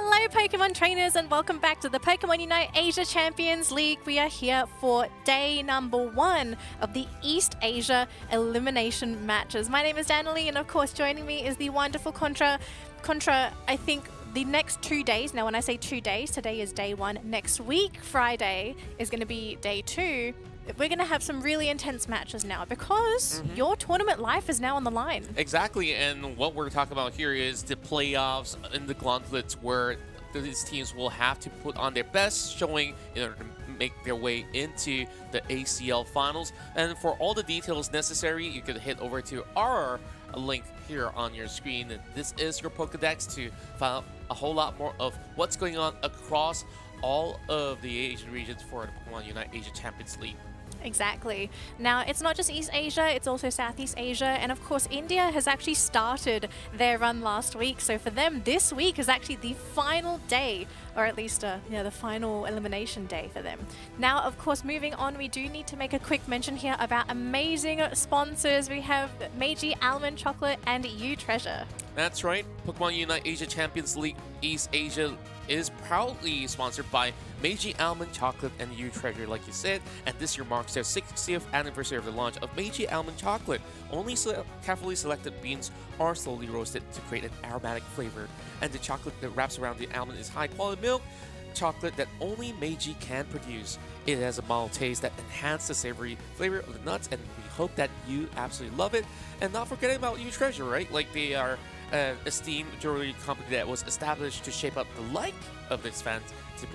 Hello Pokemon trainers and welcome back to the Pokemon UNITE Asia Champions League. We are here for day number 1 of the East Asia elimination matches. My name is Danielle and of course joining me is the wonderful Contra. Contra, I think the next 2 days, now when I say 2 days, today is day 1, next week, Friday, is going to be day 2. We're going to have some really intense matches now because your tournament life is now on the line. Exactly, and what we're talking about here is the playoffs in the gauntlets where these teams will have to put on their best showing in order to make their way into the ACL finals. And for all the details necessary, you can head over to our link here on your screen. And this is your Pokedex to find out a whole lot more of what's going on across all of the Asian regions for the Pokemon UNITE Asia Champions League. Exactly. Now, it's not just East Asia, it's also Southeast Asia. And of course, India has actually started their run last week. So for them, this week is actually the final day, or at least the final elimination day for them. Now, of course, moving on, we do need to make a quick mention here about amazing sponsors. We have Meiji Almond Chocolate and You Treasure. That's right. Pokemon UNITE Asia Champions League East Asia is proudly sponsored by Meiji Almond Chocolate and You Treasure, like you said, and this year marks their 60th anniversary of the launch of Meiji Almond Chocolate. Only carefully selected beans are slowly roasted to create an aromatic flavor, and the chocolate that wraps around the almond is high-quality milk chocolate that only Meiji can produce. It has a mild taste that enhances the savory flavor of the nuts, and we hope that you absolutely love it. And not forgetting about You Treasure, right? Like, they are an esteemed jewelry company that was established to shape up the life of its fans to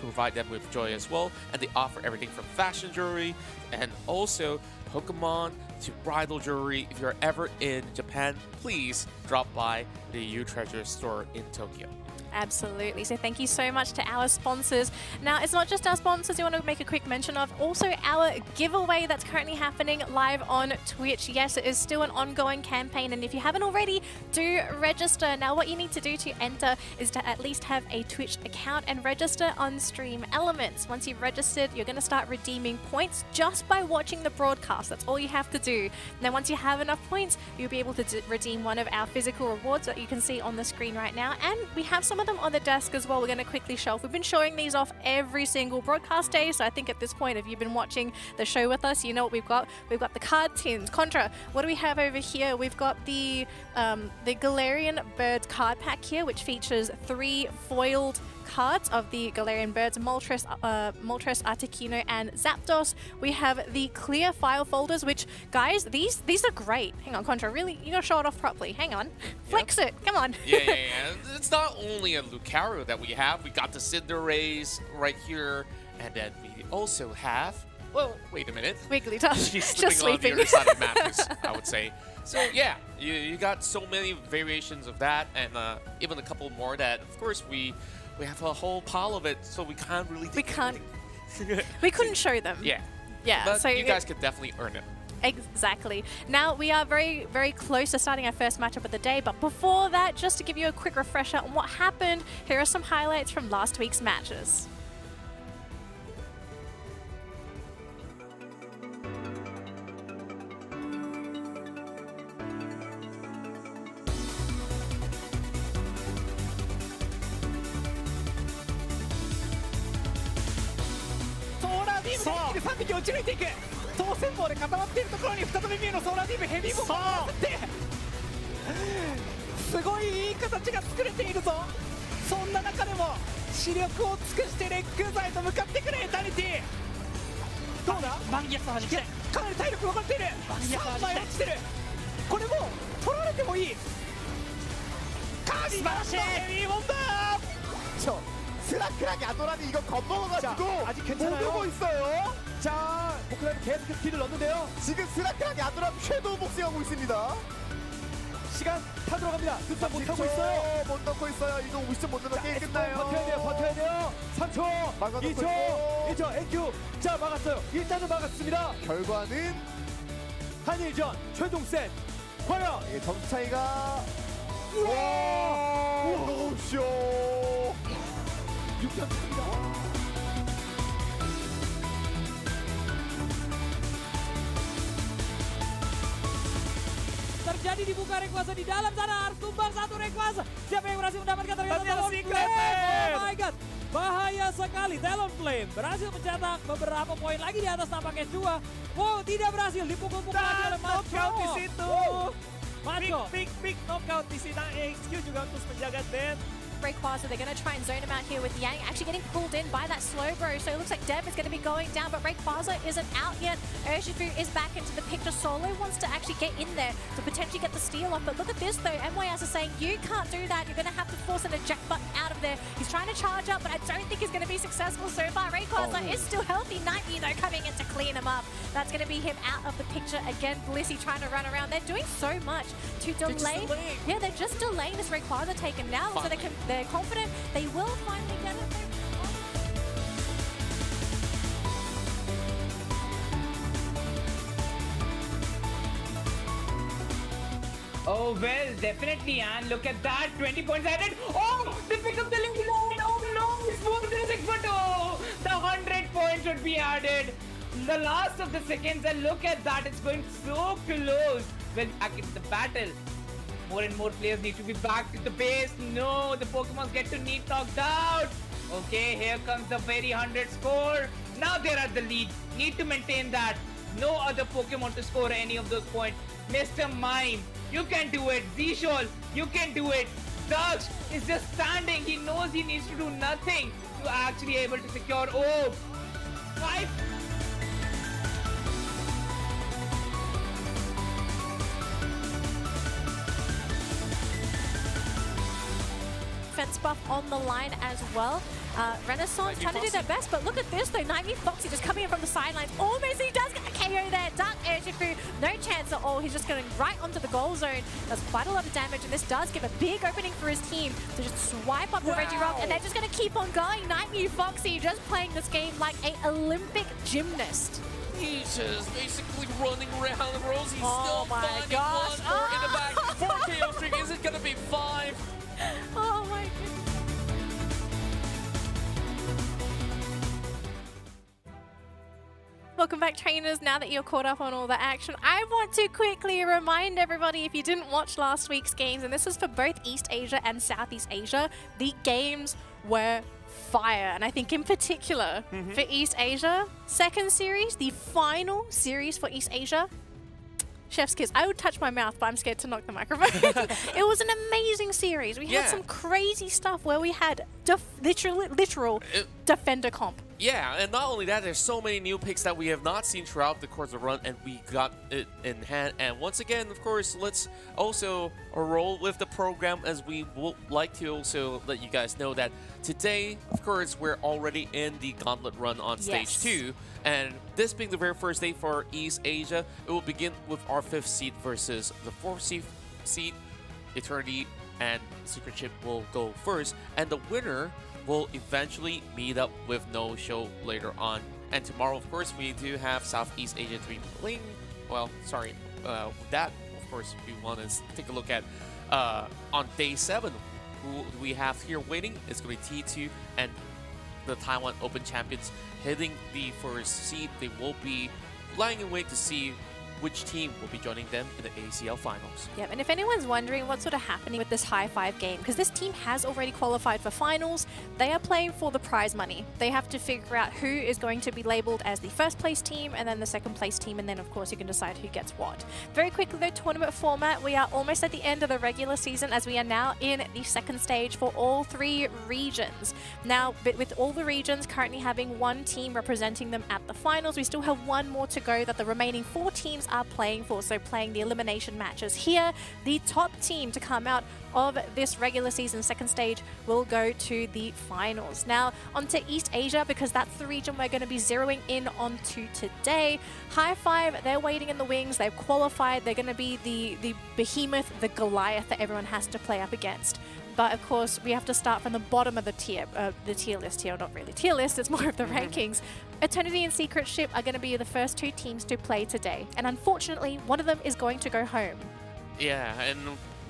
provide them with joy as well. And they offer everything from fashion jewelry and also Pokemon to bridal jewelry. If you're ever in Japan, please drop by the You Treasure store in Tokyo. Absolutely. So thank you so much to our sponsors. Now, it's not just our sponsors we want to make a quick mention of, also our giveaway that's currently happening live on Twitch. Yes, it is still an ongoing campaign, and if you haven't already, do register. Now, what you need to do to enter is to at least have a Twitch account and register on Stream Elements. Once you've registered, you're going to start redeeming points just by watching the broadcast. That's all you have to do. Now, once you have enough points, you'll be able to redeem one of our physical rewards that you can see on the screen right now, and we have some of them on the desk as well. We're going to quickly show off. We've been showing these off every single broadcast day, so I think at this point, if you've been watching the show with us, you know what we've got. We've got the card tins. Contra, what do we have over here? We've got the Galarian Birds card pack here, which features 3 foiled cards of the Galarian Birds, Moltres, Articuno, and Zapdos. We have the clear file folders, which, guys, these are great. Hang on, Contra, really, you gotta show it off properly. Hang on. Flex it. Come on. Yeah. It's not only a Lucario that we have. We got the Cinderace right here, and then we also have, well, wait a minute. Wigglytuff. She's sleeping on the other side of the mattress, I would say. So yeah, you got so many variations of that, and even a couple more that, of course, we have a whole pile of it, so we can't really do we couldn't show them. Yeah. But so you guys could definitely earn it. Exactly. Now, we are very, very close to starting our first matchup of the day, but before that, just to give you a quick refresher on what happened, here are some highlights from last week's matches. 스라크랑 야도란이 이거 겁먹어가지고 아직 괜찮아요. 있어요. 자, 포크라는 계속 딜을 넣는데요. 지금 스라크랑 야도란 섀도우 복싱하고 있습니다. 시간 타 들어갑니다. 득점 못하고 있어요. 못 넣고 있어요. 이거 50점 못 넣으면 게임 끝나요. 버텨야 돼요. 3초, 2초, NQ. 자, 막았어요. 일단은 막았습니다. 결과는 한일전 최종 셋. 과연 점수 차이가 노쇼 6점 차입니다. terjadi dibuka Rayquaza di dalam sana. Harus tumbang satu Rayquaza. Siapa yang berhasil mendapatkan ternyata Tapi ada Talon Secret Flame. Flame. Oh my god. Bahaya sekali. Talon Flame berhasil mencetak beberapa poin lagi di atas tampaknya Chua. Wow, tidak berhasil. Dipukul-pukul lagi oleh Macho. knockout di situ. Macho. Big knockout di sini. HQ juga terus menjaga Dan. Rayquaza, they're going to try and zone him out here with Yang actually getting pulled in by that slow bro. So it looks like Dev is going to be going down, but Rayquaza isn't out yet. Urshifu is back into the picture. Solo wants to actually get in there to potentially get the steal off. But look at this though. MYS is saying, you can't do that. You're going to have to force an eject button out of there. He's trying to charge up, but I don't think he's going to be successful so far. Rayquaza is still healthy. Nightmare though coming in to clean him up. That's going to be him out of the picture again. Blissey trying to run around. They're doing so much to delay. Yeah, they're just delaying this Rayquaza taken now. So they're confident they will finally get it. Oh, well, definitely, and look at that, 20 points added. Oh, they pick up the link. Oh no, smooth music, but oh, the 100 points would be added. The last of the seconds, and look at that, it's going so close. Well, back into the battle. More and more players need to be back to the base. No, the Pokemons get to need knocked out. Okay, here comes the very 100 score. Now they're at the lead. Need to maintain that. No other Pokemon to score any of those points. Mr. Mime, you can do it. Zishol, you can do it. Daksh is just standing. He knows he needs to do nothing to actually able to secure. Oh, 5. Defense buff on the line as well. Renaissance trying to do their best, but look at this though. Nightmare Foxy just coming in from the sidelines. Almost he does get a KO there. Dark Urshifu, no chance at all. He's just going right onto the goal zone. Does quite a lot of damage, and this does give a big opening for his team to just swipe up the Regirock, and they're just going to keep on going. Nightmare Foxy just playing this game like an Olympic gymnast. He's just basically running around the rows. He's Oh still my finding gosh. one more in the back. 4 KO streak. Is it going to be 5? Oh my goodness. Welcome back, trainers. Now that you're caught up on all the action, I want to quickly remind everybody, if you didn't watch last week's games, and this is for both East Asia and Southeast Asia, the games were fire. And I think in particular for East Asia, second series, the final series for East Asia, chef's kiss. I would touch my mouth, but I'm scared to knock the microphone. It was an amazing series. We had some crazy stuff where we had literal defender comp. Yeah, and not only that, there's so many new picks that we have not seen throughout the course of the run, and we got it in hand. And once again, of course, let's also roll with the program, as we would like to also let you guys know that today, of course, we're already in the gauntlet run on stage 2. And this being the very first day for East Asia, it will begin with our 5th seed versus the 4th seed. Eternity and Secret Chip will go first, and the winner will eventually meet up with No Show later on. And tomorrow, of course, we do have Southeast Asia 3 playing. Well, sorry, with that, of course, we want to take a look at on day 7, who we have here waiting. It's going to be T2 and the Taiwan Open champions hitting the first seed. They will be lying in wait to see which team will be joining them in the ACL finals. Yep, and if anyone's wondering what's sort of happening with this high 5 game, because this team has already qualified for finals, they are playing for the prize money. They have to figure out who is going to be labeled as the first place team and then the second place team, and then of course you can decide who gets what. Very quickly though, tournament format, we are almost at the end of the regular season, as we are now in the second stage for all 3 regions. Now, with all the regions currently having 1 team representing them at the finals, we still have 1 more to go that the remaining 4 teams are playing for, so playing the elimination matches here. The top team to come out of this regular season second stage will go to the finals. Now onto East Asia, because that's the region we're going to be zeroing in onto today. High 5, they're waiting in the wings. They've qualified. They're going to be the behemoth, the Goliath that everyone has to play up against. But of course, we have to start from the bottom of the tier list here. Not really tier list, it's more of the rankings. Eternity and Secret Ship are going to be the first 2 teams to play today. And unfortunately, one of them is going to go home. Yeah, and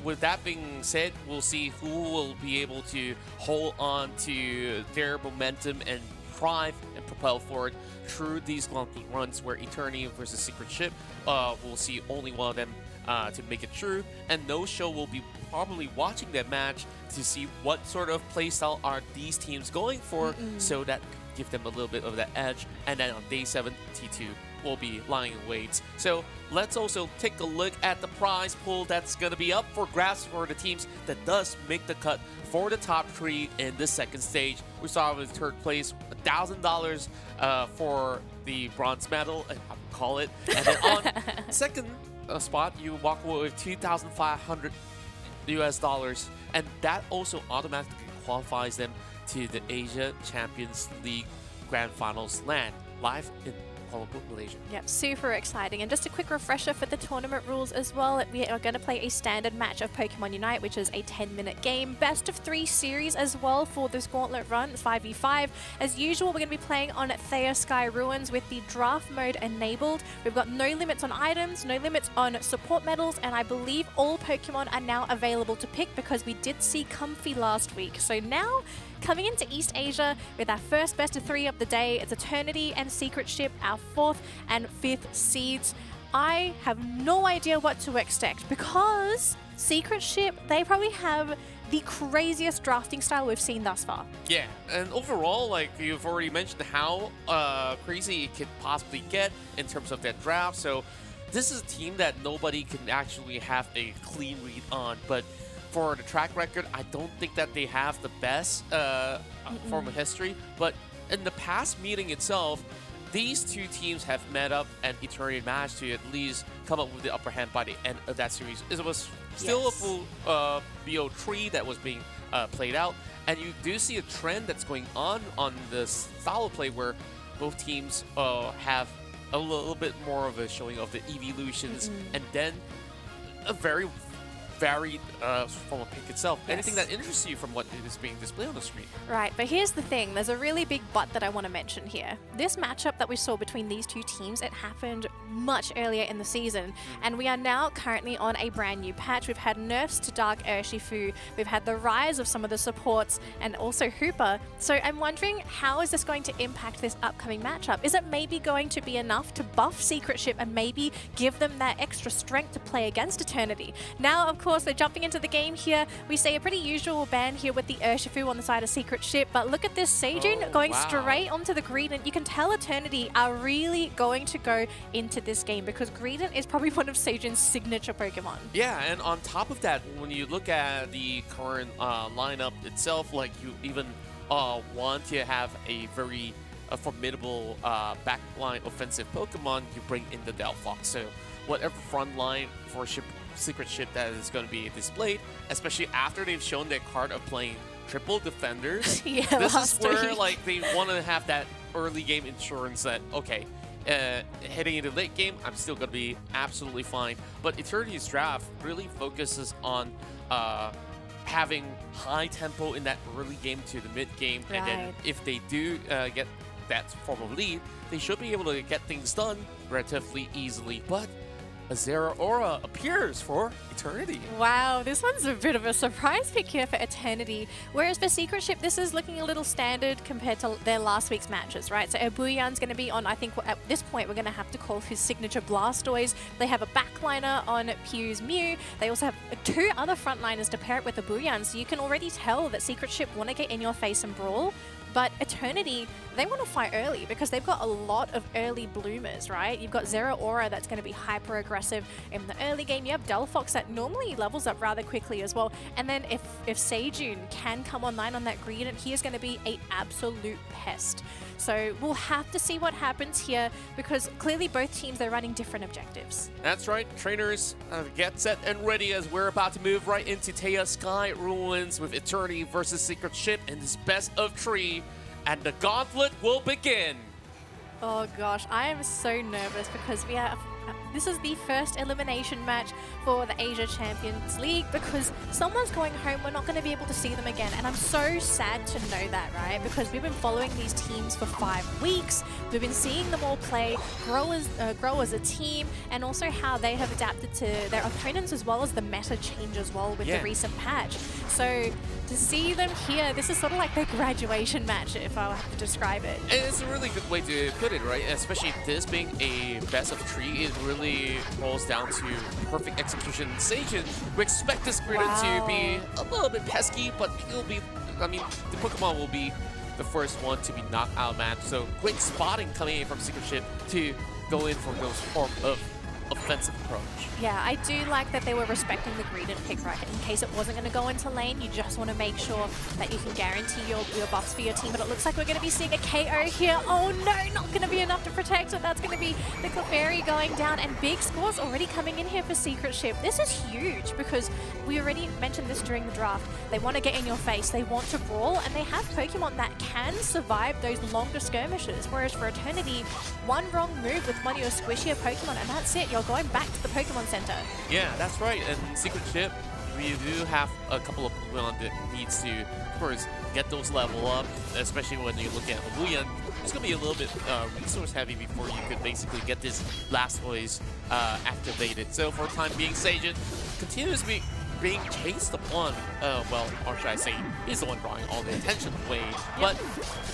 with that being said, we'll see who will be able to hold on to their momentum and thrive and propel forward through these long runs where Eternity versus Secret Ship, we'll see only one of them to make it true. And No Show will be probably watching that match to see what sort of playstyle are these teams going for, so that give them a little bit of that edge. And then on day 7, T2 will be lying in wait. So let's also take a look at the prize pool that's going to be up for grabs for the teams that does make the cut for the top 3 in the second stage. We saw with third place $1,000 for the bronze medal, I would call it. And then on second spot, you walk away with $2,500 US, and that also automatically qualifies them to the Asia Champions League Grand Finals LAN live in Kuala Lumpur, Malaysia. Yep, super exciting. And just a quick refresher for the tournament rules as well. We are going to play a standard match of Pokemon UNITE, which is a 10-minute game. Best of 3 series as well for this gauntlet run, 5v5. As usual, we're going to be playing on Thea Sky Ruins with the draft mode enabled. We've got no limits on items, no limits on support medals, and I believe all Pokemon are now available to pick because we did see Comfy last week. So now, coming into East Asia with our first best of 3 of the day, it's Eternity and Secret Ship, our 4th and 5th seeds. I have no idea what to expect because Secret Ship, they probably have the craziest drafting style we've seen thus far. Yeah, and overall, like you've already mentioned how crazy it could possibly get in terms of that draft. So this is a team that nobody can actually have a clean read on, but for the track record, I don't think that they have the best form of history. But in the past meeting itself, these two teams have met up and Eternity managed to at least come up with the upper hand by the end of that series. It was still a full BO3 that was being played out. And you do see a trend that's going on the style of play where both teams have a little bit more of a showing of the evolutions and then a very varied from a pick itself. Anything that interests you from what is being displayed on the screen? Right, but here's the thing. There's a really big but that I want to mention here. This matchup that we saw between these two teams, it happened much earlier in the season, and we are now currently on a brand new patch. We've had nerfs to Dark Urshifu, we've had the rise of some of the supports, and also Hooper. So I'm wondering, how is this going to impact this upcoming matchup? Is it maybe going to be enough to buff Secret Ship and maybe give them that extra strength to play against Eternity? Now, of course, they're jumping into the game here. We see a pretty usual ban here with the Urshifu on the side of Secret Ship, but look at this Seijun going straight onto the Greedent. You can tell Eternity are really going to go into this game because Greedent is probably one of Seijun's signature Pokemon. Yeah, and on top of that, when you look at the current lineup itself, like you even want to have a very formidable backline offensive Pokemon, you bring in the Delphox. So whatever front line for Secret Ship that is going to be displayed, especially after they've shown their card of playing triple defenders. This is where like they want to have that early game insurance that, okay, heading into late game, I'm still going to be absolutely fine. But Eternity's draft really focuses on having high tempo in that early game to the mid game, and then if they do get that form of lead, they should be able to get things done relatively easily. But Azera Aura appears for Eternity. Wow, this one's a bit of a surprise pick here for Eternity. Whereas for Secret Ship, this is looking a little standard compared to their last week's matches, right? So Ebuyan's going to be on, I think at this point, we're going to have to call his signature Blastoise. They have a backliner on Pew's Mew. They also have 2 other frontliners to pair it with Ebuyan. So you can already tell that Secret Ship want to get in your face and brawl. But Eternity, they want to fight early because they've got a lot of early bloomers, right? You've got Zeraora that's going to be hyper aggressive in the early game. You have Delphox that normally levels up rather quickly as well. And then if Seijun can come online on that Greedent, he is going to be an absolute pest. So we'll have to see what happens here because clearly both teams, they're running different objectives. That's right. Trainers, get set and ready as we're about to move right into Thea Sky Ruins with Eternity versus Secret Ship in this best of 3. And the gauntlet will begin. Oh gosh, I am so nervous because this is the first elimination match for the Asia Champions League because someone's going home. We're not going to be able to see them again. And I'm so sad to know that, right? Because we've been following these teams for 5 weeks. We've been seeing them all play, grow as a team, and also how they have adapted to their opponents as well as the meta change as well with the recent patch. So to see them here, this is sort of like their graduation match, if I have to describe it. And it's a really good way to put it, right? Especially this being a best of 3, it really really boils down to perfect execution. Seijun, we expect this Griden to be a little bit pesky, but he'll be, I mean, the Pokemon will be the first one to be knocked out of match. So great spotting coming in from Secret Ship to go in for those form of offensive approach. Yeah, I do like that they were respecting the greed and pick, right? In case it wasn't going to go into lane, you just want to make sure that you can guarantee your buffs for your team. But it looks like we're going to be seeing a KO here. Oh no, not going to be enough to protect it. That's going to be the Clefairy going down, and big scores already coming in here for Secret Ship. This is huge because we already mentioned this during the draft. They want to get in your face, they want to brawl, and they have Pokemon that can survive those longer skirmishes. Whereas for Eternity, one wrong move with one of your squishier Pokemon and that's it. You're going back to the Pokemon Center. Yeah, that's right. And Secret Ship, we do have a couple of Pokemon that needs to, of course, get those level up, especially when you look at Wuyan. It's going to be a little bit resource heavy before you could basically get this Blastoise activated. So for the time being, Seijun continues being chased upon, well, or should I say, he's the one drawing all the attention away. But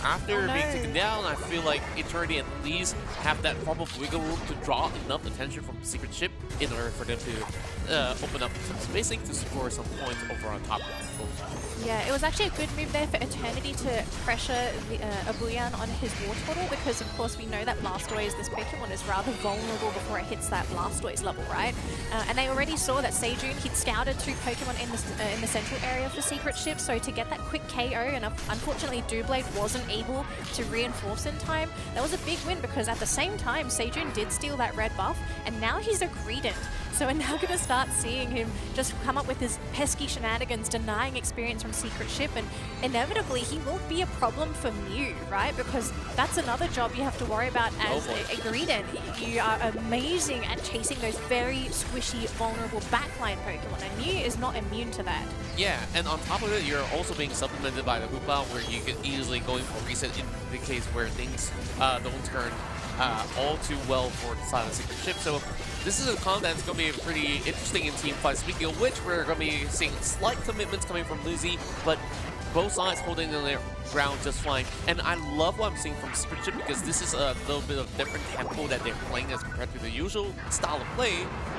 after being taken down, I feel like Eternity at least have that form of wiggle room to draw enough attention from the Secret Ship in order for them to open up some spacing to score some points over on top of the Yeah, it was actually a good move there for Eternity to pressure Abuyan on his War Turtle because, of course, we know that Blastoise, this Pokemon, is rather vulnerable before it hits that Blastoise level, right? And they already saw that Seijun, he'd scouted two Pokemon in the central area for Secret Ship, so to get that quick KO, and unfortunately Doublade wasn't able to reinforce in time, that was a big win because at the same time, Seijun did steal that red buff, and now he's a Greedent. So we're now going to start seeing him just come up with his pesky shenanigans, denying experience from Secret Ship, and inevitably he will be a problem for Mew, right? Because that's another job you have to worry about as a Greedent. You are amazing at chasing those very squishy, vulnerable backline Pokemon, and Mew is not immune to that. Yeah, and on top of it, you're also being supplemented by the Hoopa, where you can easily go in for reset in the case where things don't turn all too well for the side of the Secret Ship. So this is a comp that's going to be pretty interesting in team fight. Speaking of which, we're going to be seeing slight commitments coming from Lucy, but both sides holding their ground just fine. And I love what I'm seeing from Secret Ship because this is a little bit of different tempo that they're playing as compared to the usual style of play.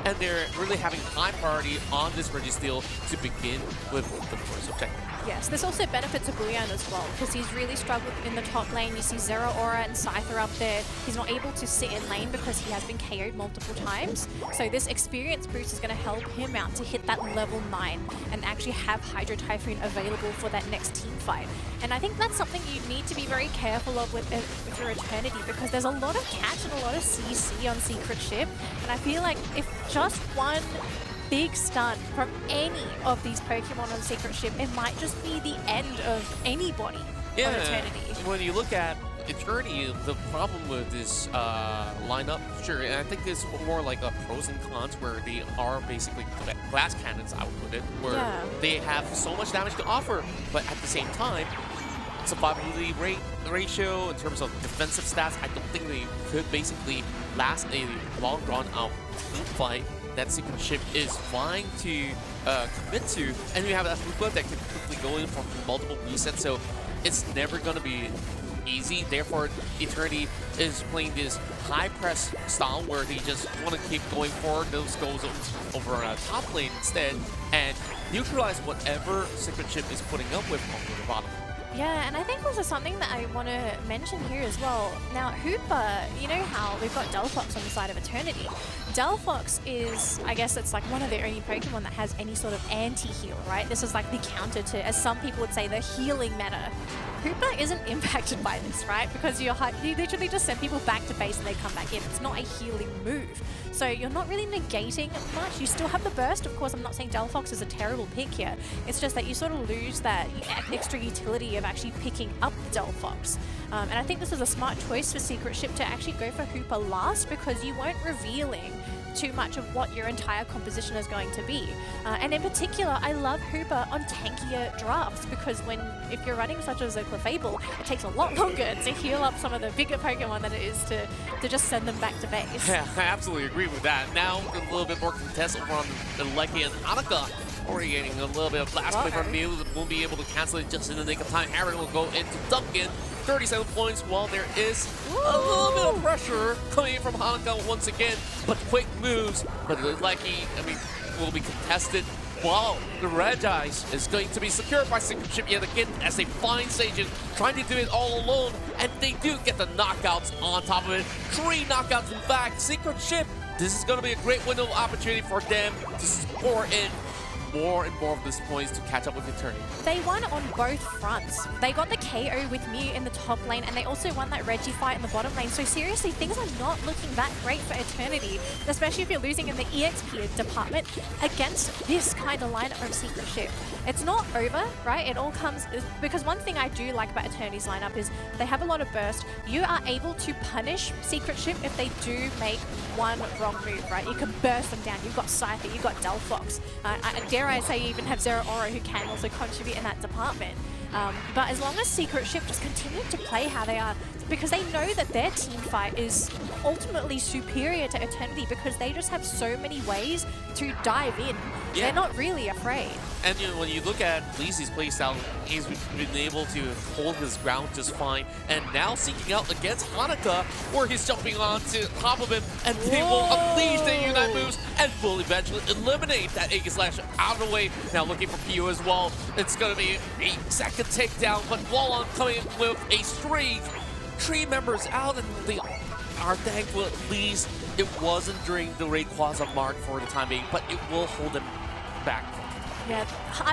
And they're really having high priority on this Registeel to begin with the first objective. Yes, this also benefits Abuyan as well, because he's really struggled in the top lane. You see Zero Aura and Scyther up there. He's not able to sit in lane because he has been KO'd multiple times. So this experience boost is going to help him out to hit that level 9 and actually have Hydro Typhoon available for that next team fight. And I think that's something you need to be very careful of with your Eternity, because there's a lot of catch and a lot of CC on Secret Ship. And I feel like if just one big stun from any of these Pokemon on Secret Ship, it might just be the end of anybody on Eternity. When you look at Eternity, the problem with this lineup, sure, and I think it's more like a pros and cons where they are basically glass cannons, I would put it, where they have so much damage to offer, but at the same time, survivability ratio in terms of defensive stats, I don't think they could basically last a long drawn-out team fight that Secret Ship is vying to commit to, and we have a Hoopa that can quickly go in from multiple resets, so it's never going to be easy. Therefore, Eternity is playing this high press style where they just want to keep going forward those goals over on a top lane instead, and neutralize whatever Secret Ship is putting up with on the bottom. Yeah, and I think also something that I want to mention here as well. Now, Hoopa, you know how we've got Delphox on the side of Eternity. Delphox is, I guess it's like one of the only Pokemon that has any sort of anti-heal, right? This is like the counter to, as some people would say, the healing meta. Hoopa isn't impacted by this, right? Because you literally just send people back to base and they come back in. It's not a healing move. So you're not really negating much. You still have the burst. Of course, I'm not saying Delphox is a terrible pick here. It's just that you sort of lose that extra utility of actually picking up the Delphox. And I think this is a smart choice for Secret Ship to actually go for Hoopa last, because you weren't revealing too much of what your entire composition is going to be. And in particular, I love Hoopa on tankier drafts, because if you're running such as a Clefable, it takes a lot longer to heal up some of the bigger Pokemon than it is to just send them back to base. Yeah, I absolutely agree with that. Now, a little bit more contest over on the Lecky and Hanukkah. Already getting a little bit of blast play from Mew. Won't be able to cancel it just in the nick of time. Aaron will go into Duncan. 37 points, while there is a little bit of pressure coming in from Hanukkah once again. But quick moves, but it looks like will be contested. Wow, the Red Eyes is going to be secured by Secret Chip yet again as they find Sajin trying to do it all alone, and they do get the knockouts on top of it. 3 knockouts in fact. Secret Chip, this is going to be a great window of opportunity for them to pour in more and more of these points to catch up with Eternity. They won on both fronts. They got the KO with Mew in the top lane, and they also won that Reggie fight in the bottom lane. So seriously, things are not looking that great for Eternity, especially if you're losing in the EXP department against this kind of lineup from Secret Ship. It's not over, right? It all comes because one thing I do like about Eternity's lineup is they have a lot of burst. You are able to punish Secret Ship if they do make one wrong move, right? You can burst them down. You've got Scyther, you've got Delphox. Dare I say you even have Zero Aura who can also contribute in that department. But as long as Secret Ship just continue to play how they are, because they know that their team fight is ultimately superior to Eternity because they just have so many ways to dive in. Yeah. They're not really afraid. And when you look at Leezy's playstyle, he's been able to hold his ground just fine. And now seeking out against Hanukkah, where he's jumping on to top of him, and they will unleash the Unite moves and will eventually eliminate that Aegis Slash out of the way. Now looking for PU as well. It's going to be a 2nd takedown, but Wallon coming with a streak. 3 members out, and they are thankful at least it wasn't during the Rayquaza mark for the time being, but it will hold them back. Yeah,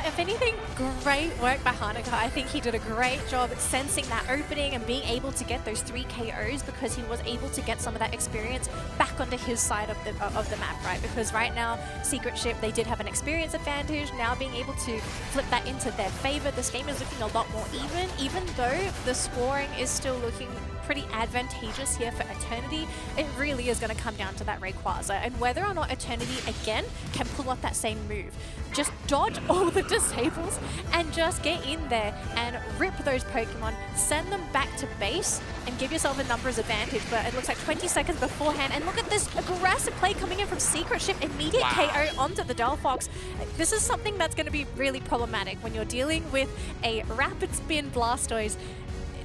if anything, great work by Hanukkah. I think he did a great job at sensing that opening and being able to get those 3 KOs because he was able to get some of that experience back onto his side of the map, right? Because right now, Secret Ship, they did have an experience advantage. Now being able to flip that into their favor, this game is looking a lot more even though the scoring is still looking pretty advantageous here for Eternity. It really is going to come down to that Rayquaza and whether or not Eternity again can pull off that same move. Just dodge all the disables and just get in there and rip those Pokemon, send them back to base and give yourself a numbers advantage. But it looks like 20 seconds beforehand, and look at this aggressive play coming in from Secret Ship, immediate KO onto the Delphox. This is something that's going to be really problematic when you're dealing with a rapid spin Blastoise.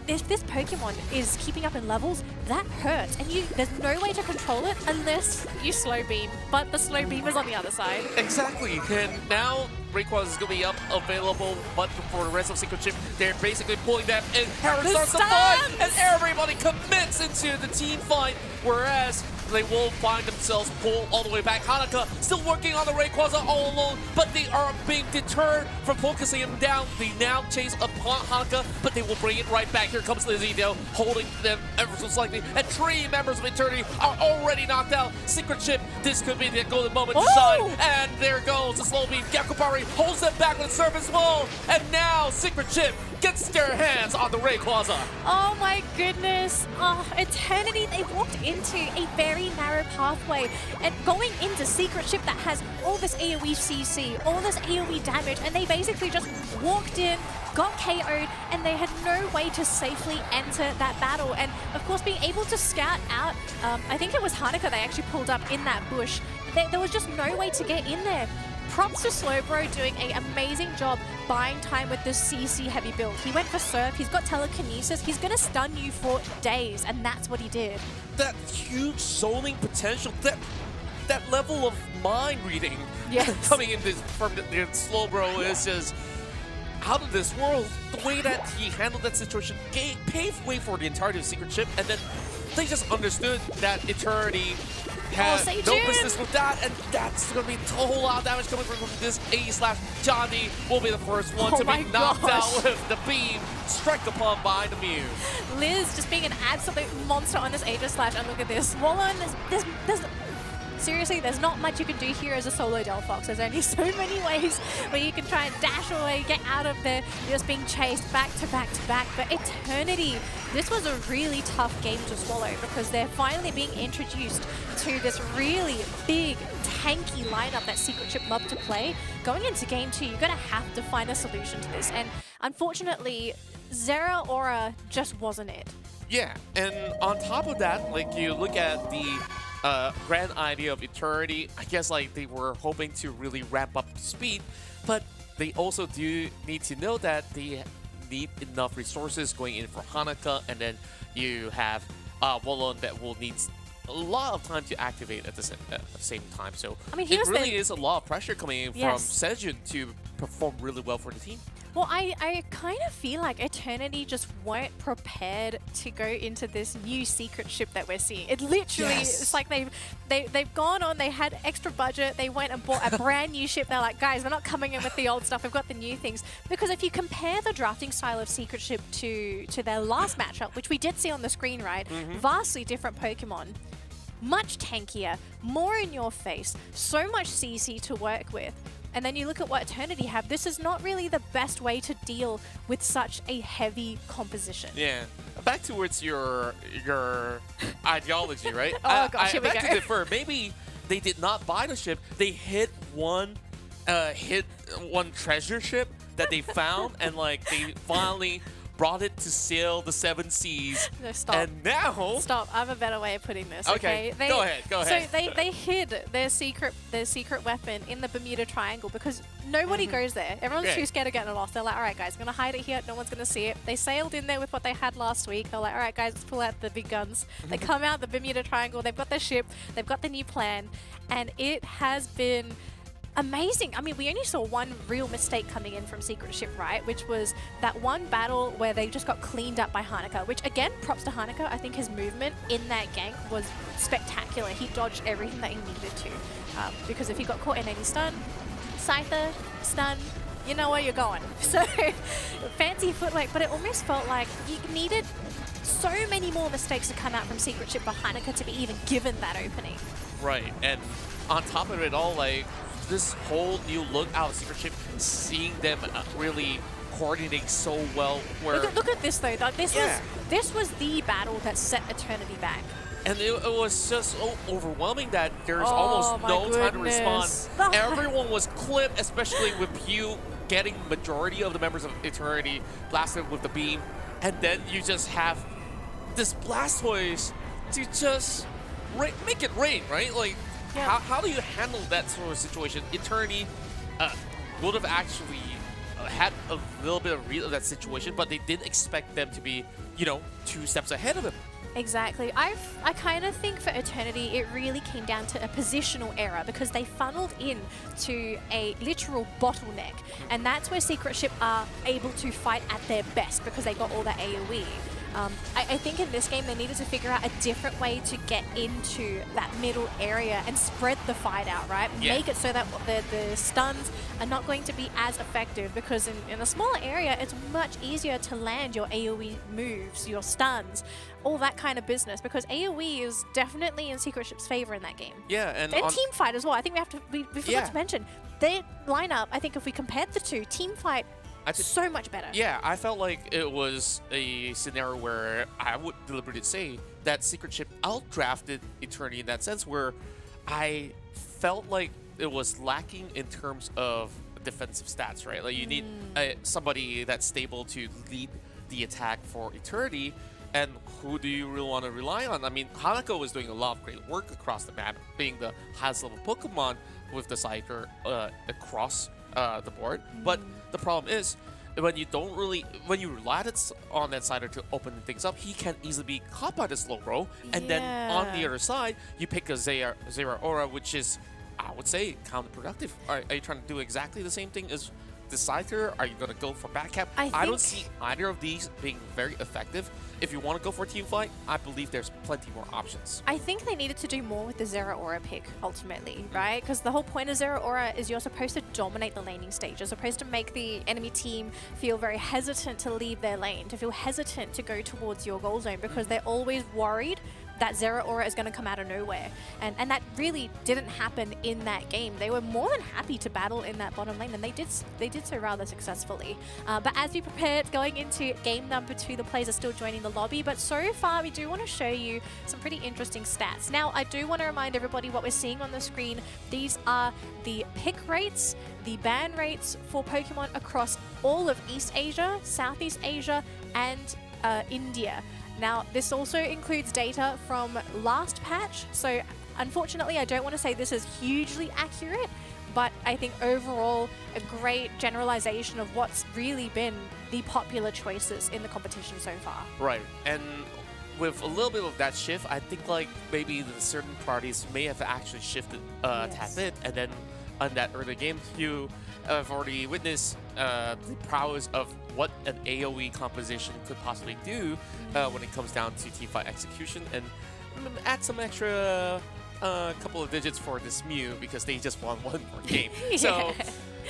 If this Pokemon is keeping up in levels, that hurts. And there's no way to control it unless you slow beam. But the slow beam is on the other side. Exactly. And now Rayquaza is going to be up available, but for the rest of Secret Chip, they're basically pulling them, and Harris starts the fight, and everybody commits into the team fight, whereas they will find themselves pulled all the way back. Hanukkah still working on the Rayquaza all alone, but they are being deterred from focusing him down. They now chase upon Hanukkah, but they will bring it right back. Here comes Lizzie though, holding them ever so slightly, and 3 members of Eternity are already knocked out. Secret Chip, this could be the golden moment to shine, and there goes the slow beam. Gyakupari holds them back with the surface wall, and now Secret Chip gets their hands on the Rayquaza. Oh my goodness. Oh, Eternity, they walked into a very narrow pathway and going into Secret Ship that has all this AoE CC, all this AoE damage, and they basically just walked in, got KO'd, and they had no way to safely enter that battle. And of course, being able to scout out, I think it was Hanukkah they actually pulled up in that bush. There was just no way to get in there. Props to Slowbro doing an amazing job buying time with this CC heavy build. He went for Surf, he's got telekinesis, he's going to stun you for days, and that's what he did. That huge zoning potential, that level of mind reading coming in from the Slowbro is just out of this world. The way that he handled that situation paved way for the entirety of Secret Chip, and then they just understood that Eternity had no business with that, and that's going to be a whole lot of damage coming from this A/. Johnny will be the first one to be knocked out with the beam struck upon by the Mew. Liz just being an absolute monster on this Aegis Slash, and look at this. Wallon, seriously, there's not much you can do here as a solo Delphox. There's only so many ways where you can try and dash away, get out of there. You're just being chased back to back to back. But Eternity, this was a really tough game to swallow because they're finally being introduced to this really big, tanky lineup that Secret Chip love to play. Going into Game 2, you're going to have to find a solution to this. And unfortunately, Zera Aura just wasn't it. Yeah, and on top of that, like you look at the grand idea of Eternity, I guess like they were hoping to really ramp up speed, but they also do need to know that they need enough resources going in for Hanukkah, and then you have Wallon that will need a lot of time to activate at the same time. So I mean, it really is a lot of pressure coming in from Yes. Sejun to perform really well for the team. Well, I kind of feel like Eternity just weren't prepared to go into this new secret ship that we're seeing. It literally, Yes. it's like they've gone on, they had extra budget, they went and bought a brand new ship. They're like, guys, we're not coming in with the old stuff, we've got the new things. Because if you compare the drafting style of secret ship to their last matchup, which we did see on the screen, right? Vastly different Pokemon. Much tankier, more in your face, so much CC to work with. And then you look at what Eternity have. This is not really the best way to deal with such a heavy composition. Yeah. Back towards your ideology, right? Oh, gosh, here we back go. to differ. Maybe they did not buy the ship. They hit one treasure ship that they found, and like they finally brought it to sail the 7 seas. No, stop. And now, Stop. I have a better way of putting this. Okay, Okay. go ahead, go ahead. So they hid their secret weapon in the Bermuda Triangle because nobody goes there. Everyone's Yeah. too scared of getting lost. They're like, all right, guys, we're gonna hide it here. No one's gonna see it. They sailed in there with what they had last week. They're like, all right, guys, let's pull out the big guns. They come out the Bermuda Triangle. They've got their ship. They've got the new plan, and it has been amazing. I mean, we only saw one real mistake coming in from Secret Ship, right? Which was that one battle where they just got cleaned up by Hanukkah, which again, props to Hanukkah. I think his movement in that gank was spectacular. He dodged everything that he needed to. Because if he got caught in any stun, Scyther, stun, you know where you're going. So, fancy footwork, but it almost felt like you needed so many more mistakes to come out from Secret Ship for Hanukkah to be even given that opening. right, and on top of it all, like this whole new look out of Secret Ship, seeing them really coordinating so well. Where Look at this though. Yeah. This was the battle that set Eternity back. And it was just so overwhelming that there's Oh, almost my no time to respond. goodness. Everyone was clipped, especially with Pew getting majority of the members of Eternity blasted with the beam. And then you just have this Blastoise to just make it rain, right? Like, Yeah. how do you handle that sort of situation? Eternity would have actually had a little bit of read of that situation, but they didn't expect them to be, 2 steps ahead of him. Exactly. I kind of think for Eternity, it really came down to a positional error because they funneled in to a literal bottleneck. And that's where Secret Ship are able to fight at their best because they got all that AoE. I think in this game they needed to figure out a different way to get into that middle area and spread the fight out, right? Yeah. Make it so that the stuns are not going to be as effective because in a smaller area it's much easier to land your AoE moves, your stuns, all that kind of business because AoE is definitely in Secret Ship's favor in that game. Yeah, and And team fight as well. I think we forgot Yeah. to mention their lineup. I think if we compared the two, team fight I think- so much better. Yeah, I felt like it was a scenario where I would deliberately say that Secret Ship outdrafted Eternity in that sense, where I felt like it was lacking in terms of defensive stats, right? Like you need somebody that's stable to lead the attack for Eternity, and who do you really want to rely on? I mean, Hanako was doing a lot of great work across the map, being the highest level Pokemon with the Scyther across the board. But the problem is, when you rely on that Scyther to open things up, he can easily be caught by the slow roll. And then on the Yeah. other side, you pick a Zeraora, which is, I would say, counterproductive. Are you trying to do exactly the same thing as the Scyther? Are you going to go for Batcap? I don't see either of these being very effective. If you want to go for a team fight, I believe there's plenty more options. I think they needed to do more with the Zeraora pick, ultimately, right? Because the whole point of Zeraora is you're supposed to dominate the laning stage. You're supposed to make the enemy team feel very hesitant to leave their lane, to feel hesitant to go towards your goal zone because they're always worried that Zeraora is going to come out of nowhere. And that really didn't happen in that game. They were more than happy to battle in that bottom lane, and they did so rather successfully. But as we prepared going into game number 2, the players are still joining the lobby, but so far we do want to show you some pretty interesting stats. Now, I do want to remind everybody what we're seeing on the screen. These are the pick rates, the ban rates for Pokemon across all of East Asia, Southeast Asia, and India. Now, this also includes data from last patch, so unfortunately I don't want to say this is hugely accurate, but I think overall a great generalization of what's really been the popular choices in the competition so far. Right, and with a little bit of that shift, I think like maybe the certain parties may have actually shifted a tad bit, and then on that early game, you have already witnessed the prowess of what an AoE composition could possibly do when it comes down to teamfight execution, and add some extra couple of digits for this Mew because they just won one more game. So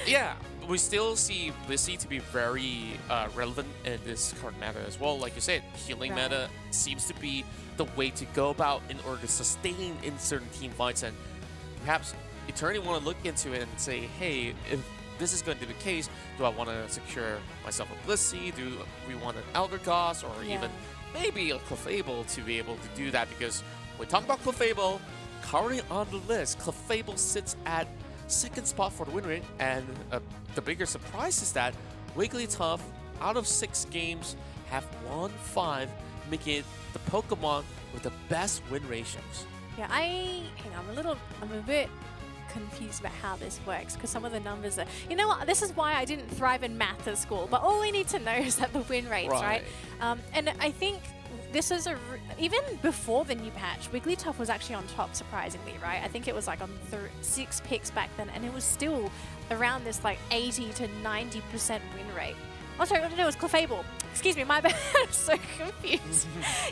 yeah, we still see Blissey to be very relevant in this current meta as well. Like you said, healing meta seems to be the way to go about in order to sustain in certain team fights, and perhaps Eternity want to look into it and say, hey, if this is going to be the case, do I want to secure myself a Blissey? Do we want an Elder Goss or even maybe a Clefable to be able to do that? Because when we talk about Clefable, currently on the list, Clefable sits at 2nd spot for the win rate, and the bigger surprise is that Wigglytuff, out of 6 games, have won 5, making it the Pokemon with the best win ratios. Yeah, I'm a bit confused about how this works because some of the numbers are, you know what, this is why I didn't thrive in math at school, but all we need to know is that the win rates, right? And I think this is even before the new patch, Wigglytuff was actually on top, surprisingly, right? I think it was like on 6 picks back then, and it was still around this like 80 to 90% win rate. Oh, sorry, no, it was Clefable. Excuse me, my bad. I'm so confused.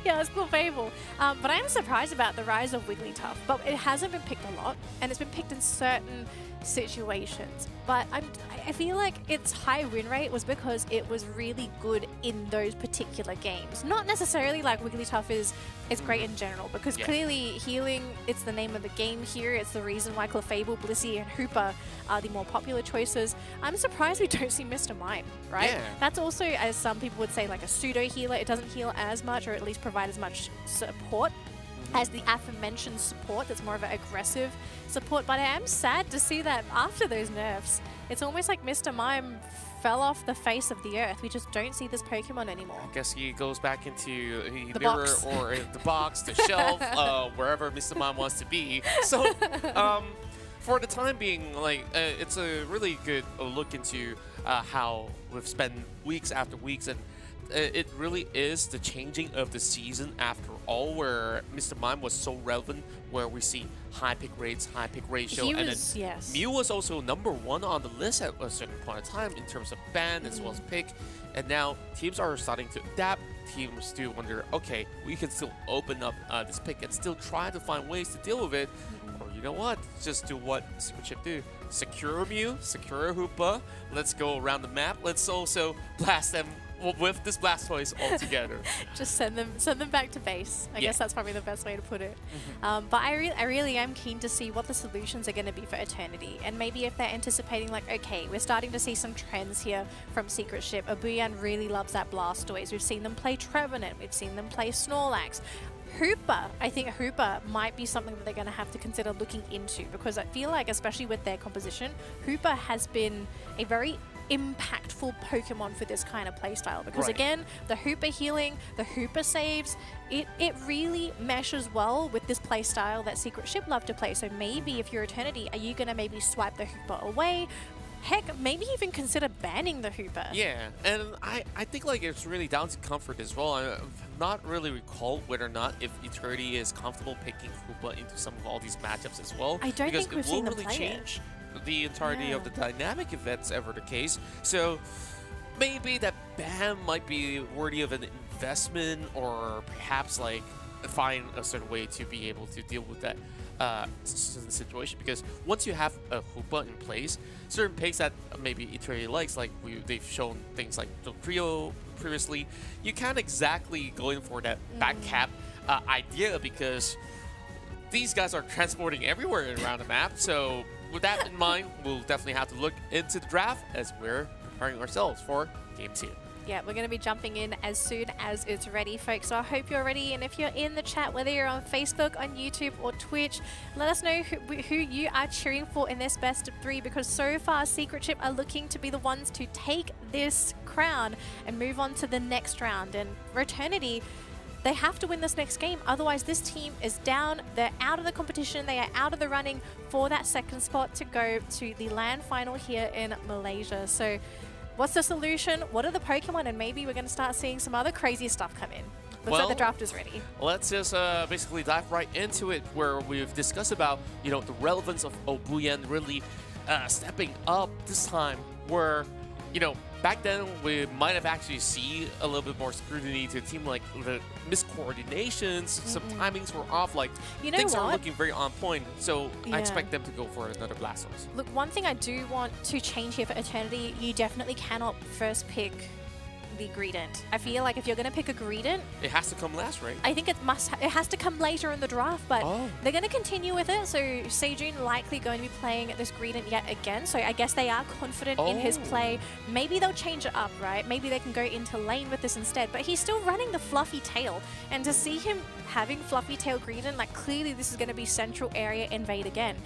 Yeah, it's Clefable. But I am surprised about the rise of Wigglytuff. But it hasn't been picked a lot, and it's been picked in certain situations. But I feel like its high win rate was because it was really good in those particular games. Not necessarily like Wigglytuff is great in general, because clearly healing, it's the name of the game here. It's the reason why Clefable, Blissey, and Hooper are the more popular choices. I'm surprised we don't see Mr. Mime, right? Yeah. That's also, as some people would say, like a pseudo healer. It doesn't heal as much, or at least provide as much support as the aforementioned support. That's more of an aggressive support. But I am sad to see that after those nerfs, it's almost like Mr. Mime fell off the face of the earth. We just don't see this Pokemon anymore. I guess he goes back into the The mirror box. or in the box, the shelf, wherever Mr. Mime wants to be. So for the time being, like it's a really good look into how we've spent weeks after weeks, and it really is the changing of the season after all, where Mr. Mime was so relevant, where we see high pick rates, high pick ratio, He and was, then yes. Mew was also #1 on the list at a certain point in time in terms of ban as well as pick, and now teams are starting to adapt. Teams do wonder, okay, we can still open up this pick and still try to find ways to deal with it, or you know what, just do what Secret Chip do. Secure a Mew, secure a Hoopa, let's go around the map, let's also blast them with this Blastoise altogether. Just send them back to base. I guess that's probably the best way to put it. But I really am keen to see what the solutions are going to be for Eternity, and maybe if they're anticipating like, okay, we're starting to see some trends here from Secret Ship. Abuyan really loves that Blastoise. We've seen them play Trevenant. We've seen them play Snorlax. Hooper, I think Hooper might be something that they're going to have to consider looking into, because I feel like, especially with their composition, Hooper has been a very impactful Pokemon for this kind of playstyle, because again, the Hooper healing, the Hooper saves, it really meshes well with this playstyle that Secret Ship love to play. So maybe if you're Eternity, are you going to maybe swipe the Hooper away? Heck, maybe even consider banning the Hooper. Yeah, and I think like it's really down to comfort as well. I've not really recalled whether or not if Eternity is comfortable picking Hoopa into some of all these matchups as well. I don't think we've seen them really play it. change the entirety of the dynamic if that's ever the case. So maybe that ban might be worthy of an investment, or perhaps like find a certain way to be able to deal with that situation, because once you have a Hoopa in place, certain picks that maybe Eternity likes, like they've shown things like the Trio previously, you can't exactly go in for that back cap idea, because these guys are transporting everywhere around the map. So with that in mind, we'll definitely have to look into the draft as we're preparing ourselves for Game 2. Yeah, we're going to be jumping in as soon as it's ready, folks. So I hope you're ready. And if you're in the chat, whether you're on Facebook, on YouTube, or Twitch, let us know who you are cheering for in this best of 3, because so far Secret Chip are looking to be the ones to take this crown and move on to the next round. And for Eternity, They have to win this next game, otherwise this team is down. They're out of the competition. They are out of the running for that second spot to go to the LAN final here in Malaysia. So what's the solution? What are the Pokemon? And maybe we're going to start seeing some other crazy stuff come in. Looks like the draft is ready. Let's just basically dive right into it, where we've discussed about, you know, the relevance of Obuyan really stepping up this time, where, you know, back then we might have actually seen a little bit more scrutiny to a team, like the miscoordinations, some timings were off, like You know things what? are looking very on point, so I Yeah. expect them to go for another Blastoise. Look, one thing I do want to change here for Eternity, you definitely cannot first pick the Greedent. I feel like if you're going to pick a Greedent, It has to come last, right? I think it has to come later in the draft, but Oh. they're going to continue with it. So Sejun likely going to be playing this Greedent yet again. So I guess they are confident in his Oh. play. Maybe they'll change it up, right? Maybe they can go into lane with this instead. But he's still running the Fluffy Tail, and to see him having Fluffy Tail Greedent, like clearly this is going to be Central Area Invade again.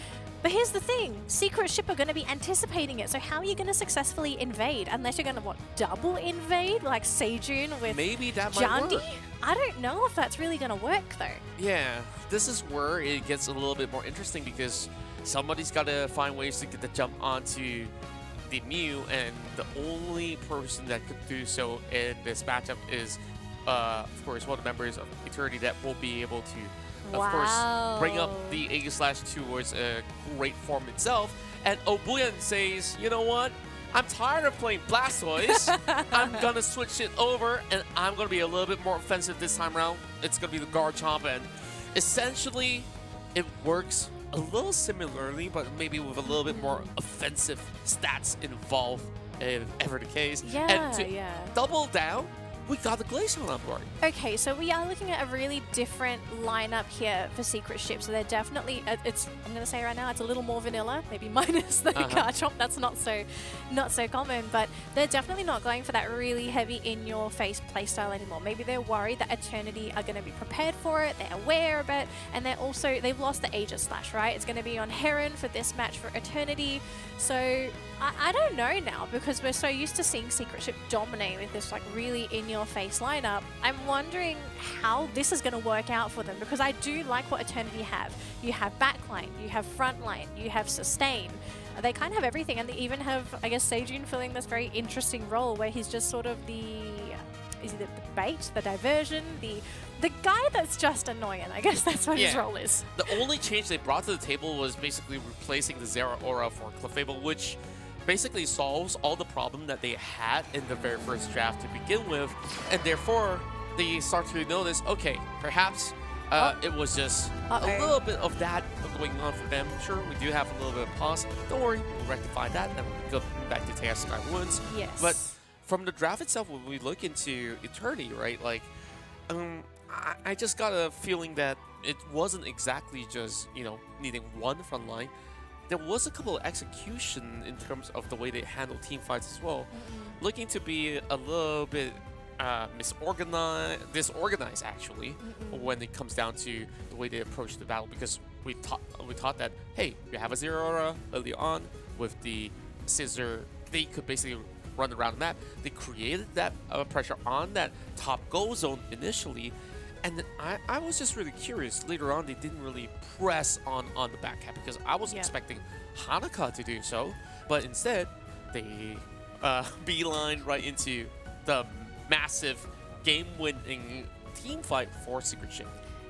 But here's the thing, Secret Ship are going to be anticipating it, so how are you going to successfully invade? Unless you're going to, double invade? Like Sejun with Maybe that might Jandi? work. I don't know if that's really going to work, though. Yeah, this is where it gets a little bit more interesting, because somebody's got to find ways to get the jump onto the Mew, and the only person that could do so in this matchup is, of course, one of the members of Eternity that will be able to, of course, bring up Wow. the A/2 towards a great form itself. And Obuyan says, you know what? I'm tired of playing Blastoise. I'm going to switch it over, and I'm going to be a little bit more offensive this time around. It's going to be the Garchomp, and essentially, it works a little similarly, but maybe with a little bit more offensive stats involved, if ever the case. Yeah, and to yeah. double down, we got the Glaceon on board. Okay, so we are looking at a really different lineup here for Secret Ship. So they're definitely, I'm going to say right now, it's a little more vanilla, maybe minus the Garchomp. That's not so common, but they're definitely not going for that really heavy in-your-face playstyle anymore. Maybe they're worried that Eternity are going to be prepared for it, they're aware of it, and they've lost the Aegis Slash, right? It's going to be on Heron for this match for Eternity. So I don't know now, because we're so used to seeing Secret Ship dominate with this like really in-your-face lineup. I'm wondering how this is going to work out for them, because I do like what Eternity have. You have backline, you have frontline, you have sustain. They kind of have everything, and they even have, I guess, Sejun filling this very interesting role where he's just sort of is he the bait, the diversion, the guy that's just annoying. I guess that's what his role is. The only change they brought to the table was basically replacing the Zeraora for Clefable, which basically solves all the problem that they had in the very first draft to begin with, and therefore they start to notice, okay, perhaps it was just a little bit of that going on for them. Sure, we do have a little bit of pause. Don't worry, we'll rectify that, and we'll go back to Teia Sky Wounds. Yes. But from the draft itself, when we look into Eternity, right, like, I just got a feeling that it wasn't exactly just, you know, needing one front line. There was a couple of execution in terms of the way they handle team fights as well. Looking to be a little bit disorganized actually, when it comes down to the way they approach the battle, because we thought that, hey, you have a Zeraora early on with the Scissor, they could basically run around the map. They created that pressure on that top goal zone initially, and then I was just really curious. Later on, they didn't really press on the back half, because I was expecting Hanukkah to do so, but instead they beeline right into the massive game-winning team fight for Secret Ship.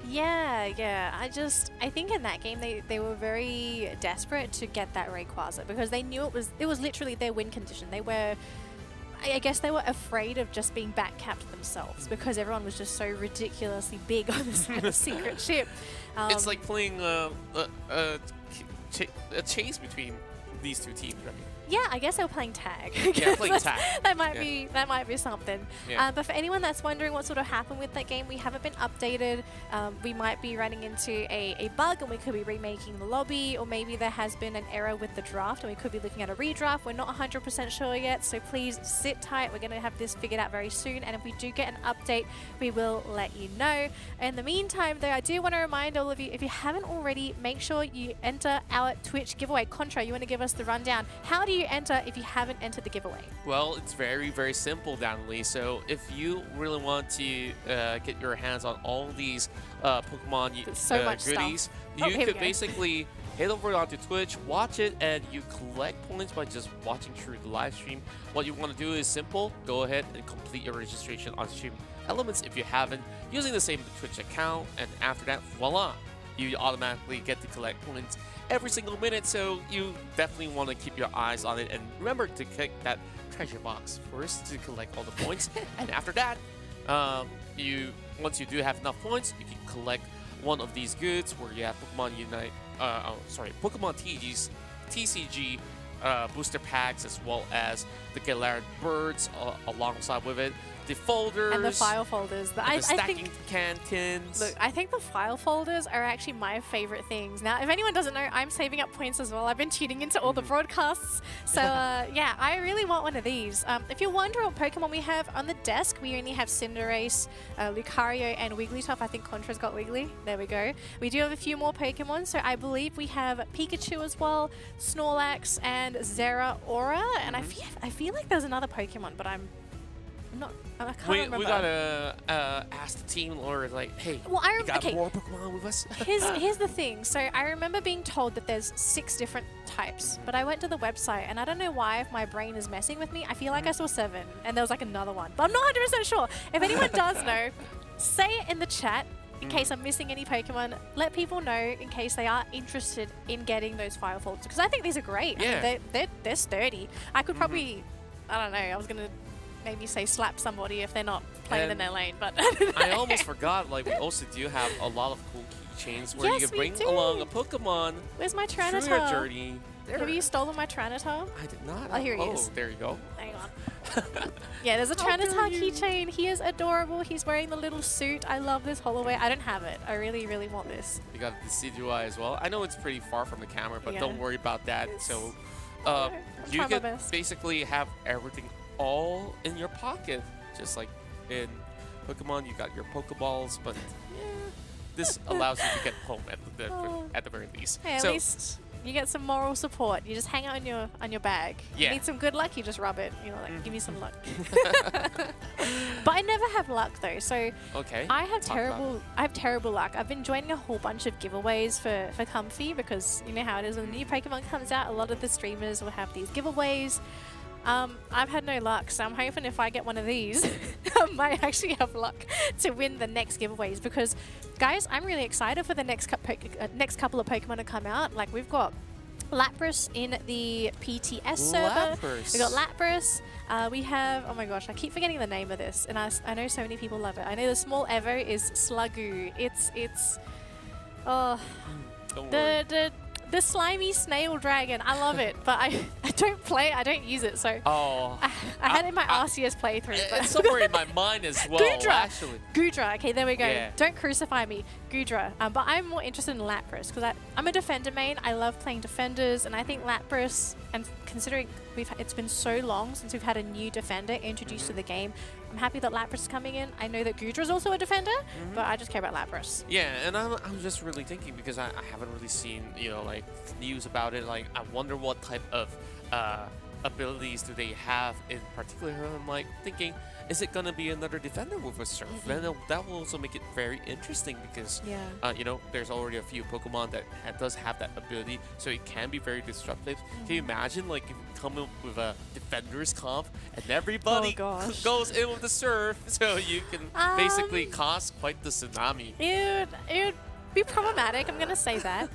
Yeah. I think in that game they were very desperate to get that Rayquaza, because they knew it was literally their win condition. I guess they were afraid of just being back-capped themselves, because everyone was just so ridiculously big on this Secret Ship. It's like playing a chase between these two teams, right? Yeah, I guess they were playing tag. Yeah, playing tag. That might be something. Yeah. But for anyone that's wondering what sort of happened with that game, we haven't been updated. We might be running into a bug, and we could be remaking the lobby, or maybe there has been an error with the draft, and we could be looking at a redraft. We're not 100% sure yet, so please sit tight. We're going to have this figured out very soon, and if we do get an update, we will let you know. In the meantime, though, I do want to remind all of you, if you haven't already, make sure you enter our Twitch giveaway. Contra, you want to give us the rundown? How do you you enter if you haven't entered the giveaway? Well, it's very, very simple, Danley. So if you really want to get your hands on all these Pokemon so much goodies, stuff. Oh, you here we could go. basically head over onto Twitch, watch it, and you collect points by just watching through the live stream. What you want to do is simple. Go ahead and complete your registration on Stream Elements if you haven't, using the same Twitch account, and after that, voila, you automatically get to collect points every single minute. So you definitely want to keep your eyes on it, and remember to click that treasure box first to collect all the points. And after that, once you do have enough points, you can collect one of these goods where you have Pokemon UNITE, Pokemon TCG booster packs, as well as the Galarian birds alongside with it, the folders, And the file folders. and I the stacking think, cantons. look, I think the file folders are actually my favorite things. Now, if anyone doesn't know, I'm saving up points as well. I've been tuning into all the broadcasts. So, yeah, I really want one of these. If you're wondering what Pokemon we have on the desk, we only have Cinderace, Lucario, and Wigglytuff. I think Contra's got Wiggly. There we go. We do have a few more Pokemon. So I believe we have Pikachu as well, Snorlax, and Zeraora. And I feel like there's another Pokemon, but I can't remember. We gotta ask the team, or like, hey, Well, you got more Pokemon with us? Here's the thing. So I remember being told that there's 6 different types, but I went to the website and I don't know why, if my brain is messing with me, I feel like I saw 7 and there was like another one, but I'm not 100% sure. If anyone does know, say it in the chat in case I'm missing any Pokemon. Let people know in case they are interested in getting those file folders, because I think these are great. Yeah. I mean, they're sturdy. I could probably, I don't know, I was gonna maybe say slap somebody if they're not playing in And their lane, but I almost forgot, like, we also do have a lot of cool keychains where Yes, you can we bring do. along a Pokemon Where's my through your Tyranitar? journey. Have you stolen my Tyranitar? I did not. Oh, here he is. There you go. Hang on. Yeah, there's a How dare Tyranitar you. keychain. He is adorable. He's wearing the little suit. I love this Holloway. I don't have it. I really, really want this. You got the Decidueye as well. I know it's pretty far from the camera, but Yeah. don't worry about that. So, I'll you try my can best. basically have everything all in your pocket, just like in Pokemon. You got your Pokeballs, but this allows you to get home at the very least. Hey, at So, least you get some moral support. You just hang out on your bag. Yeah. You need some good luck, you just rub it. You know, like, give me some luck. But I never have luck though, so okay. I have Talk about terrible luck. I've been joining a whole bunch of giveaways for Comfy, because you know how it is when a new Pokemon comes out, a lot of the streamers will have these giveaways. I've had no luck, so I'm hoping if I get one of these, I might actually have luck to win the next giveaways, because guys, I'm really excited for the next couple of Pokemon to come out. Like, we've got Lapras in the PTS server. Lapras. We got Lapras. We have, oh my gosh, I keep forgetting the name of this, and I know so many people love it. I know the small Evo is Slugoo. It's Don't worry. the slimy snail dragon. I love it, but I don't play it. I don't use it, so Oh, I had it in my RCS playthrough. But it's somewhere in my mind as well, Goodra. actually. Goodra. Okay, there we go. Yeah. Don't crucify me. Goodra. But I'm more interested in Lapras, because I'm a defender main. I love playing defenders, and I think Lapras, and considering it's been so long since we've had a new defender introduced to the game, I'm happy that Lapras is coming in. I know that Goodra is also a defender, but I just care about Lapras. Yeah, and I'm just really thinking, because I haven't really seen, like, news about it. Like, I wonder what type of abilities do they have in particular. I'm like thinking, is it gonna be another defender with a surf? Then that will also make it very interesting, because there's already a few Pokemon that does have that ability, so it can be very disruptive. Can you imagine, like, if you come in with a defender's comp and everybody gosh. goes in with the surf, so you can basically cause quite the tsunami. It would be problematic, I'm gonna say that.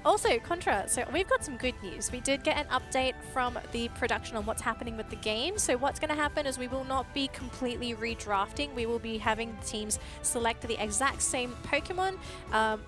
Also, Contra, so we've got some good news. We did get an update from the production on what's happening with the game. So what's gonna happen is we will not be completely redrafting. We will be having the teams select the exact same Pokemon,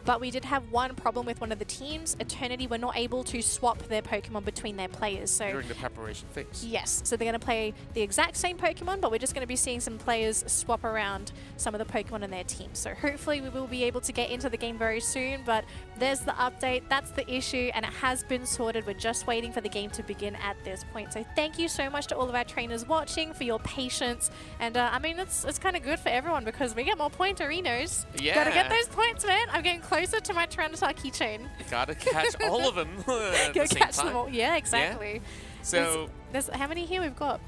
but we did have one problem with one of the teams. Eternity were not able to swap their Pokemon between their players. So During the preparation phase. yes, so they're going to play the exact same Pokemon, but we're just going to be seeing some players swap around some of the Pokemon in their team. So hopefully we will be able to get into the game very soon, but there's the update. That's the issue, and it has been sorted. We're just waiting for the game to begin at this point. So thank you so much to all of our trainers watching for your patience. And I mean, it's kind of good for everyone, because we get more pointerinos. Yeah. Gotta get those points, man. I'm getting closer to my Tyranitar keychain. Gotta catch all of them at Go the same catch time. them all. Yeah, exactly. So there's how many here we've got?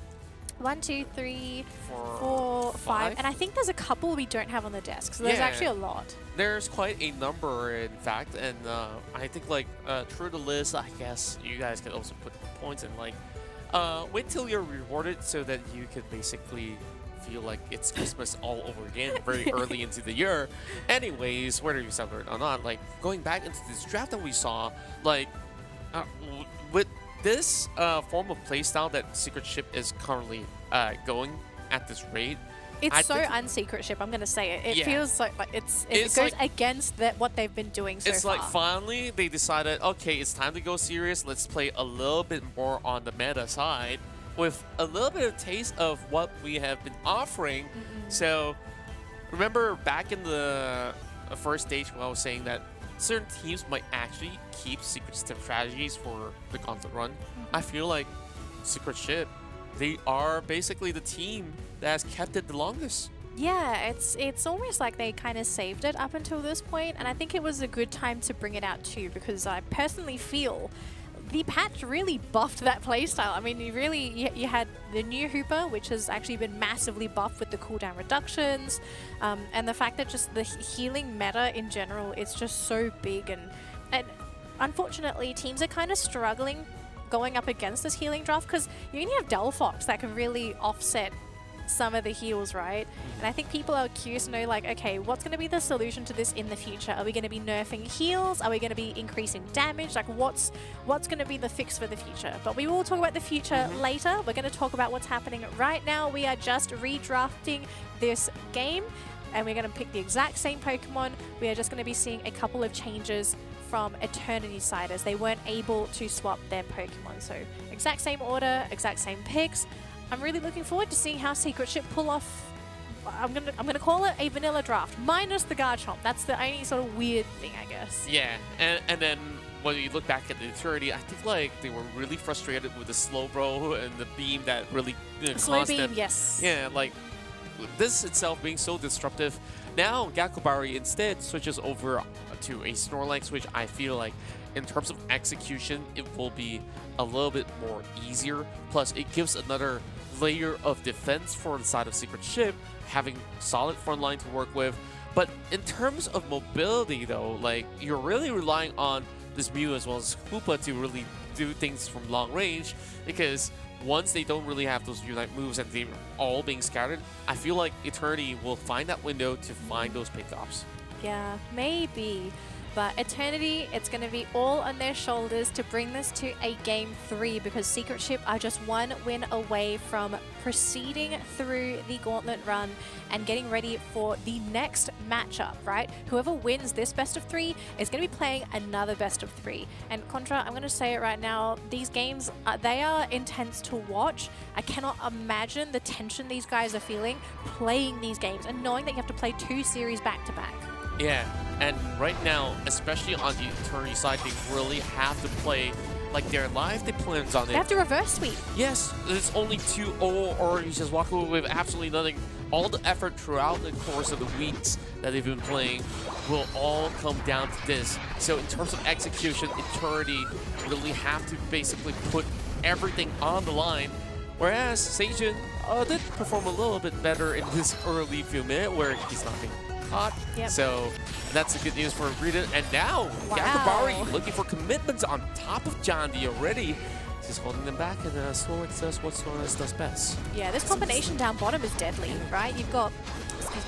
1, 2, 3, 4, 4, 5, 5, and I think there's a couple we don't have on the desk. So there's Yeah. actually a lot. there's quite a number, in fact, and I think like through the list, I guess you guys can also put points and like wait till you're rewarded so that you can basically feel like it's Christmas all over again very early into the year. Anyways, whether you celebrate or not, like going back into this draft that we saw, like with this form of playstyle that Secret Ship is currently going at this rate, It's I so think- unsecret ship. I'm gonna say it. It Yeah. feels like it It's goes like- against what they've been doing so it's far. like finally they decided, okay, it's time to go serious. Let's play a little bit more on the meta side with a little bit of taste of what we have been offering. So remember back in the first stage when I was saying that certain teams might actually keep secret strategies for the gauntlet run. I feel like Secret Ship, they are basically the team that has kept it the longest. Yeah, it's almost like they kind of saved it up until this point, and I think it was a good time to bring it out too, because I personally feel the patch really buffed that playstyle. I mean, you had the new Hooper, which has actually been massively buffed with the cooldown reductions, and the fact that just the healing meta in general, it's just so big, and unfortunately teams are kind of struggling going up against this healing draft, because you only have Delphox that can really offset some of the heals, right? And I think people are curious to know, like, okay, what's going to be the solution to this in the future? Are we going to be nerfing heals? Are we going to be increasing damage? Like, what's going to be the fix for the future? But we will talk about the future later. We're going to talk about what's happening right now. We are just redrafting this game, and we're going to pick the exact same Pokemon. We are just going to be seeing a couple of changes from Eternity side, as they weren't able to swap their Pokemon. So exact same order, exact same picks. I'm really looking forward to seeing how Secret Ship pull off. I'm gonna call it a vanilla draft minus the Garchomp. That's the only sort of weird thing, I guess. Yeah, and then when you look back at the Eternity, I think like they were really frustrated with the slow bro and the beam that really Slow caused beam, them. yes. Yeah, like this itself being so disruptive. Now Gakubari instead switches over to a Snorlax, which I feel like in terms of execution, it will be a little bit more easier. Plus, it gives another layer of defense for the side of Secret Ship, having solid front line to work with. But in terms of mobility, though, like you're really relying on this Mew as well as Hoopa to really do things from long range, because once they don't really have those Unite moves and they're all being scattered, I feel like Eternity will find that window to find those pickups. Yeah, maybe. But Eternity, it's going to be all on their shoulders to bring this to a Game 3, because Secret Ship are just one win away from proceeding through the gauntlet run and getting ready for the next matchup, right? Whoever wins this best of 3 is going to be playing another best of 3. And Contra, I'm going to say it right now, these games, they are intense to watch. I cannot imagine the tension these guys are feeling playing these games and knowing that you have to play 2 series back to back. Yeah, and right now, especially on the Eternity side, they really have to play like their life depends on it. They have to reverse sweep. Yes, it's only 2-0, or you just walk away with absolutely nothing. All the effort throughout the course of the weeks that they've been playing will all come down to this. So in terms of execution, Eternity really have to basically put everything on the line. Whereas Seijun did perform a little bit better in this early few minutes where he's not being caught. Yep. So that's the good news for Rita. And now, Wow. Gakubari looking for commitments on top of Jondi already. Just holding them back, and Snorlax does what Snorlax does best. Yeah, this combination down bottom is deadly, right? You've got,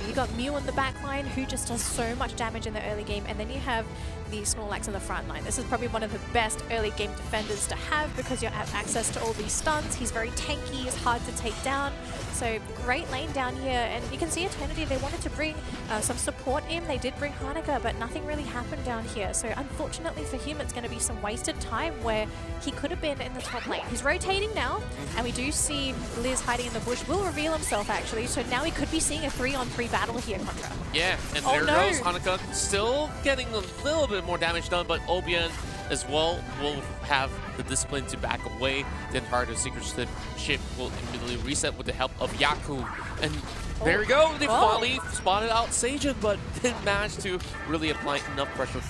you've got Mew on the back line, who just does so much damage in the early game, and then you have the Snorlax in the front line. This is probably one of the best early game defenders to have, because you have access to all these stuns. He's very tanky, he's hard to take down. So great lane down here, and you can see Eternity, they wanted to bring some support in. They did bring Hanukkah, but nothing really happened down here. So unfortunately for him, it's going to be some wasted time where he could have been in the top lane. He's rotating now, and we do see Liz hiding in the bush. Will reveal himself, actually. So now we could be seeing a 3-on-3 battle here, Contra. Yeah, and Oh, there no. goes Hanukkah, still getting a little bit more damage done, but Obian as well will have the discipline to back away. The entire Secret Ship will immediately reset with the help of Yaku. And there we go, they finally spotted out Seijun, but didn't manage to really apply enough pressure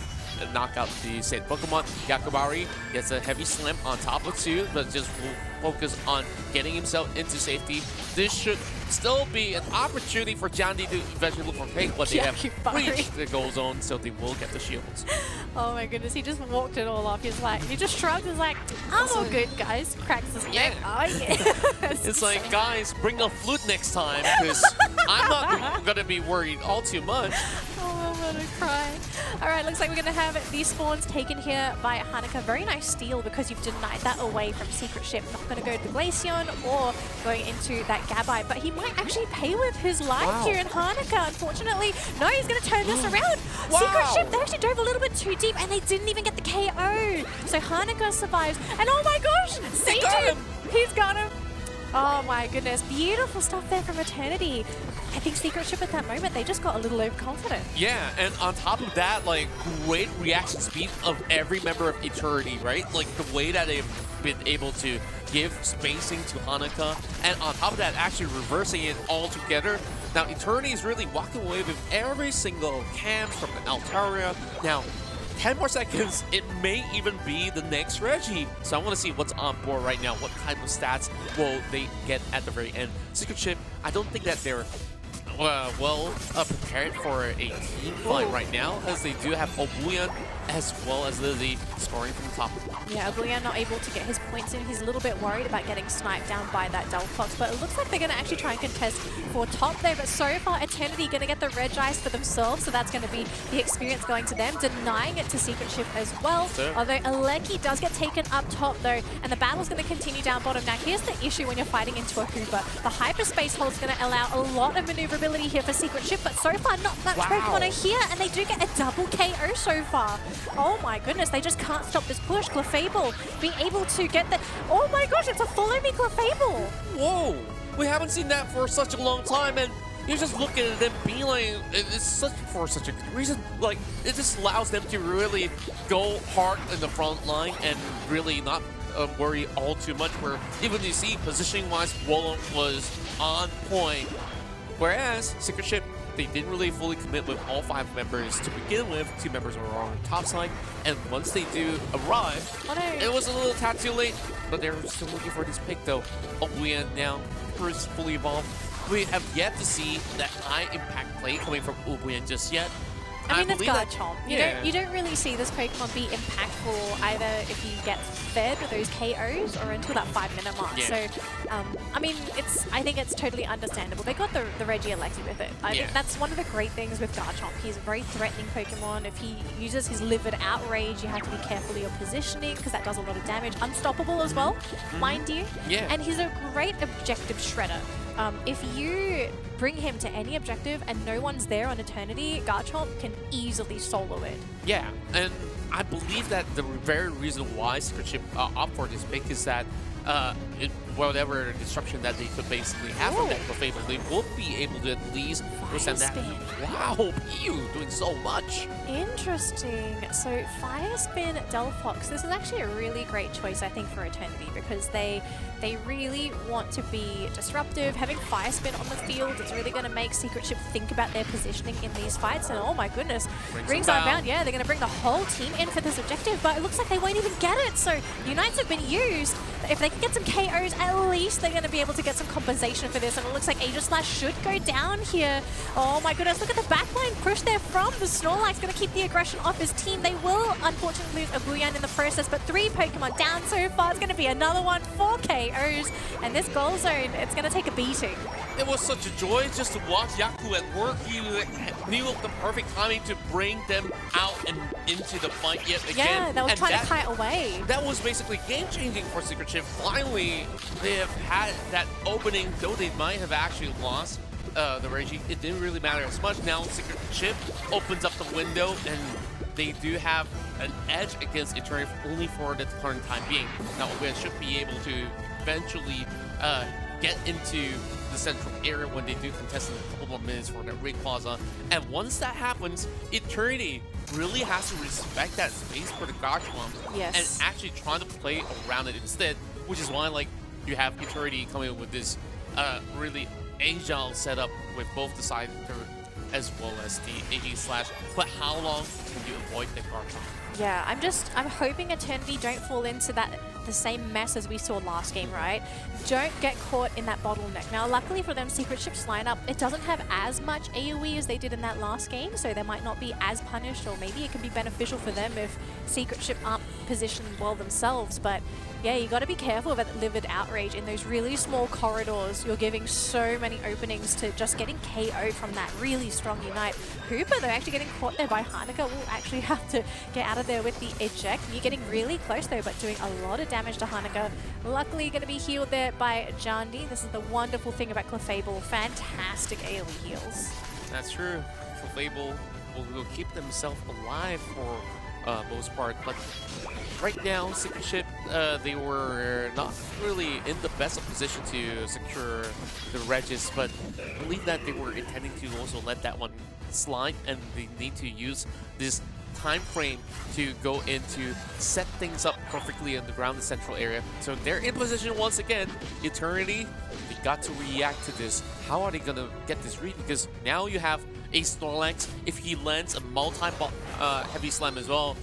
knock out the said Pokemon. Yakubari gets a heavy slam on top of 2, but just will focus on getting himself into safety. This should still be an opportunity for Jandy to eventually look for Pig, but they have reached the goal zone, so they will get the shields. Oh my goodness, he just walked it all off. He just shrugged, he's like, I'm all good, guys. Cracks his neck. Oh, yeah. It's like, guys, bring a flute next time, because I'm not going to be worried all too much. Oh, I'm gonna cry. All right, looks like we're gonna have these spawns taken here by Hanukkah. Very nice steal because you've denied that away from Secret Ship. Not gonna go to the Glaceon or going into that Gabite, but he might actually pay with his life here in Hanukkah. Unfortunately, no, he's gonna turn this around. Secret Ship, they actually dove a little bit too deep and they didn't even get the KO. So Hanukkah survives, and oh my gosh, Satan, he's got him. Oh my goodness, beautiful stuff there from Eternity. I think Secret Ship at that moment, they just got a little overconfident. Yeah, and on top of that, like, great reaction speed of every member of Eternity, right? Like, the way that they've been able to give spacing to Hanukkah, and on top of that, actually reversing it all together. Now, Eternity is really walking away with every single camp from the Altaria. Now, 10 more seconds, it may even be the next Reggie. So I want to see what's on board right now. What type of stats will they get at the very end? Secret Ship, I don't think that they're prepared for a team fight right now, as they do have Obuyan as well as Lizzie scoring from the top. Yeah, Obuyan not able to get his points in. He's a little bit worried about getting sniped down by that Delphox, but it looks like they're going to actually try and contest for top there. But so far, Eternity going to get the Regice for themselves, so that's going to be the experience going to them, denying it to Secret Ship as well. Although Aleki does get taken up top though, and the battle's going to continue down bottom. Now, here's the issue when you're fighting into a Hoover. The hyperspace hold's going to allow a lot of maneuverability here for Secret Ship, but so far not much Pokemon are here, and they do get a double KO so far. Oh my goodness, they just can't stop this push. Clefable being able to get the... Oh my gosh, it's a follow me Clefable! Whoa! We haven't seen that for such a long time, and you're just looking at them being like, it's for such a good reason. Like, it just allows them to really go hard in the front line and really not worry all too much, where even you see positioning-wise, Wallum was on point. Whereas Secret Ship, they didn't really fully commit with all 5 members to begin with. 2 members were on the top side, and once they do arrive, it was a little tad too late, but they're still looking for this pick though. Obuyan now is fully evolved. We have yet to see that high impact play coming from Obuyan just yet. I mean, it's Garchomp. You don't really see this Pokemon be impactful either if he gets fed with those KOs or until that 5-minute mark. So, I mean, I think it's totally understandable. They got the Reggie Alexi with it. I think that's one of the great things with Garchomp. He's a very threatening Pokemon. If he uses his Livid Outrage, you have to be careful of your positioning because that does a lot of damage. Unstoppable as well, mind you. And he's a great objective shredder. If you bring him to any objective and no one's there on Eternity, Garchomp can easily solo it. Yeah, and I believe that the very reason why Secret Ship opt for this pick is that whatever disruption that they could basically have from that Clefable, they will be able to at least present that. Wow, Pew doing so much. Interesting. So Fire Spin Delphox, this is actually a really great choice, I think, for Eternity because they really want to be disruptive. Having Fire Spin on the field is really going to make Secret Ship think about their positioning in these fights. And oh my goodness, rings are bound. Yeah, they're going to bring the whole team in for this objective, but it looks like they won't even get it. So Unites have been used. If they can get some KOs, at least they're going to be able to get some compensation for this. And it looks like Aegislash should go down here. Oh my goodness, look at the backline push there from the Snorlax. Going to keep the aggression off his team. They will unfortunately lose Obuyan in the process, but 3 Pokemon down so far. It's going to be another one, 4 KOs. And this goal zone, it's going to take a beating. It was such a joy just to watch Yaku at work. He knew the perfect timing to bring them out and into the fight yet again. Yeah, they were trying to kite away. That was basically game-changing for Secret Ship. Finally, they have had that opening, though they might have actually lost the Reggie. It didn't really matter as much. Now Secret Ship opens up the window, and they do have an edge against Eternity only for the current time being. Now, we should be able to eventually get into the central area when they do contest in a couple more minutes for that Rayquaza. And once that happens, Eternity really has to respect that space for the Garchomp and actually try to play around it instead, which is why like you have Eternity coming up with this really agile setup with both the side as well as the AD slash. But how long can you avoid the Garchomp? Yeah, I'm hoping Eternity don't fall into the same mess as we saw last game, right? Don't get caught in that bottleneck. Now, luckily for them, Secret Ship's lineup, it doesn't have as much AoE as they did in that last game, so they might not be as punished, or maybe it can be beneficial for them if Secret Ship aren't positioned well themselves. But yeah, you got to be careful of that Livid Outrage in those really small corridors. You're giving so many openings to just getting KO'd from that really strong Unite. Hooper, though, actually getting caught there by Hanukkah, will actually have to get out of there with the eject. You're getting really close, though, but doing a lot of damage to Hanukkah. Luckily, going to be healed there by Jandi. This is the wonderful thing about Clefable. Fantastic AoE heals. That's true. Clefable will keep themselves alive for most part, but right now, Secret Ship, they were not really in the best of position to secure the Regis, but I believe that they were intending to also let that one slide, and they need to use this time frame to go in to set things up perfectly on the ground in the central area. So they're in position once again. Eternity, they got to react to this. How are they gonna get this read? Because now you have a Snorlax. If he lands a multi-heavy slam as well,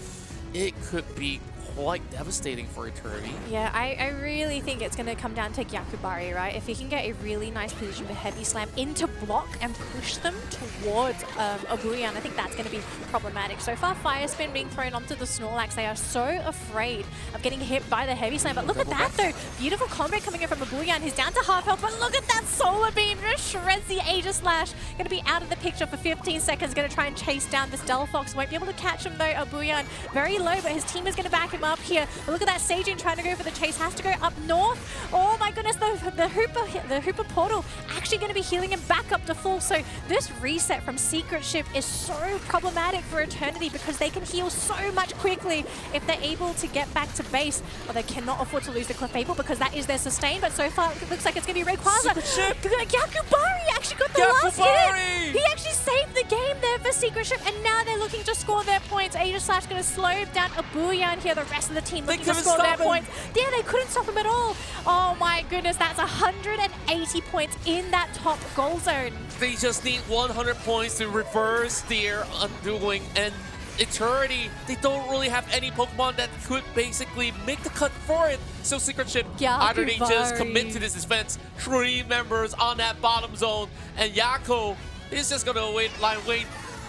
it could be quite devastating for Eternity. Yeah, I really think it's going to come down to Gyakubari, right? If he can get a really nice position with Heavy Slam into block and push them towards Obuyan, I think that's going to be problematic. So far, Fire Spin being thrown onto the Snorlax. They are so afraid of getting hit by the Heavy Slam. But look at that, though. Beautiful combo coming in from Obuyan. He's down to half health, but look at that Solar Beam. Just shreds the Aegis Slash. Going to be out of the picture for 15 seconds. Going to try and chase down this Delphox. Won't be able to catch him, though. Obuyan very low, but his team is going to back him up here. But look at that Sajin trying to go for the chase. Has to go up north. Oh my goodness, the Hooper portal actually going to be healing him back up to full. So this reset from Secret Ship is so problematic for Eternity because they can heal so much quickly if they're able to get back to base. Or they cannot afford to lose the Clefable because that is their sustain. But so far, it looks like it's going to be Rayquaza. Gyakubari actually got the last hit. He actually saved the game there for Secret Ship, and now they're looking to score their points. Aegis Slash going to slow down Obuyan here. The rest of the team looking to score their points. Yeah, they couldn't stop him at all. Oh my goodness, that's 180 points in that top goal zone. They just need 100 points to reverse their undoing, and Eternity, they don't really have any Pokemon that could basically make the cut for it. So Secret Ship, either they just commit to this defense, 3 members on that bottom zone, and Yako is just gonna wait.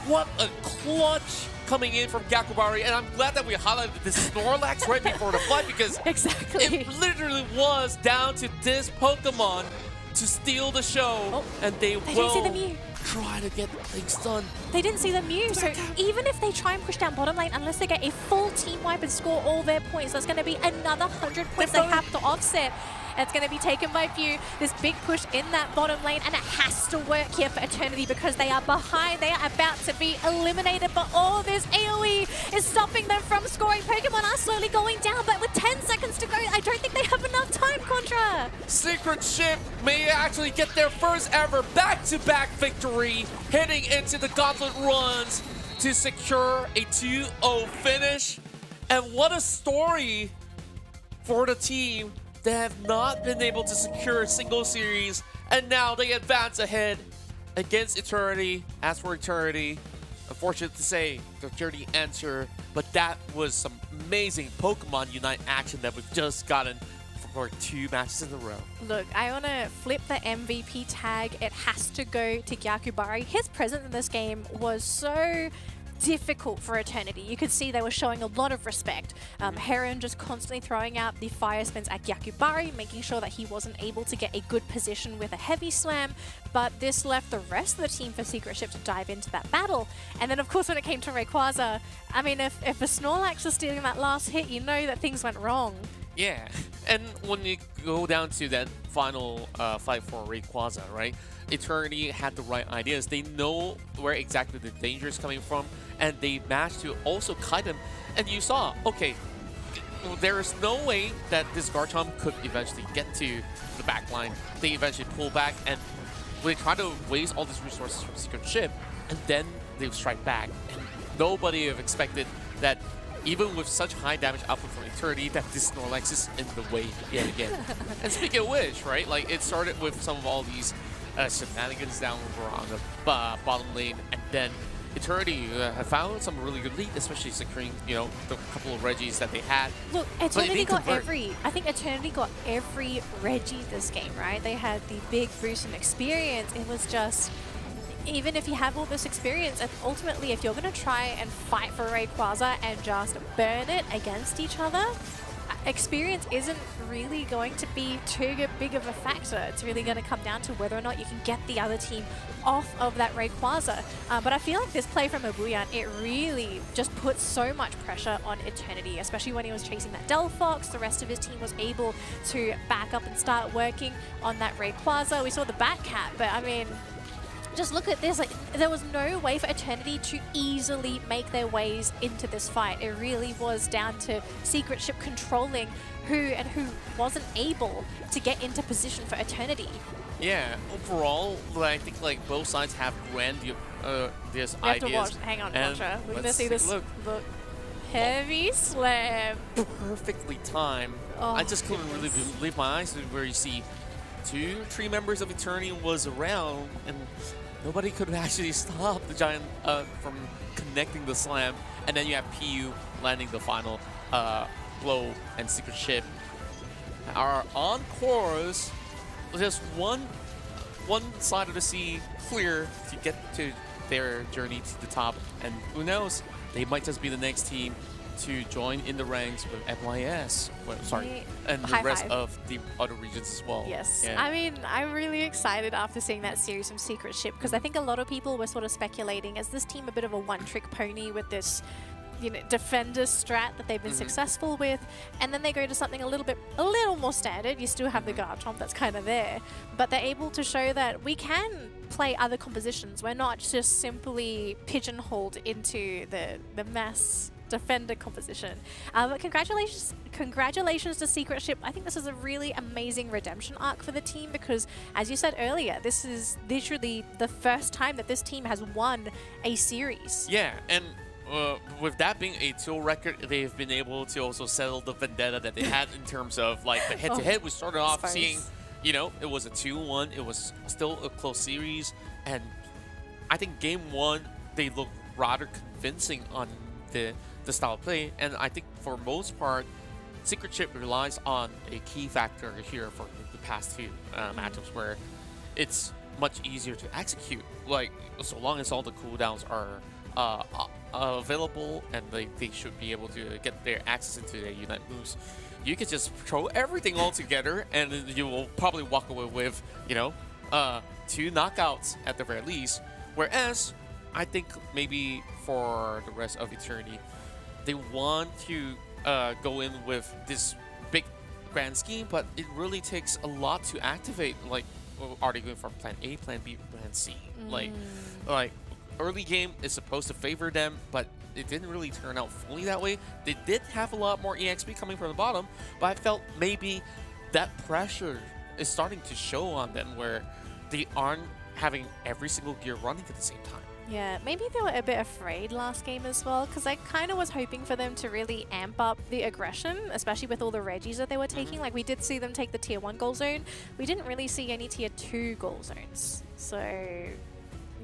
What a clutch coming in from Gyakubari, and I'm glad that we highlighted this Snorlax right before the fight because it literally was down to this Pokemon to steal the show, and they will try to get things done. They didn't see the Mew, so even if they try and push down bottom lane, unless they get a full team wipe and score all their points, that's going to be another 100 points they have to offset. It's going to be taken by Few, this big push in that bottom lane, and it has to work here for Eternity because they are behind. They are about to be eliminated, but all this AoE is stopping them from scoring. Pokemon are slowly going down, but with 10 seconds to go, I don't think they have enough time, Contra. Secret Ship may actually get their first ever back-to-back victory, heading into the Gauntlet runs to secure a 2-0 finish. And what a story for the team. They have not been able to secure a single series, and now they advance ahead against Eternity. As for Eternity, unfortunate to say, the journey ends here, but that was some amazing Pokemon Unite action that we've just gotten for 2 matches in a row. Look, I want to flip the MVP tag. It has to go to Gyakubari. His presence in this game was so difficult for Eternity. You could see they were showing a lot of respect. Heron just constantly throwing out the fire spins at Gyakubari, making sure that he wasn't able to get a good position with a heavy slam, but this left the rest of the team for Secret Ship to dive into that battle. And then of course when it came to Rayquaza, I mean if a Snorlax was stealing that last hit, you know that things went wrong. Yeah, and when you go down to that final fight for Rayquaza, right? Eternity had the right ideas. They know where exactly the danger is coming from, and they managed to also kite him. And you saw, okay, there is no way that this Garchomp could eventually get to the back line. They eventually pull back, and they try to waste all these resources from Secret Ship, and then they strike back. And nobody have expected that even with such high damage output from Eternity, that this Snorlax is in the way yet again. And speaking of which, right, like it started with some of all these shenanigans down over on the bottom lane, and then Eternity have found some really good lead, especially securing, you know, the couple of Reggies that they had. Look, they Eternity didn't got convert. I think Eternity got every Reggie this game, right? They had the big boost in experience. It was just, even if you have all this experience, and ultimately if you're going to try and fight for Rayquaza and just burn it against each other, experience isn't really going to be too big of a factor. It's really going to come down to whether or not you can get the other team off of that Rayquaza. But I feel like this play from Abuyan, it really just put so much pressure on Eternity, especially when he was chasing that Delphox. The rest of his team was able to back up and start working on that Rayquaza. We saw the Batcat, but I mean, just look at this, like there was no way for Eternity to easily make their ways into this fight. It really was down to Secret Ship controlling who wasn't able to get into position for Eternity. Yeah, overall, I think like both sides have grandiose We have ideas. to watch, hang on, and Watcher. We're gonna let's see take a this. look. Heavy slam. Perfectly timed. Oh, I just couldn't really believe my eyes where you see 3 members of Eternity was around and nobody could actually stop the Giant from connecting the slam. And then you have PU landing the final blow, and Secret Ship are on course. Just one side of the sea clear to get to their journey to the top. And who knows, they might just be the next team to join in the ranks with MYS. Well, sorry, and the rest of the other regions as well. Yes. Yeah. I mean, I'm really excited after seeing that series from Secret Ship, because I think a lot of people were sort of speculating, is this team a bit of a one-trick pony with this, you know, defender strat that they've been successful with, and then they go to something a little more standard. You still have the Garchomp that's kind of there, but they're able to show that we can play other compositions. We're not just simply pigeonholed into the mass defender composition. But congratulations to Secret Ship. I think this is a really amazing redemption arc for the team, because as you said earlier, this is literally the first time that this team has won a series. Yeah, and with that being a 2 record, they've been able to also settle the vendetta that they had in terms of like the head-to-head. We started off seeing, you know, it was a 2-1. It was still a close series, and I think game 1 they looked rather convincing on the style of play, and I think for most part, Secret Ship relies on a key factor here for the past 2 matchups, where it's much easier to execute. Like, so long as all the cooldowns are available and they should be able to get their access into their Unite moves, you could just throw everything all together and you will probably walk away with, you know, 2 knockouts at the very least. Whereas, I think maybe for the rest of Eternity, they want to go in with this big grand scheme, but it really takes a lot to activate. Like, are they going for plan A, plan B, plan C? Like early game is supposed to favor them, but it didn't really turn out fully that way. They did have a lot more EXP coming from the bottom, but I felt maybe that pressure is starting to show on them, where they aren't having every single gear running at the same time. Yeah, maybe they were a bit afraid last game as well, because I kind of was hoping for them to really amp up the aggression, especially with all the Reggies that they were taking. Like, we did see them take the tier 1 goal zone. We didn't really see any tier 2 goal zones. So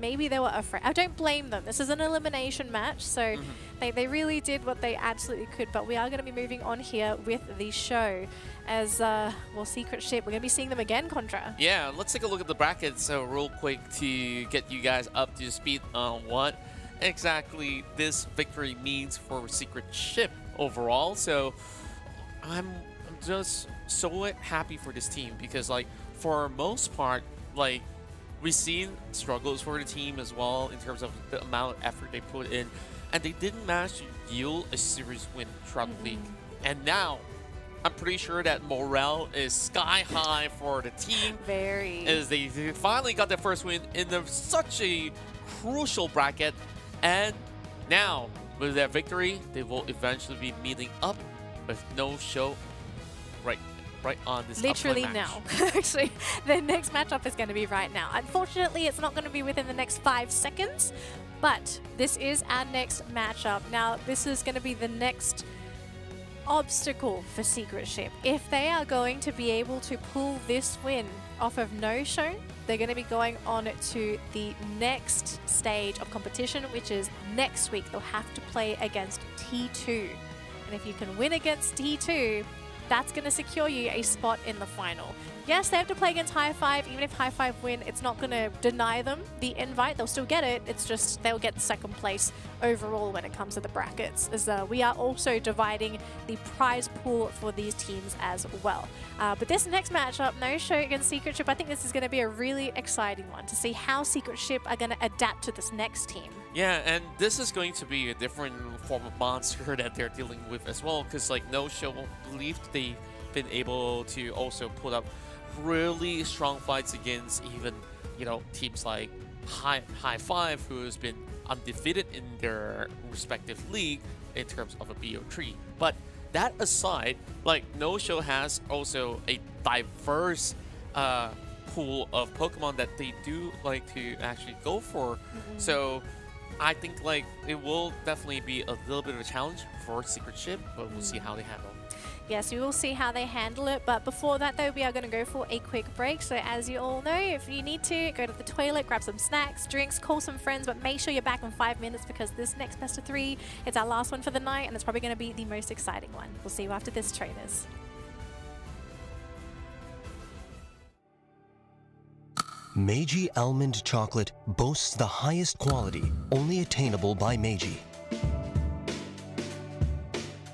maybe they were afraid. I don't blame them. This is an elimination match, so they really did what they absolutely could. But we are going to be moving on here with the show as, well, Secret Ship. We're going to be seeing them again, Contra. Yeah, let's take a look at the brackets real quick to get you guys up to speed on what exactly this victory means for Secret Ship overall. So I'm just so happy for this team, because like for most part, like we've seen struggles for the team as well in terms of the amount of effort they put in, and they didn't manage to yield a series win throughout the league. And now I'm pretty sure that morale is sky high for the team. Very. As they finally got their first win in such a crucial bracket. And now, with their victory, they will eventually be meeting up with no show right on this Literally upcoming now. match. Actually, the next matchup is going to be right now. Unfortunately, it's not going to be within the next 5 seconds, but this is our next matchup. Now, this is going to be the next obstacle for Secret Ship. If they are going to be able to pull this win off of no show, they're going to be going on to the next stage of competition, which is next week. They'll have to play against T2. And if you can win against T2, that's going to secure you a spot in the final. Yes, they have to play against High Five. Even if High Five win, it's not going to deny them the invite. They'll still get it. It's just they'll get second place overall when it comes to the brackets. As we are also dividing the prize pool for these teams as well. But this next matchup, No Show against Secret Ship, I think this is going to be a really exciting one to see how Secret Ship are going to adapt to this next team. Yeah, and this is going to be a different form of monster that they're dealing with as well, because like No Show believe they've been able to also put up really strong fights against even, you know, teams like High Five, who has been undefeated in their respective league in terms of a BO3. But that aside, like No Show has also a diverse pool of Pokemon that they do like to actually go for. So I think like it will definitely be a little bit of a challenge for Secret Ship, but we'll see how they handle. Yes, we will see how they handle it. But before that, though, we are going to go for a quick break. So as you all know, if you need to, go to the toilet, grab some snacks, drinks, call some friends, but make sure you're back in 5 minutes because this next best of 3, it's our last one for the night, and it's probably going to be the most exciting one. We'll see you after this, trainers. Meiji Almond Chocolate boasts the highest quality, only attainable by Meiji.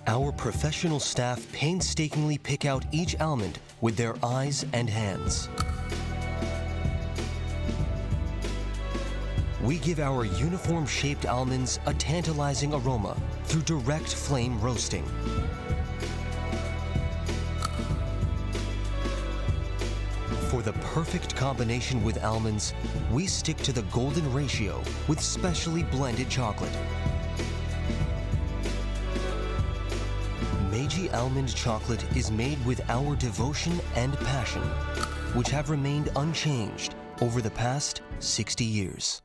Our professional staff painstakingly pick out each almond with their eyes and hands. We give our uniform-shaped almonds a tantalizing aroma through direct flame roasting. For the perfect combination with almonds, we stick to the golden ratio with specially blended chocolate. Meiji Almond Chocolate is made with our devotion and passion, which have remained unchanged over the past 60 years.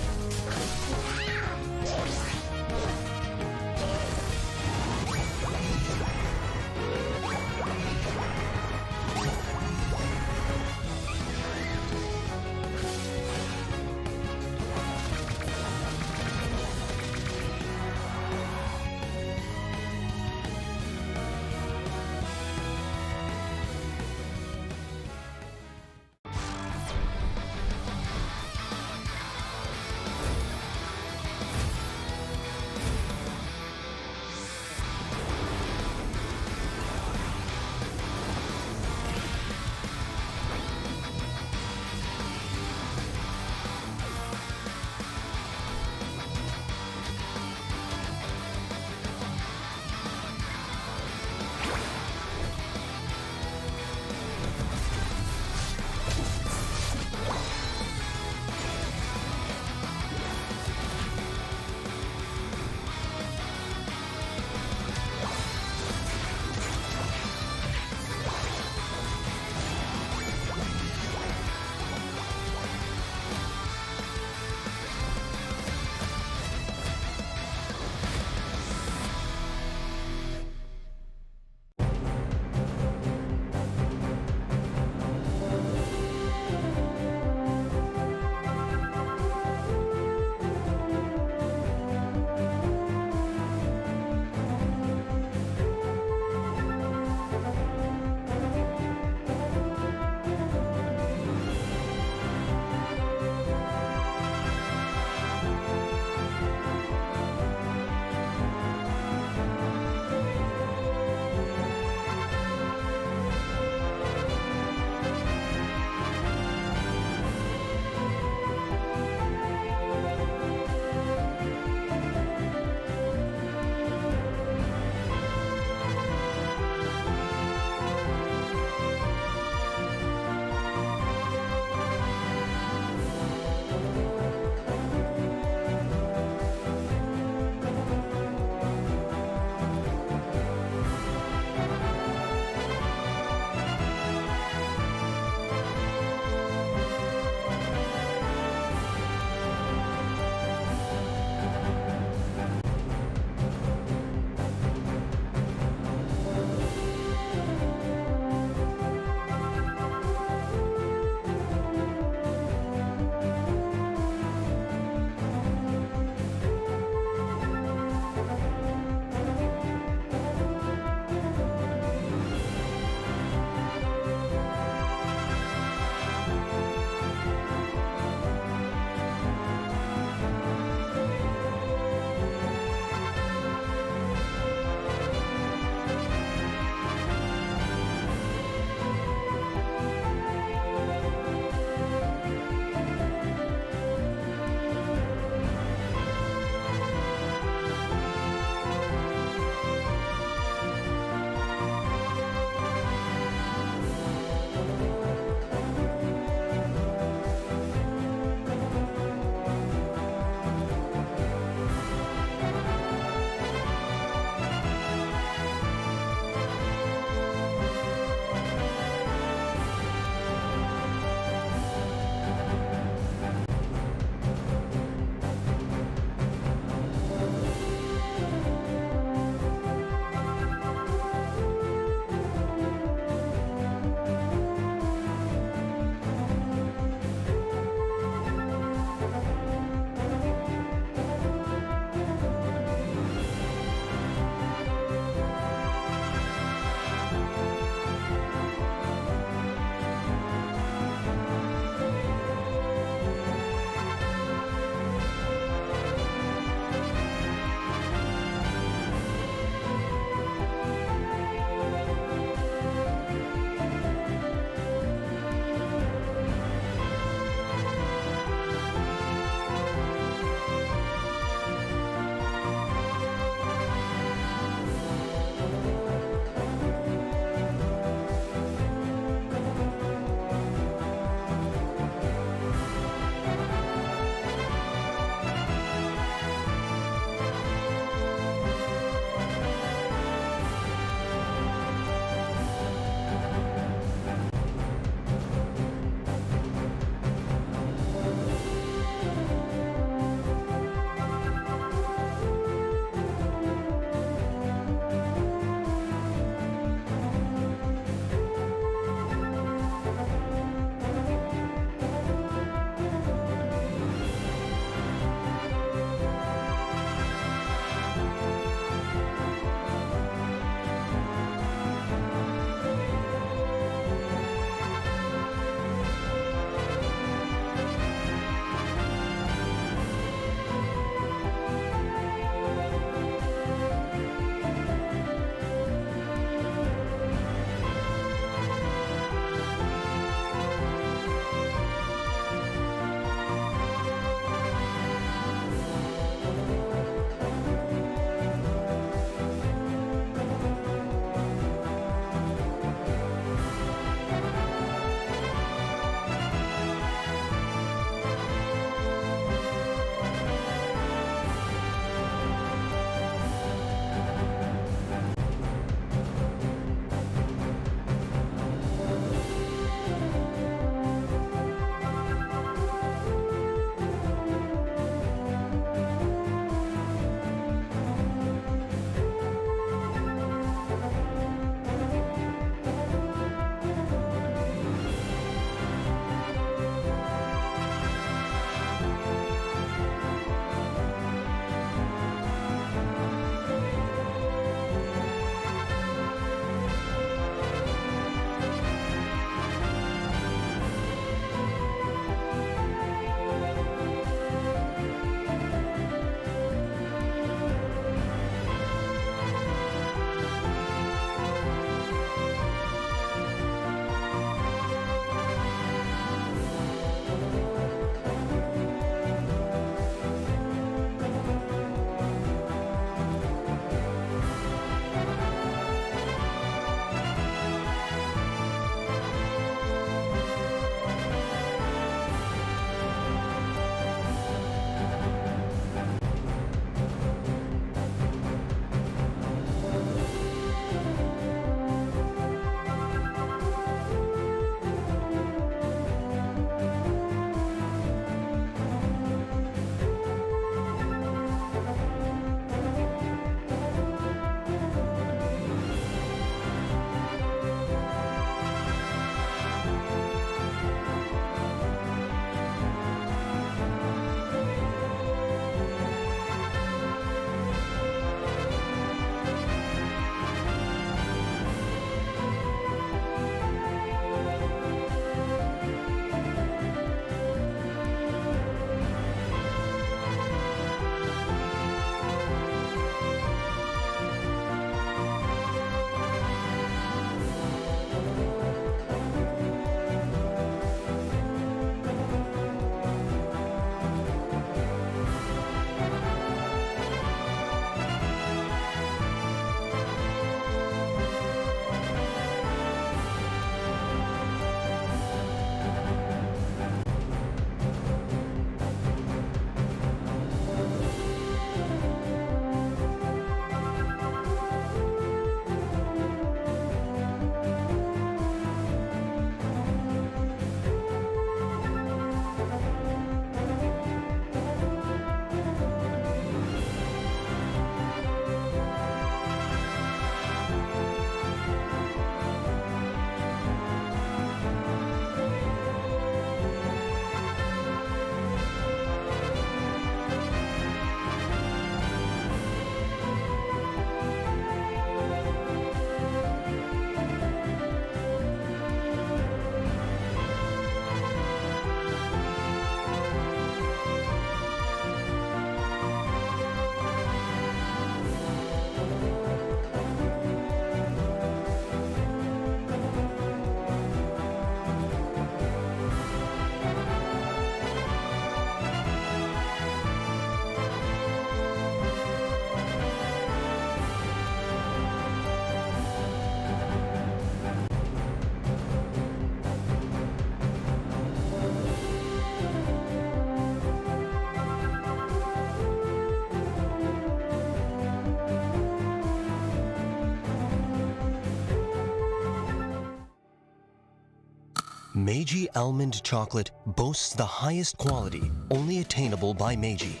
Meiji almond chocolate boasts the highest quality, only attainable by Meiji.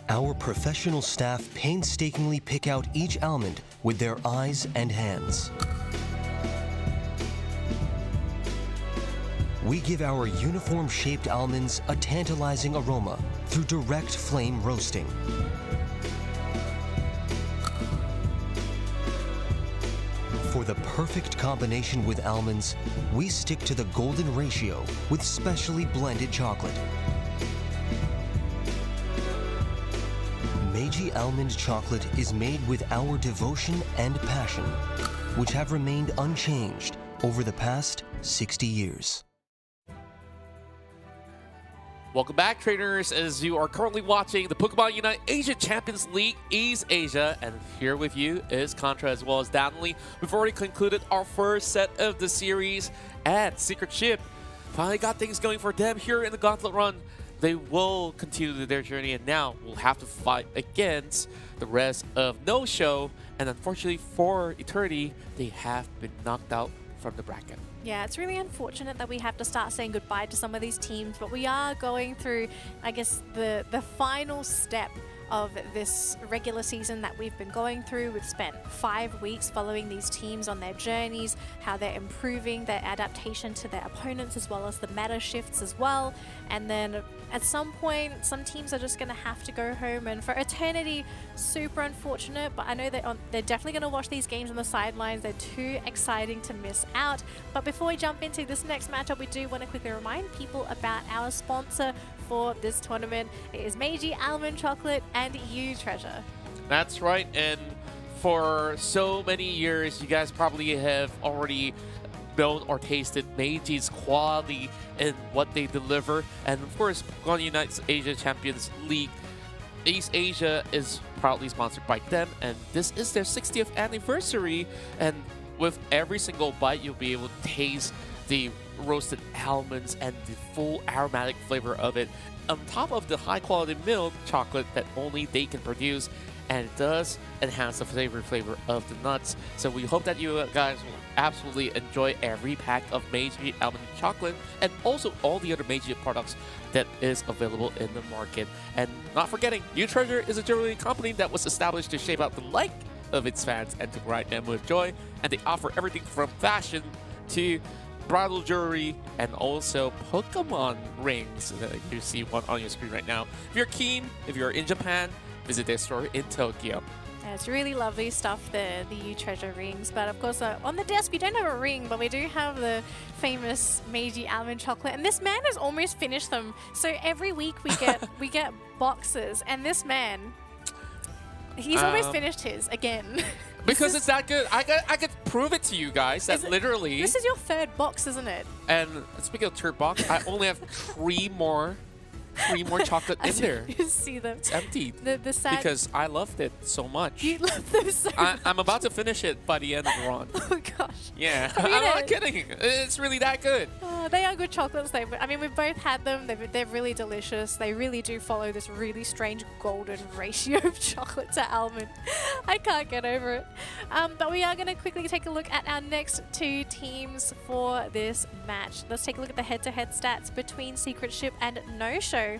Our professional staff painstakingly pick out each almond with their eyes and hands. We give our uniform-shaped almonds a tantalizing aroma through direct flame roasting. For the perfect combination with almonds, we stick to the golden ratio with specially blended chocolate. Meiji almond chocolate is made with our devotion and passion, which have remained unchanged over the past 60 years. Welcome back, trainers, as you are currently watching the Pokemon UNITE Asia Champions League East Asia. And here with you is Contra as well as Danley. We've already concluded our first set of the series, and Secret Ship finally got things going for them here in the Gauntlet Run. They will continue their journey, and now will have to fight against the rest of No Show. And unfortunately for Eternity, they have been knocked out from the bracket. Yeah, it's really unfortunate that we have to start saying goodbye to some of these teams, but we are going through, I guess, the final step of this regular season that we've been going through. We've spent 5 weeks following these teams on their journeys, how they're improving their adaptation to their opponents, as well as the meta shifts as well. And then at some point, some teams are just going to have to go home. And for Eternity, super unfortunate, but I know they're definitely going to watch these games on the sidelines. They're too exciting to miss out. But before we jump into this next matchup, we do want to quickly remind people about our sponsor for this tournament. It is Meiji Almond Chocolate and U Treasure. That's right, and for so many years, you guys probably have already known or tasted Meiji's quality and what they deliver. And of course, Pokemon UNITE's Asia Champions League East Asia is proudly sponsored by them, and this is their 60th anniversary. And with every single bite, you'll be able to taste the roasted almonds and the full aromatic flavor of it, on top of the high quality milk chocolate that only they can produce, and it does enhance the flavor of the nuts. So we hope that you guys will absolutely enjoy every pack of Meiji almond chocolate, and also all the other Meiji products that is available in the market. And not forgetting, U Treasure is a jewelry company that was established to shape out the life of its fans and to provide them with joy, and they offer everything from fashion to bridal jewelry and also Pokemon rings. You see one on your screen right now. If you're keen, if you're in Japan, visit their store in Tokyo. Yeah, it's really lovely stuff, the U Treasure rings. But of course, on the desk, we don't have a ring, but we do have the famous Meiji almond chocolate. And this man has almost finished them. So every week we get boxes, and this man, he's almost finished his again. Because it's that good. I could prove it to you guys that literally. This is your third box, isn't it? And speaking of third box, I only have three more chocolate in there. You see them. It's empty. The sad. Because I loved it so much. You love them so much. I'm about to finish it by the end of the run. Oh gosh. Yeah, I'm not kidding. It's really that good. Oh, they are good chocolates though. I mean, we've both had them. They're really delicious. They really do follow this really strange golden ratio of chocolate to almond. I can't get over it. But we are going to quickly take a look at our next two teams for this match. Let's take a look at the head-to-head stats between Secret Ship and No Show,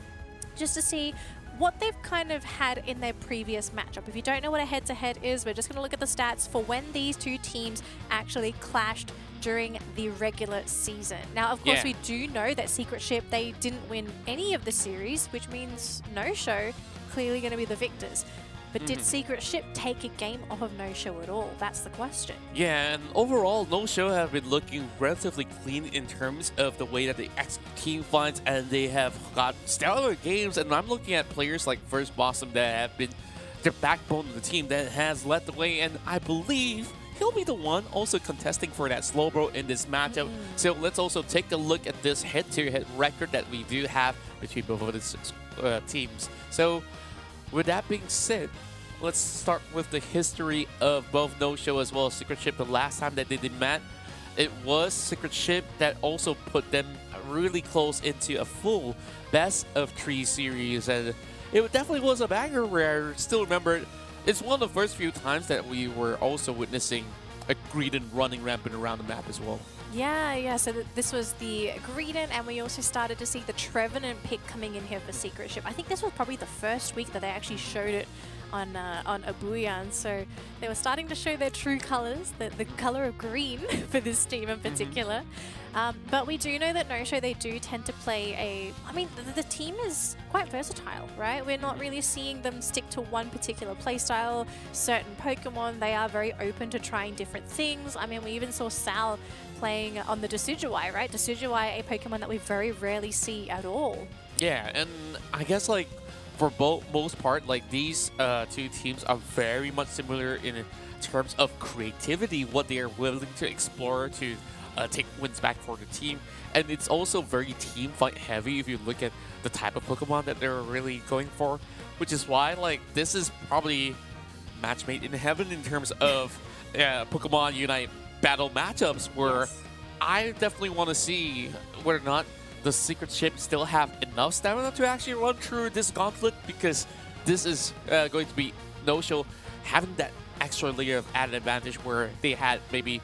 just to see what they've kind of had in their previous matchup. If you don't know what a head-to-head is, we're just going to look at the stats for when these two teams actually clashed during the regular season. Now, of course, we do know that Secret Ship, they didn't win any of the series, which means No Show clearly going to be the victors. But did Secret Ship take a game off of No Show at all? That's the question. Yeah, and overall, No Show have been looking relatively clean in terms of the way that they execute team fights, and they have got stellar games. And I'm looking at players like First Blossom that have been the backbone of the team that has led the way, and I believe he'll be the one also contesting for that slow bro in this matchup. So let's also take a look at this head-to-head record that we do have between both of the teams. So with that being said, let's start with the history of both No Show as well as Secret Ship. The last time that they did met, it was Secret Ship that also put them really close into a full best-of-3 series, and it definitely was a banger where I still remember it's one of the first few times that we were also witnessing a Greedon running rampant around the map as well. Yeah. So this was the Greedon, and we also started to see the Trevenant pick coming in here for Secret Ship. I think this was probably the first week that they actually showed it on Abuyan. So they were starting to show their true colors, the color of green for this team in particular. But we do know that No-Show, they do tend to play the team is quite versatile, right? We're not really seeing them stick to one particular playstyle. Certain Pokemon, they are very open to trying different things. I mean, we even saw Sal playing on the Decidueye, right? Decidueye, a Pokemon that we very rarely see at all. Yeah, and I guess like for most part, like these two teams are very much similar in terms of creativity, what they are willing to explore to take wins back for the team. And it's also very team fight heavy if you look at the type of Pokemon that they're really going for, which is why like this is probably match made in heaven in terms of Pokemon Unite battle matchups, where I definitely want to see whether or not the Secret Ship still have enough stamina to actually run through this gauntlet, because this is going to be No-Show having that extra layer of added advantage where they had maybe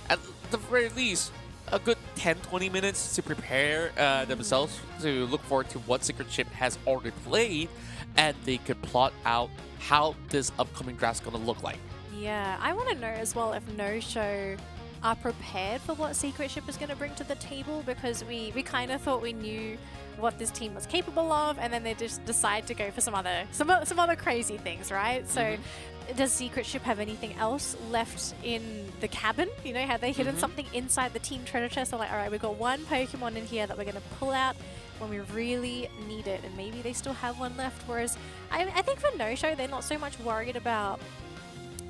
at the very least a good 10-20 minutes to prepare themselves to look forward to what Secret Ship has already played, and they could plot out how this upcoming draft's going to look like. Yeah, I want to know as well if No-Show are prepared for what Secret Ship is going to bring to the table, because we kind of thought we knew what this team was capable of, and then they just decide to go for some other crazy things, right? So does Secret Ship have anything else left in the cabin? You know, have they hidden something inside the team treasure chest? They're like, all right, we've got one Pokemon in here that we're going to pull out when we really need it, and maybe they still have one left. Whereas I think for No-Show, they're not so much worried about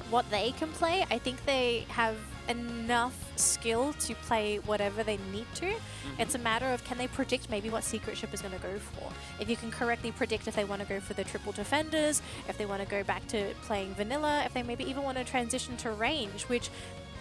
what they can play. I think they have enough skill to play whatever they need to. It's a matter of, can they predict maybe what Secret Ship is going to go for? If you can correctly predict if they want to go for the triple defenders, if they want to go back to playing vanilla, if they maybe even want to transition to range, which,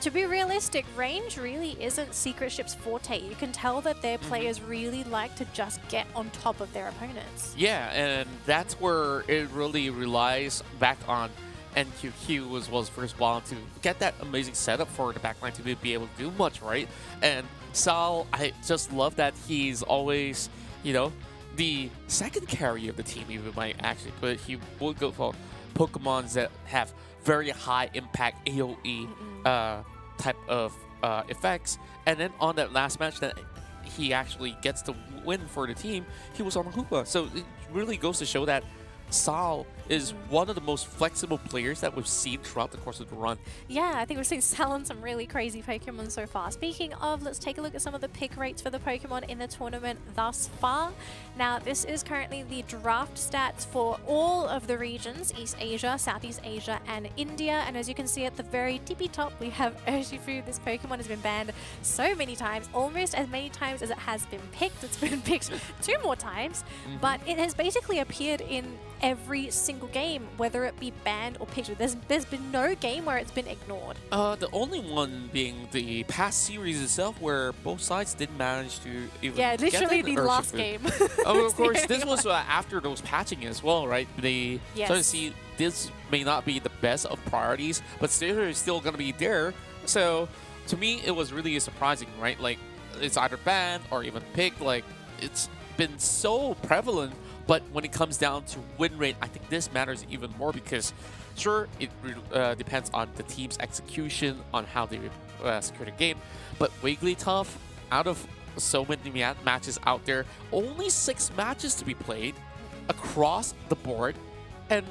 to be realistic, range really isn't Secret Ship's forte. You can tell that their players really like to just get on top of their opponents. Yeah, and that's where it really relies back on NQQ was first one to get that amazing setup for the backline to be able to do much, right? And Sal, I just love that he's always, you know, the second carry of the team, even might actually, but he will go for Pokemons that have very high impact AoE type of effects. And then on that last match that he actually gets the win for the team, he was on Hoopa. So it really goes to show that Sal is one of the most flexible players that we've seen throughout the course of the run. Yeah, I think we've seen Sal on some really crazy Pokemon so far. Speaking of, let's take a look at some of the pick rates for the Pokemon in the tournament thus far. Now, this is currently the draft stats for all of the regions: East Asia, Southeast Asia, and India. And as you can see at the very tippy top, we have Urshifu. This Pokemon has been banned so many times, almost as many times as it has been picked. It's been picked 2 more times, but it has basically appeared in every single game, whether it be banned or picked. There's been no game where it's been ignored. The only one being the past series itself, where both sides didn't manage to even literally get the last game. Oh, of course, this was after those patching as well, right? They started to see this may not be the best of priorities, but still going to be there. So to me, it was really surprising, right? Like, it's either banned or even picked. Like, it's been so prevalent. But when it comes down to win rate, I think this matters even more, because sure, it depends on the team's execution, on how they secure the game. But Wigglytuff, out of so many matches out there, only 6 matches to be played across the board. And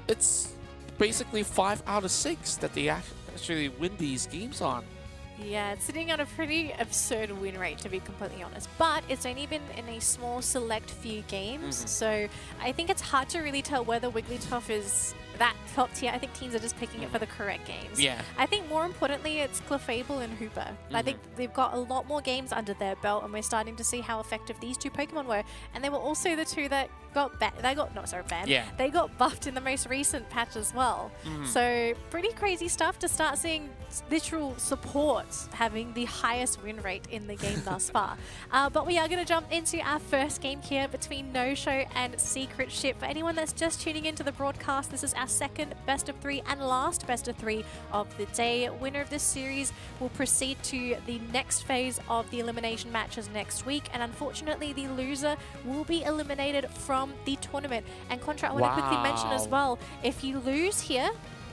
it's basically 5 out of 6 that they actually win these games on. Yeah, it's sitting on a pretty absurd win rate, to be completely honest. But it's only been in a small select few games, so I think it's hard to really tell whether Wigglytuff is that top tier. I think teams are just picking it for the correct games. Yeah. I think more importantly, it's Clefable and Hooper. I think they've got a lot more games under their belt, and we're starting to see how effective these 2 Pokemon were. And they were also the 2 that got banned. They got buffed in the most recent patch as well. So pretty crazy stuff to start seeing literal support having the highest win rate in the game thus far. But we are going to jump into our first game here between No-Show and Secret Ship. For anyone that's just tuning into the broadcast, this is our second best of 3 and last best of 3 of the day. Winner of this series will proceed to the next phase of the elimination matches next week, and unfortunately the loser will be eliminated from the tournament. And Contra, I want to quickly mention as well, if you lose here,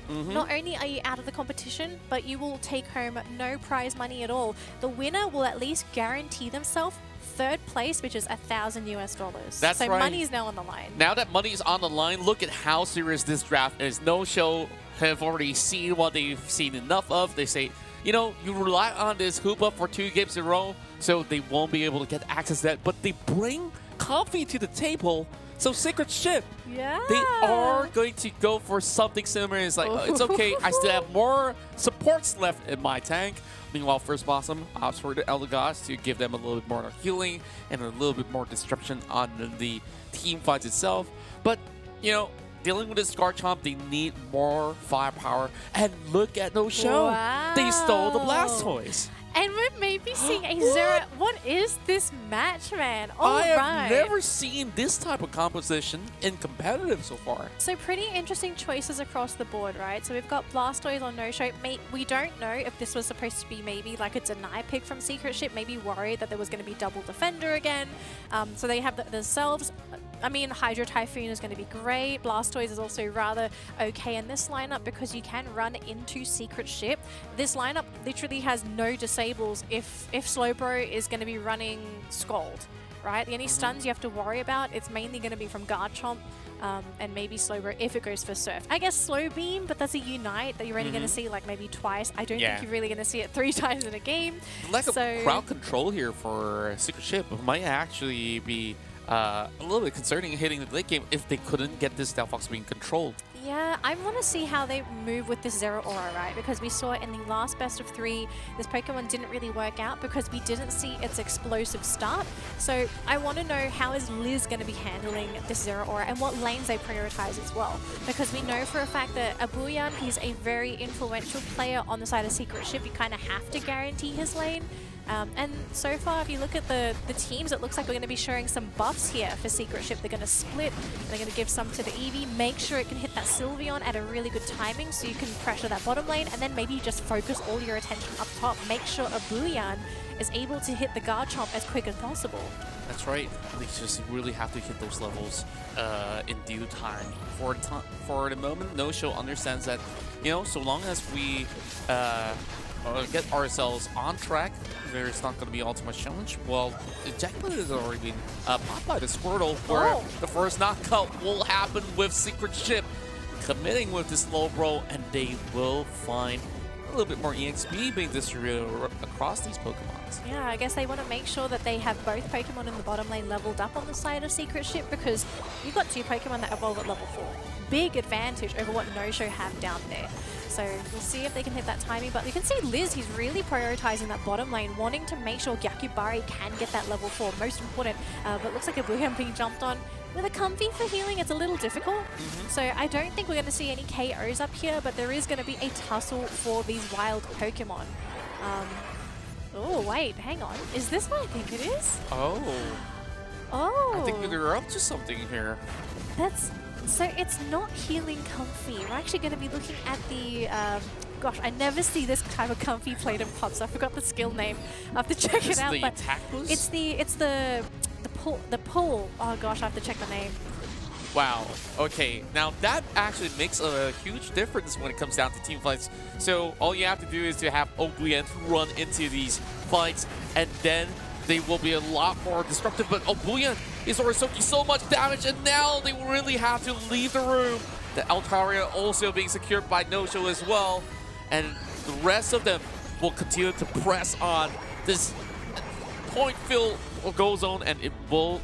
not only are you out of the competition, but you will take home no prize money at all. The winner will at least guarantee themselves third place, which is $1,000 US. That's so right. money is now on the line. Now that money is on the line, look at how serious this draft is. No show have already seen what they've seen enough of. They say, you know, you rely on this hoop up for 2 games in a row, so they won't be able to get access to that. But they bring coffee to the table. So Secret Ship, Yeah. they are going to go for something similar. It's like, it's okay, I still have more supports left in my tank. Meanwhile, First Blossom opts for the Elder Gods to give them a little bit more healing and a little bit more disruption on the team fights itself. But, you know, dealing with this Garchomp, they need more firepower. And look at no show. Wow. They stole the Blastoise. And we're maybe seeing a zero. What is this match, man? All I right. have never seen this type of composition in competitive so far. So pretty interesting choices across the board, right? So we've got Blastoise on no-show. We don't know if this was supposed to be maybe like a deny pick from Secret Ship, maybe worried that there was going to be double defender again. So they have themselves. I mean, Hydro Typhoon is going to be great. Blastoise is also rather okay in this lineup because you can run into Secret Ship. This lineup literally has no disables if Slowbro is going to be running Scald, right? The only stuns you have to worry about, it's mainly going to be from Garchomp and maybe Slowbro if it goes for Surf. I guess Slow Beam, but that's a Unite that you're only going to see like maybe twice. I don't think you're really going to see it 3 times in a game. Lack of crowd control here for Secret Ship might actually be a little bit concerning hitting the late game if they couldn't get this Delphox being controlled. Yeah, I want to see how they move with this Zero Aura, right? Because we saw in the last best of 3, this Pokemon didn't really work out because we didn't see its explosive start. So I want to know how is Liz going to be handling this Zero Aura and what lanes they prioritize as well. Because we know for a fact that Abuyan, he's a very influential player on the side of Secret Ship. You kind of have to guarantee his lane. And so far, if you look at the teams, it looks like we're going to be showing some buffs here for Secret Ship. They're going to split, and they're going to give some to the Eevee. Make sure it can hit that Sylveon at a really good timing so you can pressure that bottom lane, and then maybe just focus all your attention up top. Make sure Abuyan is able to hit the Garchomp as quick as possible. That's right. They just really have to hit those levels in due time. For the moment, No Show understands that, you know, so long as we get ourselves on track, there's not going to be all too much challenge. Well, the Jackpot has already been popped by the Squirtle, where the first knockout will happen with Secret Ship committing with this low bro, and they will find a little bit more EXP being distributed across these Pokemons. Yeah, I guess they want to make sure that they have both Pokemon in the bottom lane leveled up on the side of Secret Ship, because you've got 2 Pokemon that evolve at level 4. Big advantage over what No-Show have down there. So we'll see if they can hit that timing. But you can see Liz, he's really prioritizing that bottom lane, wanting to make sure Gyakubari can get that level 4. Most important. But looks like a Abuyan being jumped on. With a Comfy for healing, it's a little difficult. So I don't think we're going to see any KOs up here, but there is going to be a tussle for these wild Pokemon. Oh, wait, hang on. Is this what I think it is? Oh. Oh. I think they're up to something here. That's... So it's not healing Comfy. We're actually going to be looking at the... gosh, I never see this type of Comfy played in pops. I forgot the skill name. I have to check it out. The attack boost? It's the pull. Oh gosh, I have to check the name. Wow. Okay. Now that actually makes a huge difference when it comes down to team fights. So all you have to do is to have Oguyen run into these fights, and then they will be a lot more disruptive. But Oguyen is already soaking so much damage, and now they really have to leave the room. The Altaria also being secured by No-Show as well, and the rest of them will continue to press on. This point fill goes on, and it will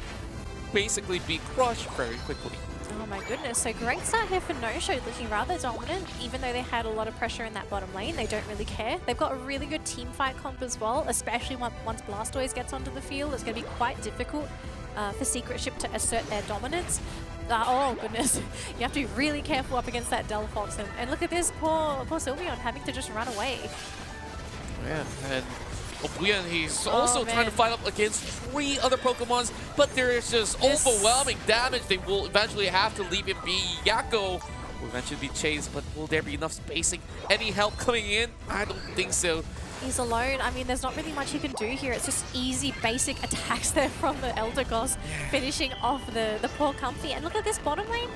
basically be crushed very quickly. Oh my goodness, so great start here for No-Show, looking rather dominant. Even though they had a lot of pressure in that bottom lane, they don't really care. They've got a really good team fight comp as well, especially once Blastoise gets onto the field. It's going to be quite difficult for Secret Ship to assert their dominance. Oh goodness, you have to be really careful up against that Delphox. And look at this, poor Sylveon having to just run away. Yeah, and Oguyen, he's also trying to fight up against 3 other Pokemons, but there is just overwhelming damage. They will eventually have to leave him be. Yakko will eventually be chased, but will there be enough spacing? Any help coming in? I don't think so. He's alone. I mean, there's not really much he can do here. It's just easy, basic attacks there from the Elder Goss, finishing off the poor Comfy. And look at this bottom lane.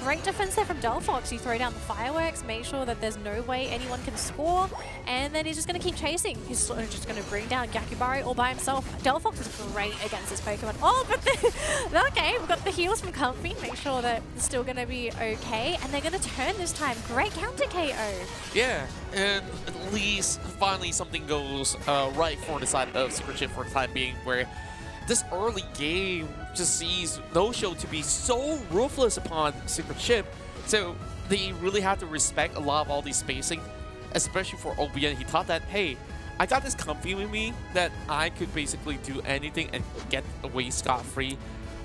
Great defense there from Delphox. You throw down the fireworks, make sure that there's no way anyone can score, and then he's just going to keep chasing. He's sort of just going to bring down Yakubari all by himself. Delphox is great against this Pokemon. Oh, but okay, we've got the heals from Comfy. Make sure that it's still going to be okay, and they're going to turn this time. Great counter KO. Yeah, and at least finally something goes right for the side of Secret Chip for the time being, where this early game just sees No-Show to be so ruthless upon Secret Chip. So they really have to respect a lot of all these spacing, especially for OBN. He thought that, hey, I got this Comfy with me that I could basically do anything and get away scot-free.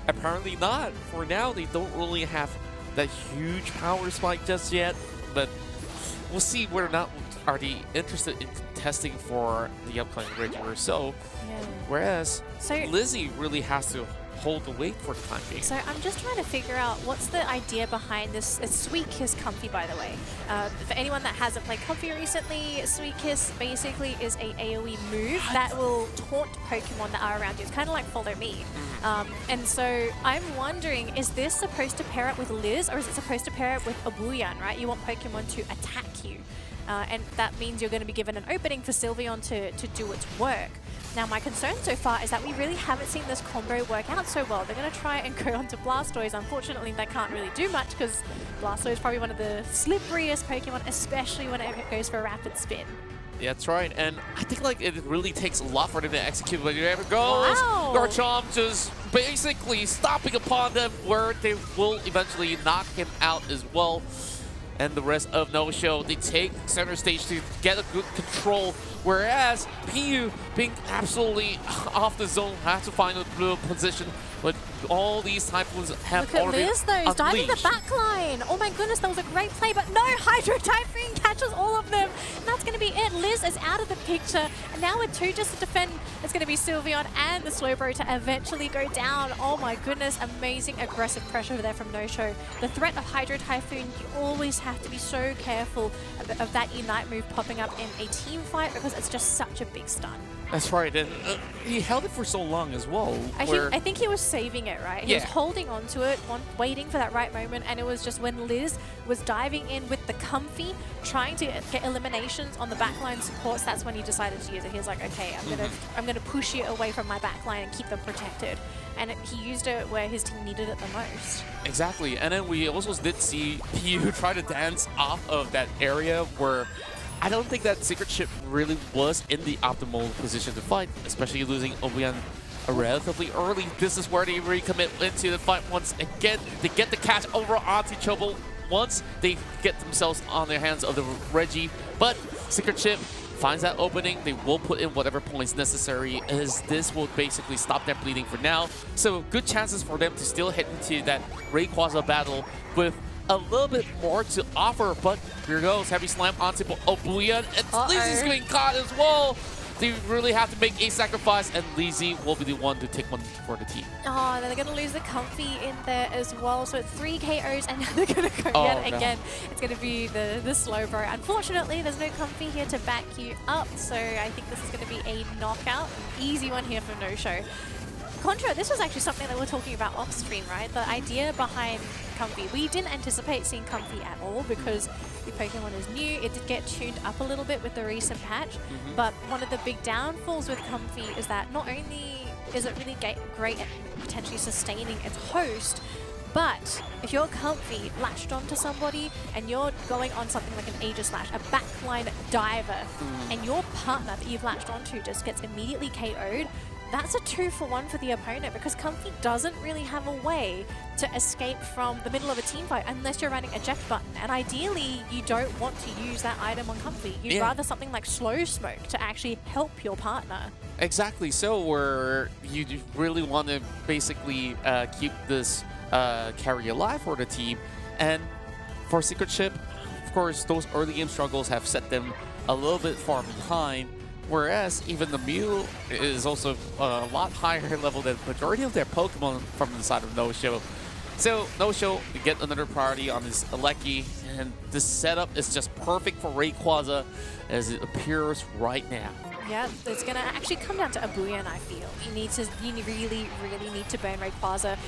Apparently not. For now, they don't really have that huge power spike just yet, but we'll see whether or not are they interested in contesting for the upcoming Reggie or so. Yeah. Whereas So Lizzie really has to hold the weight for the time being. So I'm just trying to figure out what's the idea behind this. It's Sweet Kiss Comfy, by the way. For anyone that hasn't played Comfy recently, Sweet Kiss basically is a AoE move that will taunt Pokemon that are around you. It's kind of like Follow Me. And so I'm wondering, is this supposed to pair up with Liz, or is it supposed to pair up with Abuyan, right? You want Pokemon to attack you. And that means you're going to be given an opening for Sylveon to do its work. Now, my concern so far is that we really haven't seen this combo work out so well. They're going to try and go onto Blastoise. Unfortunately, they can't really do much because Blastoise is probably one of the slipperiest Pokemon, especially when it goes for a rapid spin. Yeah, that's right. And I think like it really takes a lot for them to execute. But there it goes. Wow. Garchomp just basically stopping upon them, where they will eventually knock him out as well. And the rest of No-Show, they take center stage to get a good control, whereas PU, being absolutely off the zone, has to find a blue position. But all these Typhoons have Look at already Liz, though. He's diving the unleashed. back line. Oh my goodness, that was a great play, but no, Hydro Typhoon catches all of them. And that's going to be it. Liz is out of the picture. And now with two just to defend, it's going to be Sylveon and the Slowbro to eventually go down. Oh my goodness, amazing aggressive pressure there from No-Show. The threat of Hydro Typhoon, you always have to be so careful of that Unite move popping up in a team fight because it's just such a big stun. That's right, and he held it for so long as well. I think he was saving it, right? He was Yeah. holding on to it, waiting for that right moment, and it was just when Liz was diving in with the Comfy, trying to get eliminations on the backline supports, that's when he decided to use it. He was like, okay, I'm gonna push you away from my backline and keep them protected. And he used it where his team needed it the most. Exactly, and then we also did see PU try to dance off of that area where I don't think that Secret Chip really was in the optimal position to fight, especially losing Obian relatively early. This is where they recommit into the fight once again. They get the catch over onto Chobo once they get themselves on their hands of the Reggie. But Secret Chip finds that opening. They will put in whatever points necessary, as this will basically stop their bleeding for now. So good chances for them to still head into that Rayquaza battle with a little bit more to offer, but here goes Heavy Slam onto Obuyan, and Lizzy's getting caught as well. They really have to make a sacrifice, and Lizzy will be the one to take one for the team. Oh, they're going to lose the Comfy in there as well. So it's 3 KOs, and now they're going to go yet no. again. It's going to be the Slowbro. Unfortunately, there's no Comfy here to back you up, so I think this is going to be a knockout. An easy one here for No-Show. Contra, this was actually something that we're talking about off stream, right? The idea behind Comfy. We didn't anticipate seeing Comfy at all because the Pokemon is new. It did get tuned up a little bit with the recent patch, but one of the big downfalls with Comfy is that not only is it really great at potentially sustaining its host, but if you're Comfy latched onto somebody and you're going on something like an Aegislash, a backline diver, and your partner that you've latched onto just gets immediately KO'd, that's a 2-for-1 for the opponent because Comfy doesn't really have a way to escape from the middle of a team fight unless you're running eject button. And ideally, you don't want to use that item on Comfy. You'd rather something like Slow Smoke to actually help your partner. Exactly, so where you really want to basically keep this carry alive for the team. And for Secret Chip, of course, those early game struggles have set them a little bit far behind. Whereas even the Mew is also a lot higher level than the majority of their Pokemon from the side of No-Show. So no show, we get another priority on his Aleki, and this setup is just perfect for Rayquaza as it appears right now. Yeah, it's going to actually come down to Abuyan, I feel. You really, really need to burn Rayquaza,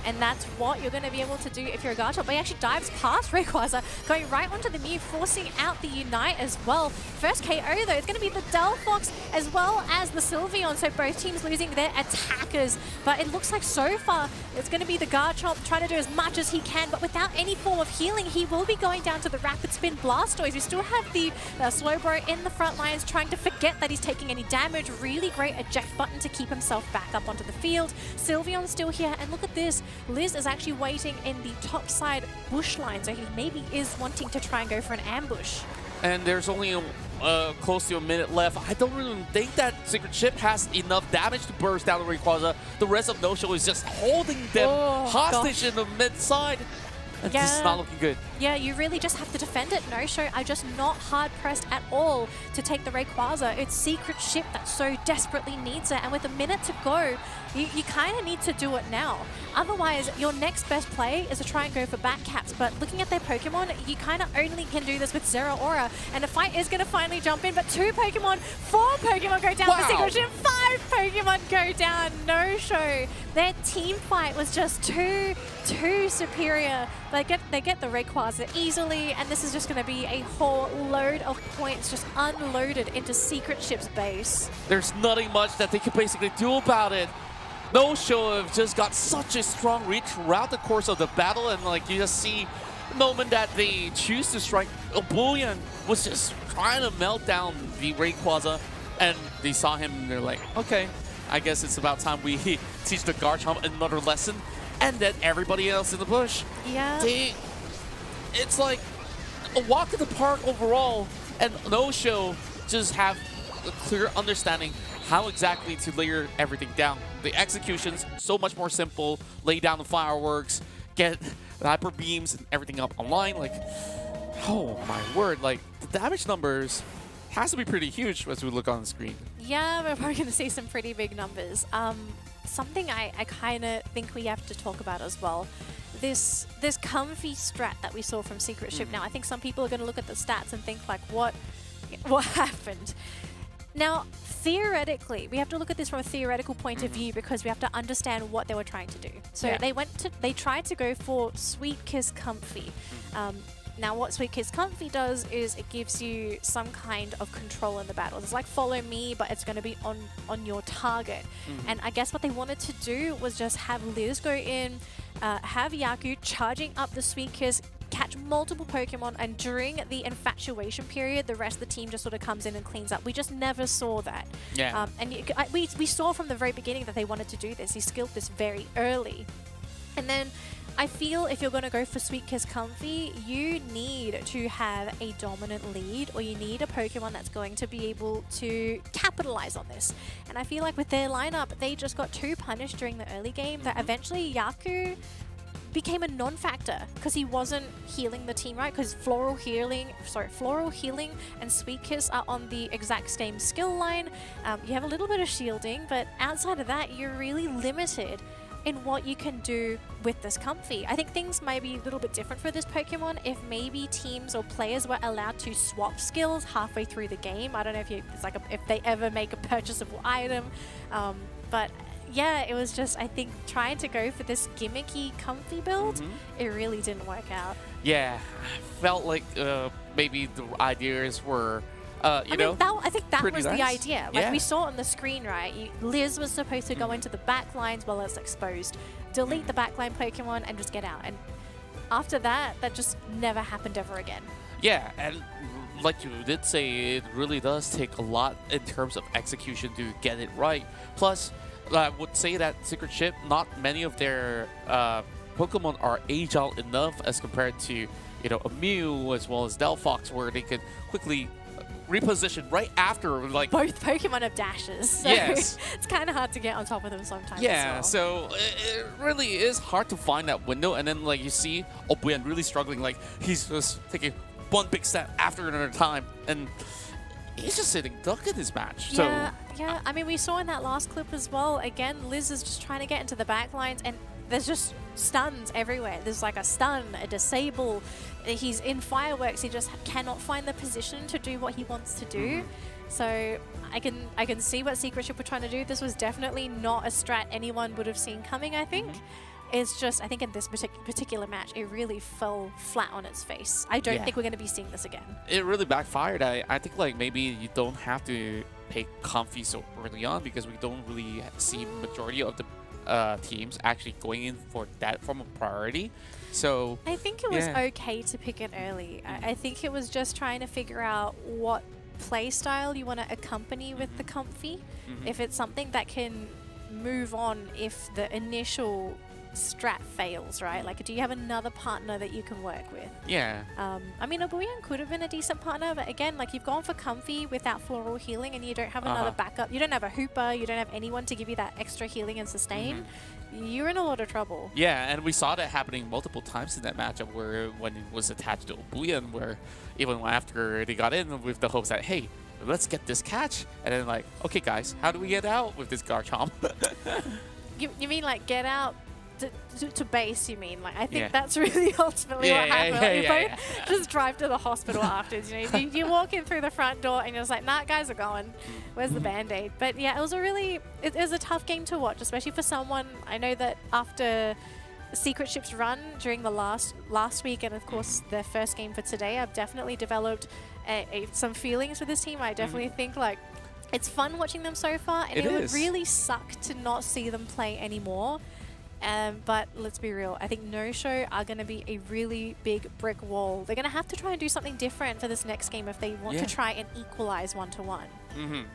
and that's what you're going to be able to do if you're a Garchomp. But he actually dives past Rayquaza, going right onto the Mew, forcing out the Unite as well. First KO, though, it's going to be the Delphox as well as the Sylveon, so both teams losing their attackers. But it looks like so far it's going to be the Garchomp trying to do as much as he can, but without any form of healing, he will be going down to the Rapid Spin Blastoise. We still have the Slowbro in the front lines trying to forget that he's taking any damage. Really great eject button to keep himself back up onto the field. Sylveon's still here, and look at this. Liz is actually waiting in the top side bush line, so he maybe is wanting to try and go for an ambush. And there's only close to a minute left. I don't really think that Secret Chip has enough damage to burst down the Rayquaza. The rest of No Show is just holding them hostage in the mid side. And this is not looking good. Yeah, you really just have to defend it. No Show are just not hard-pressed at all to take the Rayquaza. It's Secret Ship that so desperately needs it. And with a minute to go, you kind of need to do it now. Otherwise, your next best play is to try and go for back caps. But looking at their Pokemon, you kind of only can do this with Zeraora. And the fight is going to finally jump in. But 4 Pokemon go down for Secret Ship. 5 Pokemon go down. No Show. Their team fight was just too superior. They get the Rayquaza easily, and this is just going to be a whole load of points just unloaded into Secret Ship's base. There's nothing much that they can basically do about it. No Show have just got such a strong reach throughout the course of the battle, and like you just see the moment that they choose to strike, Abuyan was just trying to melt down the Rayquaza, and they saw him and they're like, okay, I guess it's about time we teach the Garchomp another lesson. And then everybody else in the bush. Yeah. It's like a walk in the park overall, and No Show just have a clear understanding how exactly to layer everything down. The execution's so much more simple. Lay down the fireworks, get the hyper beams and everything up online. Like, oh my word! Like the damage numbers has to be pretty huge as we look on the screen. Yeah, we're probably going to see some pretty big numbers. Something I kind of think we have to talk about as well. This comfy strat that we saw from Secret Ship. Now, I think some people are going to look at the stats and think like, what happened? Now, theoretically, we have to look at this from a theoretical point of view because we have to understand what they were trying to do. So they tried to go for Sweet Kiss Comfy. Now, what Sweet Kiss Comfy does is it gives you some kind of control in the battles. It's like Follow Me, but it's going to be on your target. And I guess what they wanted to do was just have Liz go in, have Yaku charging up the Sweet Kiss, catch multiple Pokemon, and during the infatuation period, the rest of the team just sort of comes in and cleans up. We just never saw that. Yeah. We saw from the very beginning that they wanted to do this. He skilled this very early. And then I feel if you're going to go for Sweet Kiss Comfy, you need to have a dominant lead, or you need a Pokemon that's going to be able to capitalize on this. And I feel like with their lineup, they just got too punished during the early game that eventually Yaku became a non-factor because he wasn't healing the team right, because Floral Healing and Sweet Kiss are on the exact same skill line. You have a little bit of shielding, but outside of that, you're really limited in what you can do with this Comfy. I think things might be a little bit different for this Pokemon if maybe teams or players were allowed to swap skills halfway through the game. I don't know if if they ever make a purchasable item, but yeah, it was just, I think, trying to go for this gimmicky Comfy build, it really didn't work out. Yeah, I felt like maybe the ideas were I think that was the idea. Like we saw on the screen, right? Liz was supposed to go into the back lines while it's exposed, delete the backline Pokemon, and just get out. And after that, that just never happened ever again. Yeah, and like you did say, it really does take a lot in terms of execution to get it right. Plus, I would say that Secret Ship, not many of their Pokemon are agile enough as compared to, a Mew as well as Delphox, where they could quickly reposition right after, like both Pokemon have dashes, so yes, it's kind of hard to get on top of them sometimes. Yeah, as well. so it really is hard to find that window, and then like you see Obuyan really struggling, like he's just taking one big step after another time, and he's just sitting duck in this match. Yeah. I mean, we saw in that last clip as well. Again, Liz is just trying to get into the back lines, and there's just stuns everywhere. There's like a stun, a disable. He's in fireworks. He just cannot find the position to do what he wants to do. So I can see what Secret Ship were trying to do. This was definitely not a strat anyone would have seen coming, I think. It's just, I think in this particular match, it really fell flat on its face. I don't think we're going to be seeing this again. It really backfired. I think like maybe you don't have to pick Comfy so early on because we don't really see majority of the teams actually going in for that form of priority. So I think it was okay to pick it early. I think it was just trying to figure out what play style you want to accompany with the Comfy. If it's something that can move on if the initial strat fails, right? Like, do you have another partner that you can work with? Yeah. I mean, Abuyan could have been a decent partner, but again, like, you've gone for Comfy without floral healing and you don't have another backup. You don't have a Hooper, you don't have anyone to give you that extra healing and sustain. You're in a lot of trouble. Yeah, and we saw that happening multiple times in that matchup where when it was attached to Abuyan, where even after they got in with the hopes that, hey, let's get this catch, and then like, okay guys, how do we get out with this Garchomp? You mean like get out to base, you mean? Like, I think that's really ultimately what happened. You both just drive to the hospital afterwards. You know, you walk in through the front door and you're just like, nah, guys are going. Where's the Band-Aid? But yeah, it was it was a tough game to watch, especially for someone. I know that after Secret Ship's run during the last week, and of course their first game for today, I've definitely developed some feelings for this team. I definitely think like it's fun watching them so far, and it would really suck to not see them play anymore. But let's be real, I think No-Show are going to be a really big brick wall. They're going to have to try and do something different for this next game if they want to try and equalize 1-1.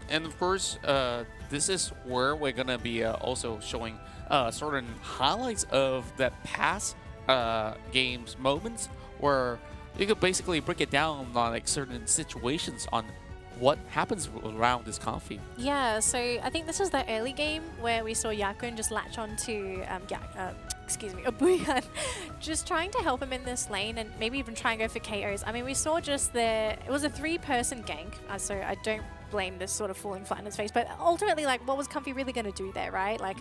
And of course, this is where we're going to be also showing certain highlights of that past games moments where you could basically break it down on like certain situations on what happens around this Comfy. Yeah, so I think this is the early game where we saw Yakun just latch on to Abuyan, just trying to help him in this lane and maybe even try and go for KOs. I mean, we saw just it was a 3-person gank, so I don't blame this sort of falling flat in his face, but ultimately, like, what was Comfy really going to do there, right? Like,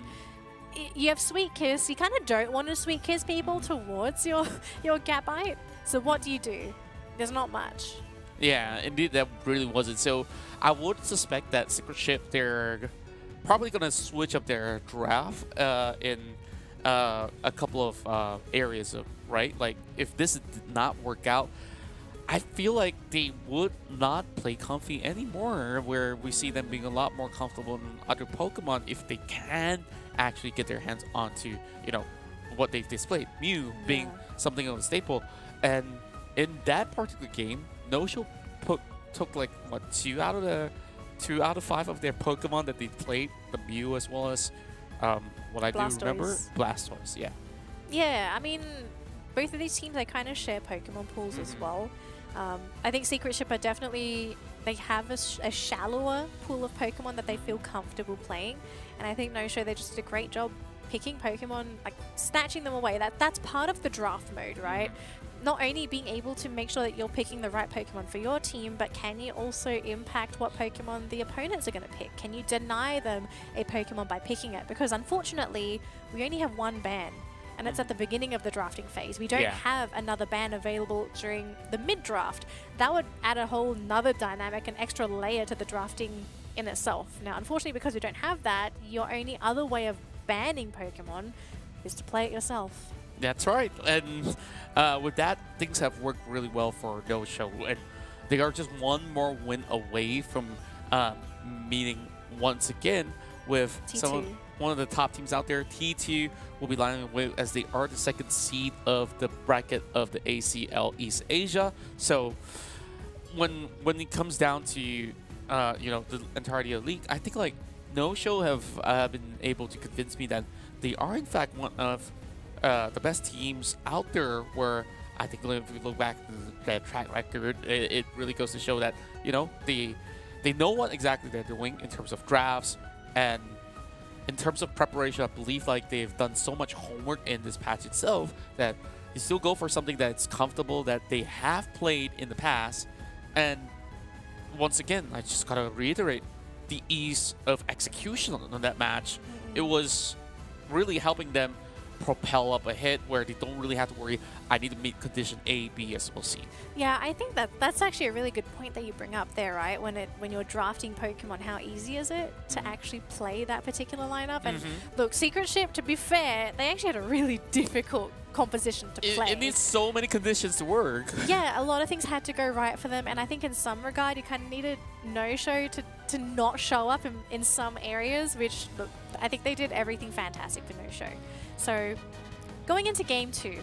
you have Sweet Kiss, you kind of don't want to Sweet Kiss people towards your Gapite, so what do? There's not much. Yeah, indeed, that really wasn't. So I would suspect that Secret Ship, they're probably going to switch up their draft in a couple of areas, right? Like, if this did not work out, I feel like they would not play Comfy anymore, where we see them being a lot more comfortable in other Pokemon if they can actually get their hands onto, you know, what they've displayed. Mew being something of a staple. And in that particular game, No-Show took like what 2 out of 5 of their Pokemon that they played, the Mew as well as what I Blastoise. do remember, Blastoise. Yeah. Yeah, I mean, both of these teams, they kind of share Pokemon pools as well. I think Secret Ship are definitely, they have a shallower pool of Pokemon that they feel comfortable playing, and I think No-Show, they just did a great job picking Pokemon, like snatching them away. That's part of the draft mode, right? Not only being able to make sure that you're picking the right Pokemon for your team, but can you also impact what Pokemon the opponents are going to pick? Can you deny them a Pokemon by picking it? Because unfortunately, we only have one ban, and it's at the beginning of the drafting phase. We don't have another ban available during the mid-draft. That would add a whole nother dynamic, an extra layer to the drafting in itself. Now, unfortunately, because we don't have that, your only other way of banning Pokemon is to play it yourself. That's right, and with that, things have worked really well for No-Show, and they are just one more win away from meeting once again with one of the top teams out there. T2 will be lining away as they are the 2nd seed of the bracket of the ACL East Asia. So when it comes down to you know, the entirety of the league, I think like No-Show have been able to convince me that they are in fact one of the best teams out there, where I think if we look back at the track record, it really goes to show that, you know, they know what exactly they're doing in terms of drafts, and in terms of preparation, I believe like they've done so much homework in this patch itself that you still go for something that's comfortable, that they have played in the past. And once again, I just gotta reiterate the ease of execution on that match. It was really helping them propel up ahead where they don't really have to worry, I need to meet condition A, B, as well C. Yeah, I think that's actually a really good point that you bring up there, right? When you're drafting Pokemon, how easy is it to actually play that particular lineup? And look, Secret Ship, to be fair, they actually had a really difficult composition to play. It needs so many conditions to work. Yeah, a lot of things had to go right for them, and I think in some regard you kind of needed no-show to not show up in some areas, which, look, I think they did everything fantastic for no-show. So going into game 2,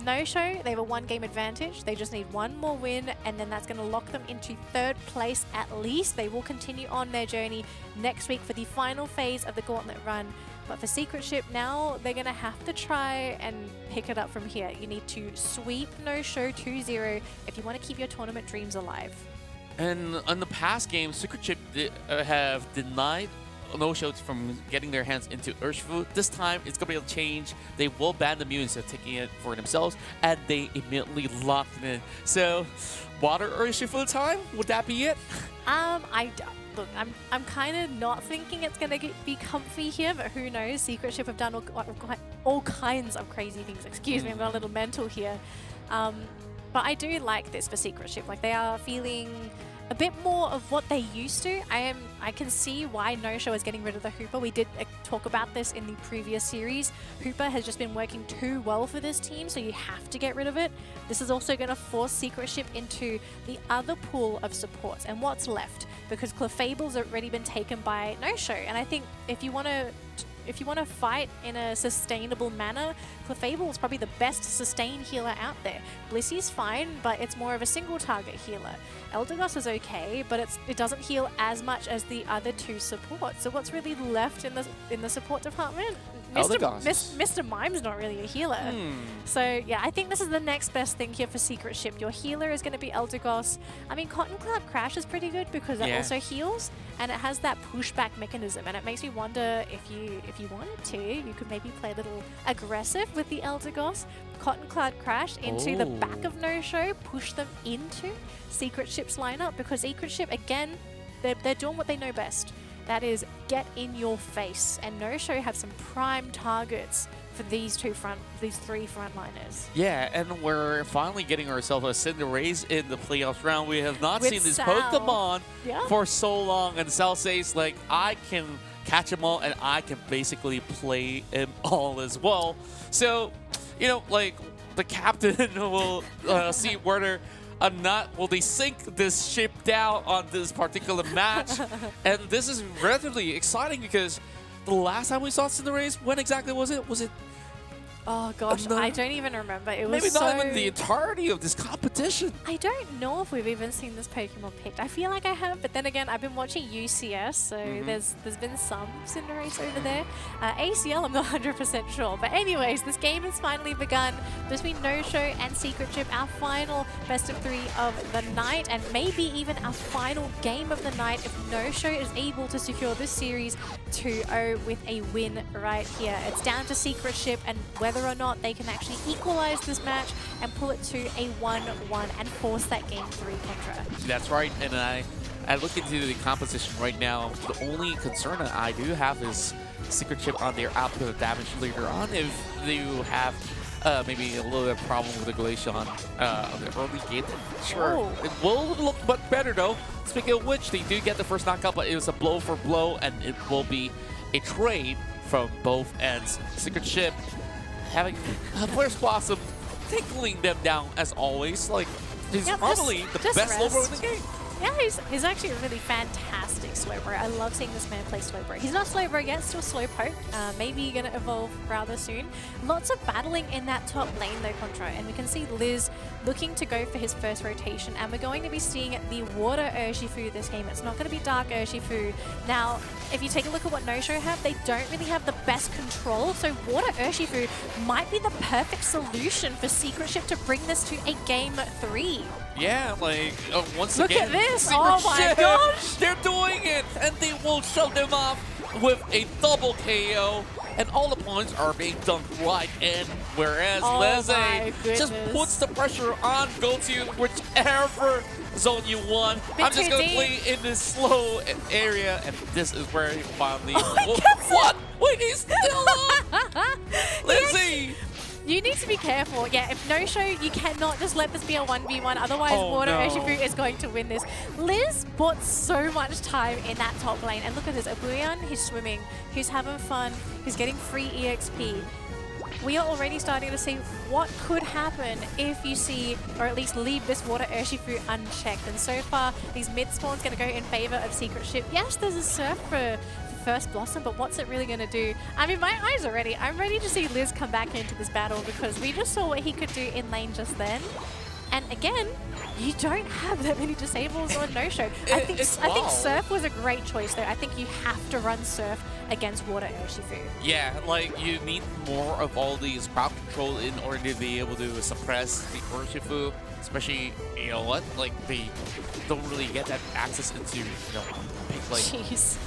no-show, they have a 1-game advantage. They just need one more win, and then that's going to lock them into 3rd place at least. They will continue on their journey next week for the final phase of the Gauntlet run. But for Secret Ship now, they're going to have to try and pick it up from here. You need to sweep no-show 2-0 if you want to keep your tournament dreams alive. And in the past games, Secret Ship have denied no-shows from getting their hands into Urshifu. This time, it's going to be a change. They will ban the Mew instead of taking it for themselves, and they immediately locked it in. So, Water Urshifu time? Would that be it? Look, I'm kind of not thinking it's going to be comfy here, but who knows? Secret Ship have done all kinds of crazy things. Excuse me, I'm going a little mental here. But I do like this for Secret Ship. Like, they are feeling a bit more of what they used to. I can see why no-show is getting rid of the Hooper. We did talk about this in the previous series. Hooper has just been working too well for this team, so you have to get rid of it. This is also going to force Secret Ship into the other pool of supports. And what's left? Because Clefable's already been taken by no-show. And I think if you want to fight in a sustainable manner, Clefable is probably the best sustain healer out there. Blissy's fine, but it's more of a single target healer. Eldegoss is okay, but it doesn't heal as much as the other 2 supports. So what's really left in the support department? Mr. Mime's not really a healer. So yeah, I think this is the next best thing here for Secret Ship. Your healer is going to be Eldegoss. I mean, Cotton Cloud Crash is pretty good because it also heals, and it has that pushback mechanism, and it makes me wonder if you wanted to, you could maybe play a little aggressive with the Eldegoss. Cotton Cloud Crash into the back of no-show, push them into Secret Ship's lineup, because Secret Ship, again, they're doing what they know best. That is, get in your face. And no-show have some prime targets for these 3 frontliners. Yeah, and we're finally getting ourselves a Cinderace in the playoffs round. We have not seen this Sal. Pokemon for so long, and Sal says, like, I can catch them all, and I can basically play them all as well. So, you know, like, the captain will see whether or not will they sink this ship down on this particular match. And this is relatively exciting because the last time we saw Cinderace, when exactly was it? Was it? Oh gosh, I don't even remember. It was maybe so... not even the entirety of this competition. I don't know if we've even seen this Pokemon picked. I feel like I have, but then again, I've been watching UCS, so there's been some Cinderace over there. ACL, I'm not 100% sure. But anyways, this game has finally begun between no-show and Secret Ship, our final best of 3 of the night, and maybe even our final game of the night if no-show is able to secure this series 2-0 with a win right here. It's down to Secret Ship and whether or not they can actually equalize this match and pull it to a 1-1 and force that game 3 contra. That's right, and I look into the composition right now. The only concern that I do have is Secret Ship on their output of damage later on. If they have maybe a little bit of problem with the Glaceon on the early game, sure, it will look much better though. Speaking of which, they do get the first knockout, but it was a blow for blow, and it will be a trade from both ends. Secret Ship having First Blossom tickling them down as always. Like, he's probably the best Slowbro in the game. Yeah, he's actually a really fantastic Slowbro. I love seeing this man play Slowbro. He's not Slowbro yet, still Slowpoke. Maybe going to evolve rather soon. Lots of battling in that top lane though, Contra, and we can see Liz looking to go for his first rotation, and we're going to be seeing the Water Urshifu this game. It's not going to be Dark Urshifu. Now, if you take a look at what no-show have, they don't really have the best control, so Water Urshifu might be the perfect solution for Secret Ship to bring this to a game 3. Yeah, like, once Look again, at this! Secret Oh my Ship, gosh! they're doing it, and they will shut them off with a double KO, and all the points are being dunked right in, whereas Leze just puts the pressure on, go to whichever zone you want. I'm just going to play in this slow area, and this is where he finally... What? Wait, he's still on! Lizzie! You need to be careful. Yeah, if no-show, you cannot just let this be a 1v1. Otherwise, Water Urshifu is going to win this. Liz bought so much time in that top lane. And look at this. Abuyan, he's swimming. He's having fun. He's getting free EXP. We are already starting to see what could happen if you see, or at least leave this Water Urshifu unchecked. And so far, these mid spawns going to go in favor of Secret Ship. Yes, there's a Surf for First Blossom, but what's it really going to do? I mean, my eyes are ready. I'm ready to see Liz come back into this battle because we just saw what he could do in lane just then. And again, you don't have that many disables on no-show. I think Surf was a great choice though. I think you have to run Surf against Water Urshifu. Yeah, like you need more of all these crowd control in order to be able to suppress the Urshifu. Especially, you know what? Like they don't really get that access into, you know, big like. Jeez.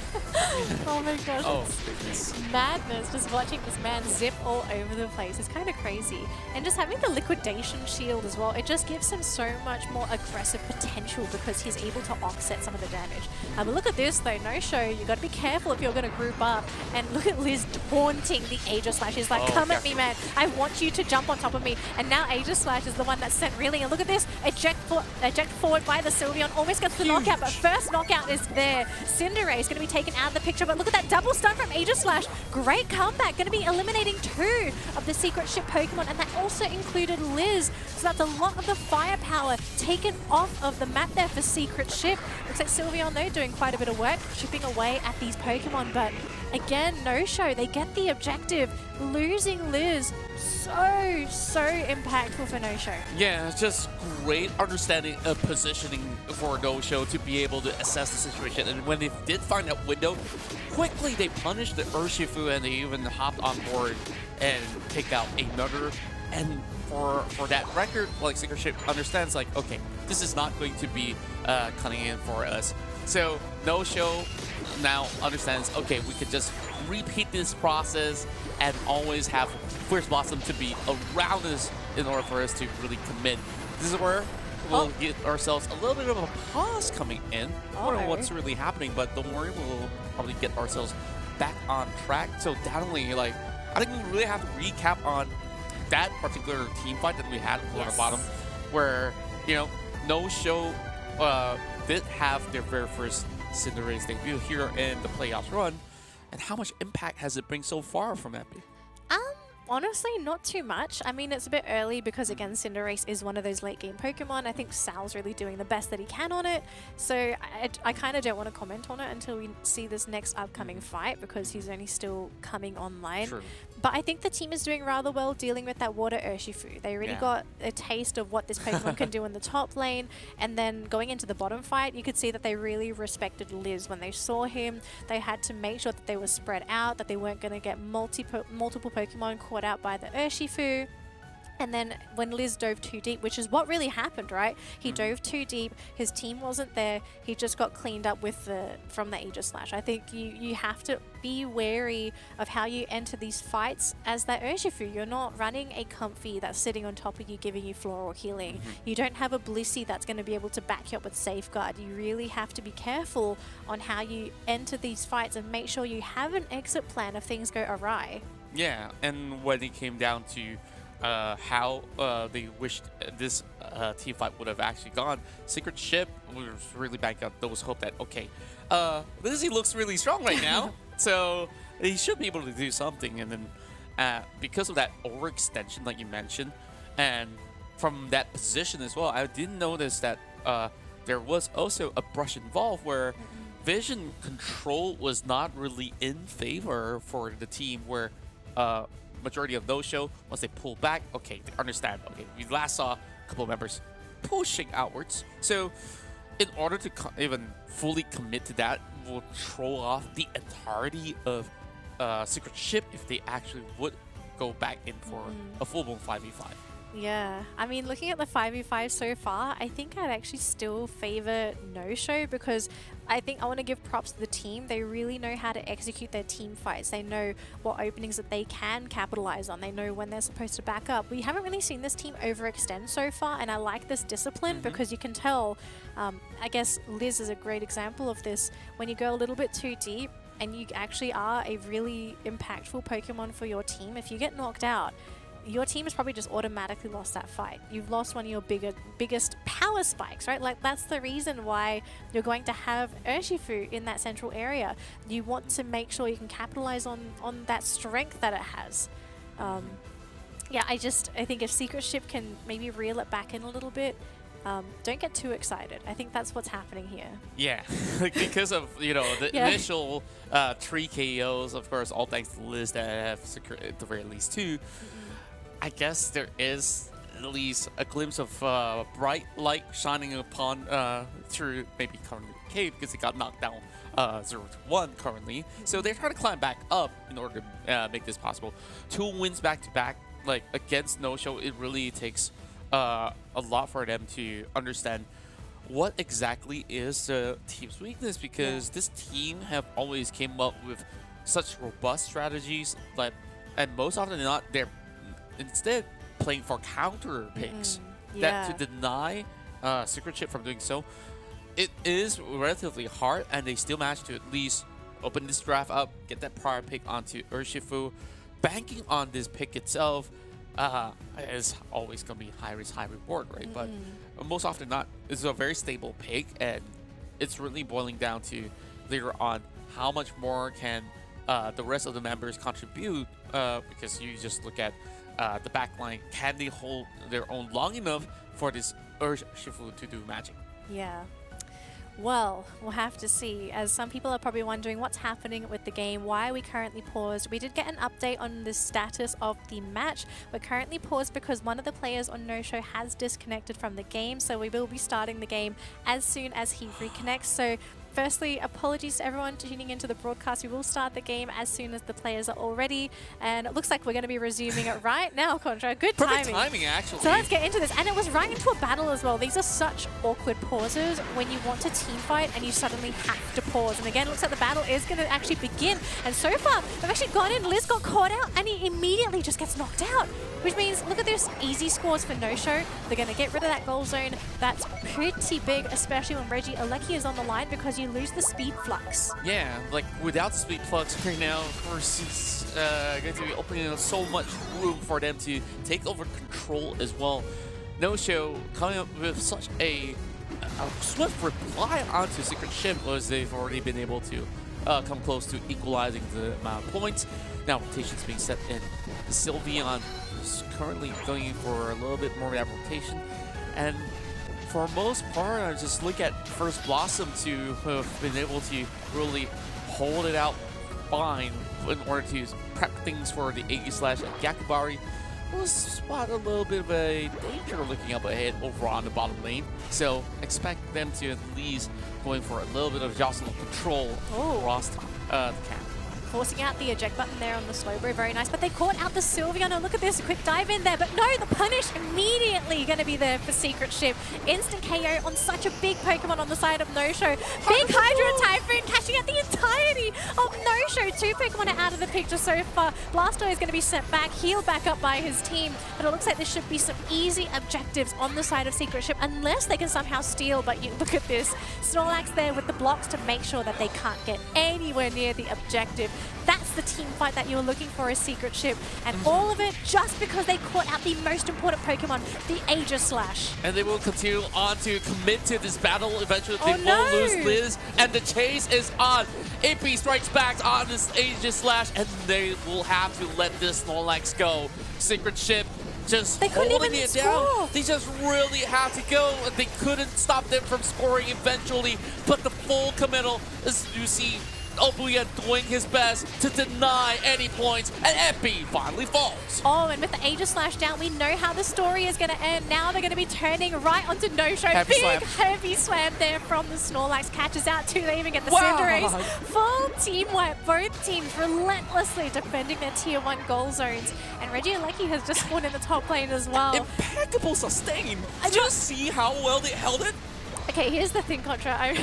Oh my gosh. Oh, it's madness just watching this man zip all over the place. It's kind of crazy. And just having the liquidation shield as well, it just gives him so much more aggressive potential because he's able to offset some of the damage. But look at this though, no-show, you got to be careful if you're going to group up. And look at Liz taunting the Aegis Slash. He's like, come at me, man. I want you to jump on top of me. And now Aegis Slash is the one that's sent reeling. And look at this, eject forward by the Sylveon. Almost gets the knockout, but first knockout is there. Cinderace is going to be taken out of the picture, but look at that double stun from Aegis Slash. Great comeback. Going to be eliminating 2 of the Secret Ship Pokemon, and that also included Liz. So that's a lot of the firepower taken off of the map there for Secret Ship. Looks like Sylveon, though, doing quite a bit of work, chipping away at these Pokemon, but again, no-show. They get the objective. Losing Liz, so impactful for no-show. Yeah, it's just great understanding of positioning for no-show to be able to assess the situation. And when they did find that window, quickly they punished the Urshifu and they even hopped on board and take out another. And for that record, like Secret Ship understands, like, okay, this is not going to be cutting in for us. So no-show now understands, okay, we could just repeat this process and always have First Blossom to be around us in order for us to really commit. This is where we'll get ourselves a little bit of a pause coming in. I don't know what's really happening, but don't worry, we'll probably get ourselves back on track. So definitely, like, I think we really have to recap on that particular team fight that we had on the bottom, where, you know, no-show did have their very first Cinderace debut here in the playoffs run. And how much impact has it bring so far from Epi? Honestly, not too much. I mean, it's a bit early because, again, Cinderace is one of those late-game Pokemon. I think Sal's really doing the best that he can on it. So I kind of don't want to comment on it until we see this next upcoming fight because he's only still coming online. True. But I think the team is doing rather well dealing with that Water Urshifu. They really got a taste of what this Pokemon can do in the top lane. And then going into the bottom fight, you could see that they really respected Liz. When they saw him, they had to make sure that they were spread out, that they weren't going to get multiple Pokemon caught out by the Urshifu. And then when Liz dove too deep, which is what really happened, right? He dove too deep. His team wasn't there. He just got cleaned up with from the Aegis Slash. I think you have to be wary of how you enter these fights as that Urshifu. You're not running a Comfy that's sitting on top of you, giving you floral healing. You don't have a Blissey that's going to be able to back you up with Safeguard. You really have to be careful on how you enter these fights and make sure you have an exit plan if things go awry. Yeah, and when it came down to how they wished this team fight would have actually gone, Secret Ship was really back up those hope that, okay, Lizzie looks really strong right now, so he should be able to do something. And then because of that overextension like you mentioned, and from that position as well, I did notice that there was also a brush involved where vision control was not really in favor for the team, where majority of those show, once they pull back, okay, they understand, okay, we last saw a couple of members pushing outwards. So in order to even fully commit to that, we'll throw off the entirety of Secret Ship if they actually would go back in for a full-blown 5v5. Yeah, I mean, looking at the 5v5 so far, I think I'd actually still favor no-show because I think I want to give props to the team. They really know how to execute their team fights. They know what openings that they can capitalize on. They know when they're supposed to back up. We haven't really seen this team overextend so far, and I like this discipline because you can tell, I guess Liz is a great example of this. When you go a little bit too deep, and you actually are a really impactful Pokemon for your team, if you get knocked out, your team has probably just automatically lost that fight. You've lost one of your biggest power spikes, right? Like, that's the reason why you're going to have Urshifu in that central area. You want to make sure you can capitalize on that strength that it has. Yeah, I think if Secret Ship can maybe reel it back in a little bit, don't get too excited. I think that's what's happening here. Yeah, because of, you know, the initial 3 KOs, of course, all thanks to Liz that have secured at the very least 2. I guess there is at least a glimpse of bright light shining upon through maybe currently Cave, because he got knocked down 0-1 currently. So they're trying to climb back up in order to make this possible. 2 wins back to back, like against No Show, it really takes a lot for them to understand what exactly is the team's weakness, because this team have always came up with such robust strategies, and most often than not, they're instead playing for counter picks that to deny Secret Ship from doing so. It is relatively hard, and they still managed to at least open this draft up, get that prior pick onto Urshifu. Banking on this pick itself is always going to be high risk, high reward, right? But most often not, it's a very stable pick, and it's really boiling down to later on how much more can the rest of the members contribute, because you just look at the backline, can they hold their own long enough for this Urshifu to do magic? Yeah. Well, we'll have to see, as some people are probably wondering what's happening with the game, why are we currently paused. We did get an update on the status of the match. We're currently paused because one of the players on No Show has disconnected from the game, so we will be starting the game as soon as he reconnects. So firstly, apologies to everyone tuning into the broadcast. We will start the game as soon as the players are all ready, and it looks like we're going to be resuming it right now, Contra. Good timing. Perfect timing, actually. So let's get into this. And it was right into a battle as well. These are such awkward pauses when you want to team fight and you suddenly have to pause. And again, it looks like the battle is going to actually begin. And so far, they've actually gone in. Liz got caught out, and he immediately just gets knocked out. Which means, look at this, easy scores for No Show. They're going to get rid of that goal zone. That's pretty big, especially when Reggie Alecki is on the line, because you lose the speed flux. Yeah, like without the speed flux right now, of course, it's going to be opening up so much room for them to take over control as well. No Show coming up with such a swift reply onto Secret Ship, as they've already been able to come close to equalizing the amount of points. Now rotation's being set in. Sylveon is currently going for a little bit more of that rotation, and for most part, I just look at First Blossom to have been able to really hold it out fine in order to prep things for the Aegis/and Gakubari. Will spot a little bit of a danger looking up ahead over on the bottom lane, so expect them to at least going for a little bit of jostling control across the cap. Forcing out the eject button there on the Slowbro, very nice. But they caught out the Sylveon. Oh, look at this, a quick dive in there. But no, the punish immediately going to be there for Secret Ship. Instant KO on such a big Pokemon on the side of No Show. Big Hydra and Typhoon catching out the entirety of No Show. 2 Pokemon are out of the picture so far. Blastoise is going to be sent back, healed back up by his team. But it looks like there should be some easy objectives on the side of Secret Ship, unless they can somehow steal. But you look at this, Snorlax there with the blocks to make sure that they can't get anywhere near the objective. That's the team fight that you were looking for as Secret Ship. And all of it just because they caught out the most important Pokemon, the Aegis/. And they will continue on to commit to this battle. Eventually, they will lose Liz, and the chase is on. AP strikes back on this Aegis/, and they will have to let this Snorlax go. Secret Ship just holding it down. They just really have to go. They couldn't stop them from scoring eventually, but the full committal, as you see, Obuya doing his best to deny any points, and Epi finally falls. Oh, and with the Aegis/, down, we know how the story is going to end. Now they're going to be turning right onto No Show. Heavy slam there from the Snorlax. Catches out 2, they even get the Cinderace. Full team wipe. Both teams relentlessly defending their Tier 1 goal zones. And Reggie Alecki has just spawned in the top lane as well. Impeccable sustain. Just see how well they held it. Okay, here's the thing, Contra.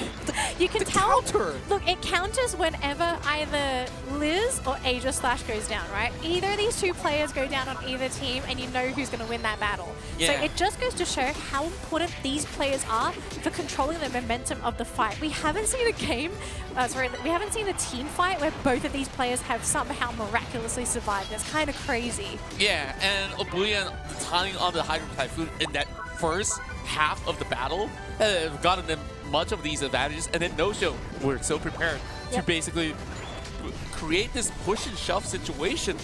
You can tell. Counter. Look, it counters whenever either Liz or Asia Slash goes down, right? Either of these two players go down on either team, and you know who's going to win that battle. Yeah. So it just goes to show how important these players are for controlling the momentum of the fight. We haven't seen a game, we haven't seen a team fight where both of these players have somehow miraculously survived. It's kind of crazy. Yeah, and Oblivion, the timing on the Hydro Typhoon in that first half of the battle have gotten them much of these advantages, and then No-Show were so prepared to basically create this push and shove situation.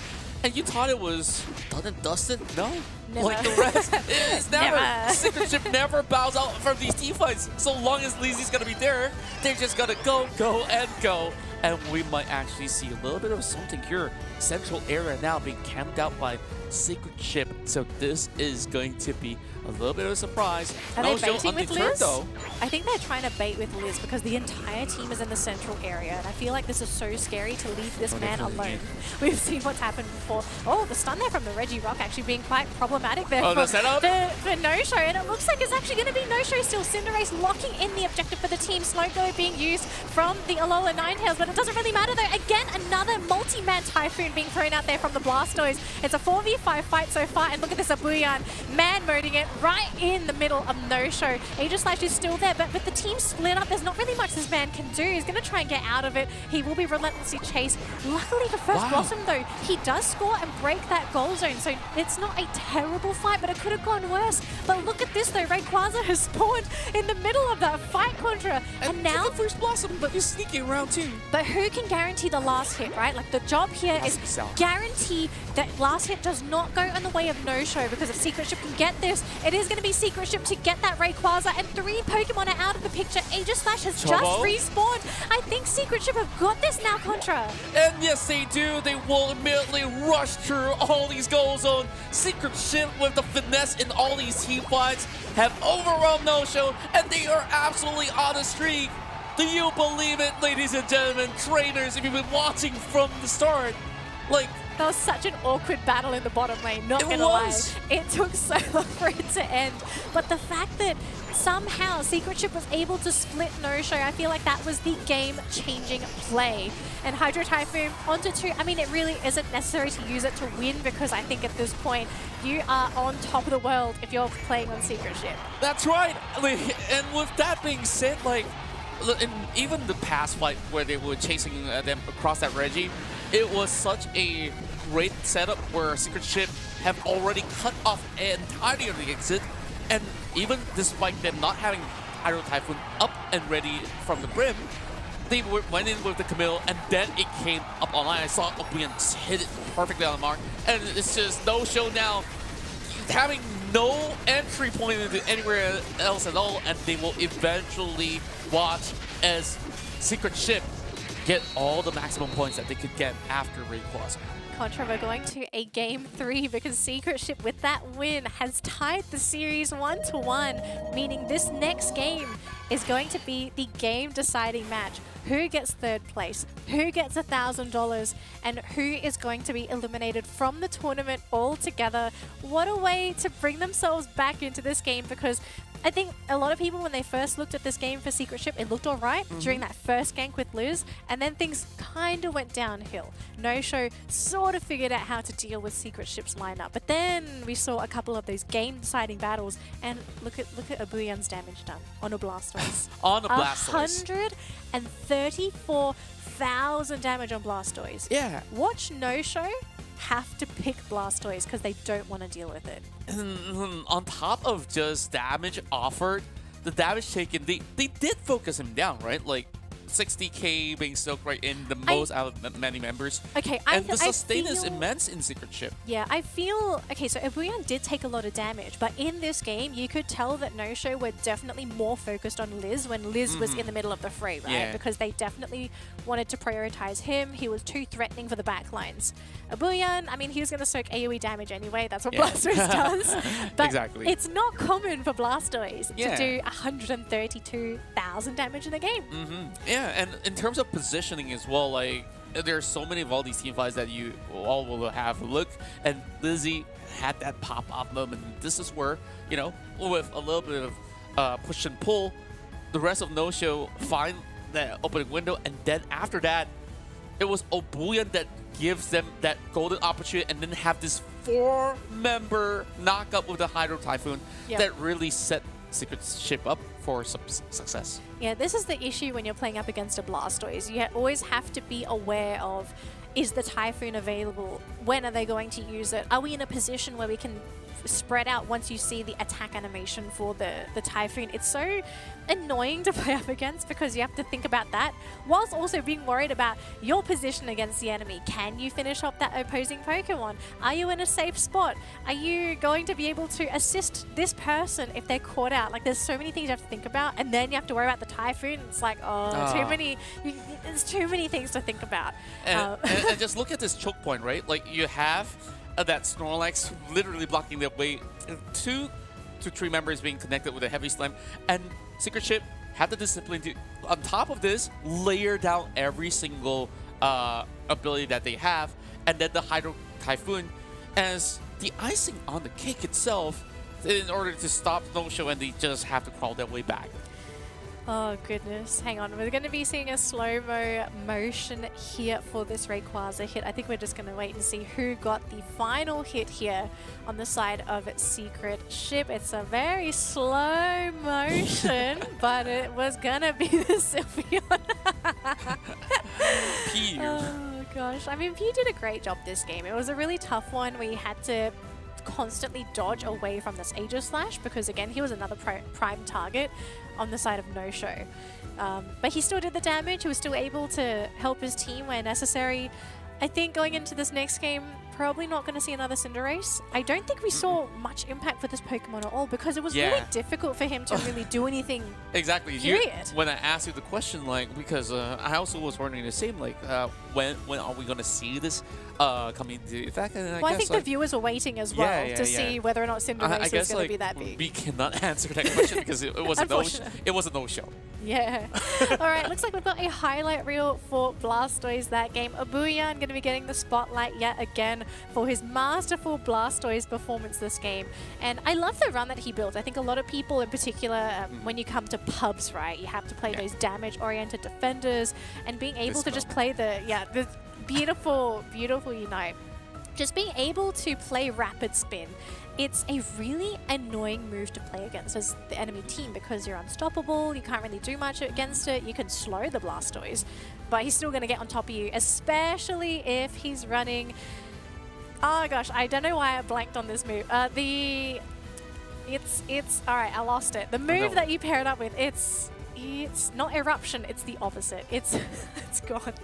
And you thought it was done and dusted? No. Never. Like the rest, it's never. Never. Secret Ship never bows out from these team fights. So long as Lizzy's gonna be there, they're just gonna go, go, and go. And we might actually see a little bit of something here. Central area now being camped out by Secret Ship. So this is going to be a little bit of a surprise. Are they baiting with undeterred, Liz? though. I think they're trying to bait with Liz because the entire team is in the central area, and I feel like this is so scary to leave this man alone. We've seen what's happened before. Oh, the stun there from the Reggie Rock actually being quite problematic there the setup? for No-Show, and it looks like it's actually going to be No-Show still. Cinderace locking in the objective for the team. Smoke Glow being used from the Alola Ninetales, but it doesn't really matter though. Again, another multi-man Typhoon being thrown out there from the Blastoise. It's a 4v5 fight so far, and look at this Abuyan man-moding it right in the middle of No-Show. Aegis Slash is still there, but with the team split up, there's not really much this man can do. He's going to try and get out of it. He will be relentlessly chased. Luckily for First Blossom, though, he does score and break that goal zone, so it's not a terrible fight, but it could have gone worse. But look at this, though. Rayquaza has spawned in the middle of that fight, Contra. And now the First Blossom, but he's sneaking around too. But who can guarantee the last hit, right? Like, the job here is guarantee that last hit does not go in the way of No-Show, because if Secret Ship can get this, it is going to be Secret Ship to get that Rayquaza, and 3 Pokemon are out of the picture. Aegis Slash has just respawned. I think Secret Ship have got this now, Contra. And yes, they do. They will immediately rush through all these goal zones. Secret Ship with the finesse in all these team fights have overwhelmed No-Show, and they are absolutely on a streak. Do you believe it, ladies and gentlemen, trainers, if you've been watching from the start? Like, that was such an awkward battle in the bottom lane, not gonna lie. It took so long for it to end. But the fact that somehow Secret Ship was able to split No-Show, I feel like that was the game-changing play. And Hydro Typhoon onto 2, I mean, it really isn't necessary to use it to win, because I think at this point, you are on top of the world if you're playing on Secret Ship. that's right. And with that being said, like, in even the past fight where they were chasing them across that Reggie, it was such a great setup where Secret Ship have already cut off entirely of the exit, and even despite them not having Hydro Typhoon up and ready from the brim, they went in with the Camille, and then it came up online. I saw Oblivion hit it perfectly on the mark, and it's just No-Show now having no entry point into anywhere else at all, and they will eventually watch as Secret Ship get all the maximum points that they could get after Rayquaza. Contra, we're going to a game 3 because Secret Ship, with that win, has tied the series 1-1, meaning this next game is going to be the game-deciding match. Who gets 3rd place? Who gets $1,000? And who is going to be eliminated from the tournament altogether? What a way to bring themselves back into this game, because I think a lot of people, when they first looked at this game for Secret Ship, it looked all right during that first gank with Liz, and then things kind of went downhill. No-Show sort of figured out how to deal with Secret Ship's lineup, but then we saw a couple of those game-deciding battles, and look at Abuyan's damage done on a Blastoise. On a Blastoise. 134,000 damage on Blastoise. Yeah. Watch No-Show have to pick Blastoise because they don't want to deal with it. On top of just damage offered, the damage taken, they did focus him down, right? Like 60k being soaked right in the most out of many members. Okay, and the sustain is immense in Secret Ship. Yeah, I feel... Okay, so Abuyan did take a lot of damage, but in this game, you could tell that No-Show were definitely more focused on Liz when Liz was in the middle of the fray, right? Yeah. Because they definitely wanted to prioritize him. He was too threatening for the backlines. Abuyan, I mean, he was going to soak AoE damage anyway. That's what Blastoise does. But exactly. It's not common for Blastoise Yeah. to do 132,000 damage in a game. Yeah, and in terms of positioning as well, like, there's so many of all these team fights that you all will have a look, and Lizzie had that pop-off moment. This is where, you know, with a little bit of push and pull, the rest of No Show find that opening window, and then after that, it was Obuyan that gives them that golden opportunity, and then have this 4-member knockup with the Hydro Typhoon that really set Secret Ship up for some success. Yeah, this is the issue when you're playing up against a Blastoise. You always have to be aware of, is the Typhoon available? When are they going to use it? Are we in a position where we can spread out once you see the attack animation for the Typhoon? It's so annoying to play up against because you have to think about that whilst also being worried about your position against the enemy. Can you finish off that opposing Pokemon? Are you in a safe spot? Are you going to be able to assist this person if they're caught out? Like, there's so many things you have to think about, and then you have to worry about the Typhoon. It's like, there's too many things to think about. And just look at this choke point, right? Like, you have that Snorlax literally blocking their way, 2 to 3 members being connected with a heavy slam, and Secret Ship had the discipline to, on top of this, layer down every single ability that they have, and then the Hydro Typhoon as the icing on the cake itself in order to stop No Show, and they just have to crawl their way back. Oh goodness, hang on. We're going to be seeing a slow-mo motion here for this Rayquaza hit. I think we're just going to wait and see who got the final hit here on the side of Secret Ship. It's a very slow motion, but it was going to be the Sylveon. Pew. Oh gosh, I mean, Pew did a great job this game. It was a really tough one. We had to constantly dodge away from this Aegislash because, again, he was another prime target on the side of No Show. But he still did the damage. He was still able to help his team where necessary. I think going into this next game, probably not going to see another Cinderace. I don't think we saw much impact for this Pokemon at all because it was really difficult for him to really do anything. Exactly. Period. When I asked you the question, like, because I also was wondering the same, like, when are we going to see this coming into effect? And I think the viewers were waiting as well to see whether or not Cinderace was going to be that big. We cannot answer that question because it was a no-show. Yeah. All right, looks like we've got a highlight reel for Blastoise that game. Abuyan going to be getting the spotlight yet again for his masterful Blastoise performance this game. And I love the run that he built. I think a lot of people in particular, when you come to pubs, right, you have to play those damage-oriented defenders, and being able to just play the beautiful, beautiful Unite. Just being able to play Rapid Spin, it's a really annoying move to play against as the enemy team because you're unstoppable, you can't really do much against it, you can slow the Blastoise, but he's still going to get on top of you, especially if he's running... Oh gosh, I don't know why I blanked on this move. It's alright, I lost it. The move that you pair it up with, it's not Eruption, it's the opposite. It's gone.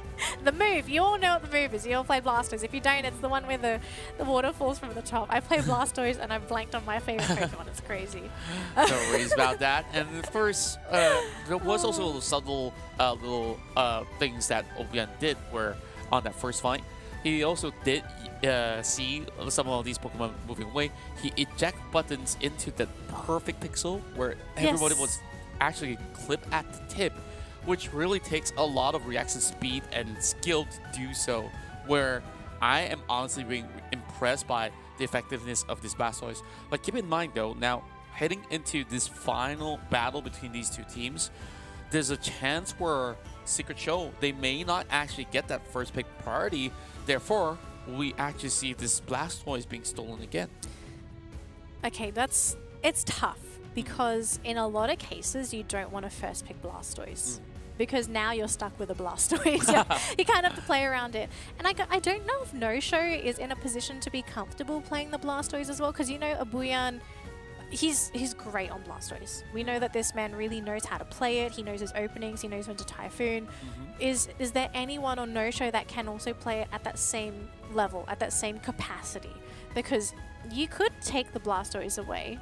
The move, you all know what the move is. You all play Blastoise. If you don't, it's the one where the water falls from the top. I play Blastoise and I've blanked on my favorite Pokemon. It's crazy. No worries about that. And first, there was also subtle little things that Obian did where on that first fight, he also did see some of these Pokemon moving away. He eject buttons into the perfect pixel where everybody was actually clipped at the tip, which really takes a lot of reaction speed and skill to do so, where I am honestly being impressed by the effectiveness of this Blastoise. But keep in mind though, now heading into this final battle between these two teams, there's a chance where Secret Show, they may not actually get that first pick priority, therefore we actually see this Blastoise being stolen again. Okay, it's tough. Because in a lot of cases, you don't want to first pick Blastoise. Because now you're stuck with a Blastoise. You kind of have to play around it. And I don't know if No Show is in a position to be comfortable playing the Blastoise as well. Because, you know, Abuyan, he's great on Blastoise. We know that this man really knows how to play it. He knows his openings. He knows when to Typhoon. Is there anyone on No Show that can also play it at that same level, at that same capacity? Because you could take the Blastoise away.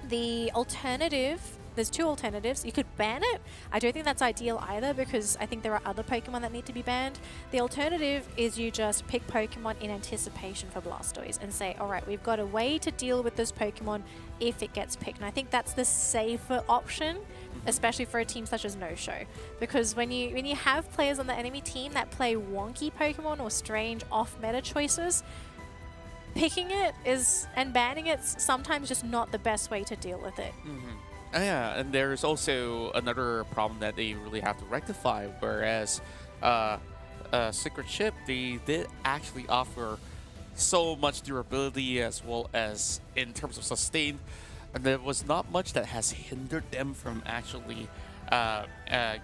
The alternative, there's two alternatives. You could ban it. I don't think that's ideal either because I think there are other Pokemon that need to be banned. The alternative is you just pick Pokemon in anticipation for Blastoise and say, all right, we've got a way to deal with this Pokemon if it gets picked. And I think that's the safer option, especially for a team such as No Show. Because when you have players on the enemy team that play wonky Pokemon or strange off-meta choices, picking it and banning it's sometimes just not the best way to deal with it. Yeah, and there's also another problem that they really have to rectify, whereas Secret Ship, they did actually offer so much durability as well as in terms of sustain, and there was not much that has hindered them from actually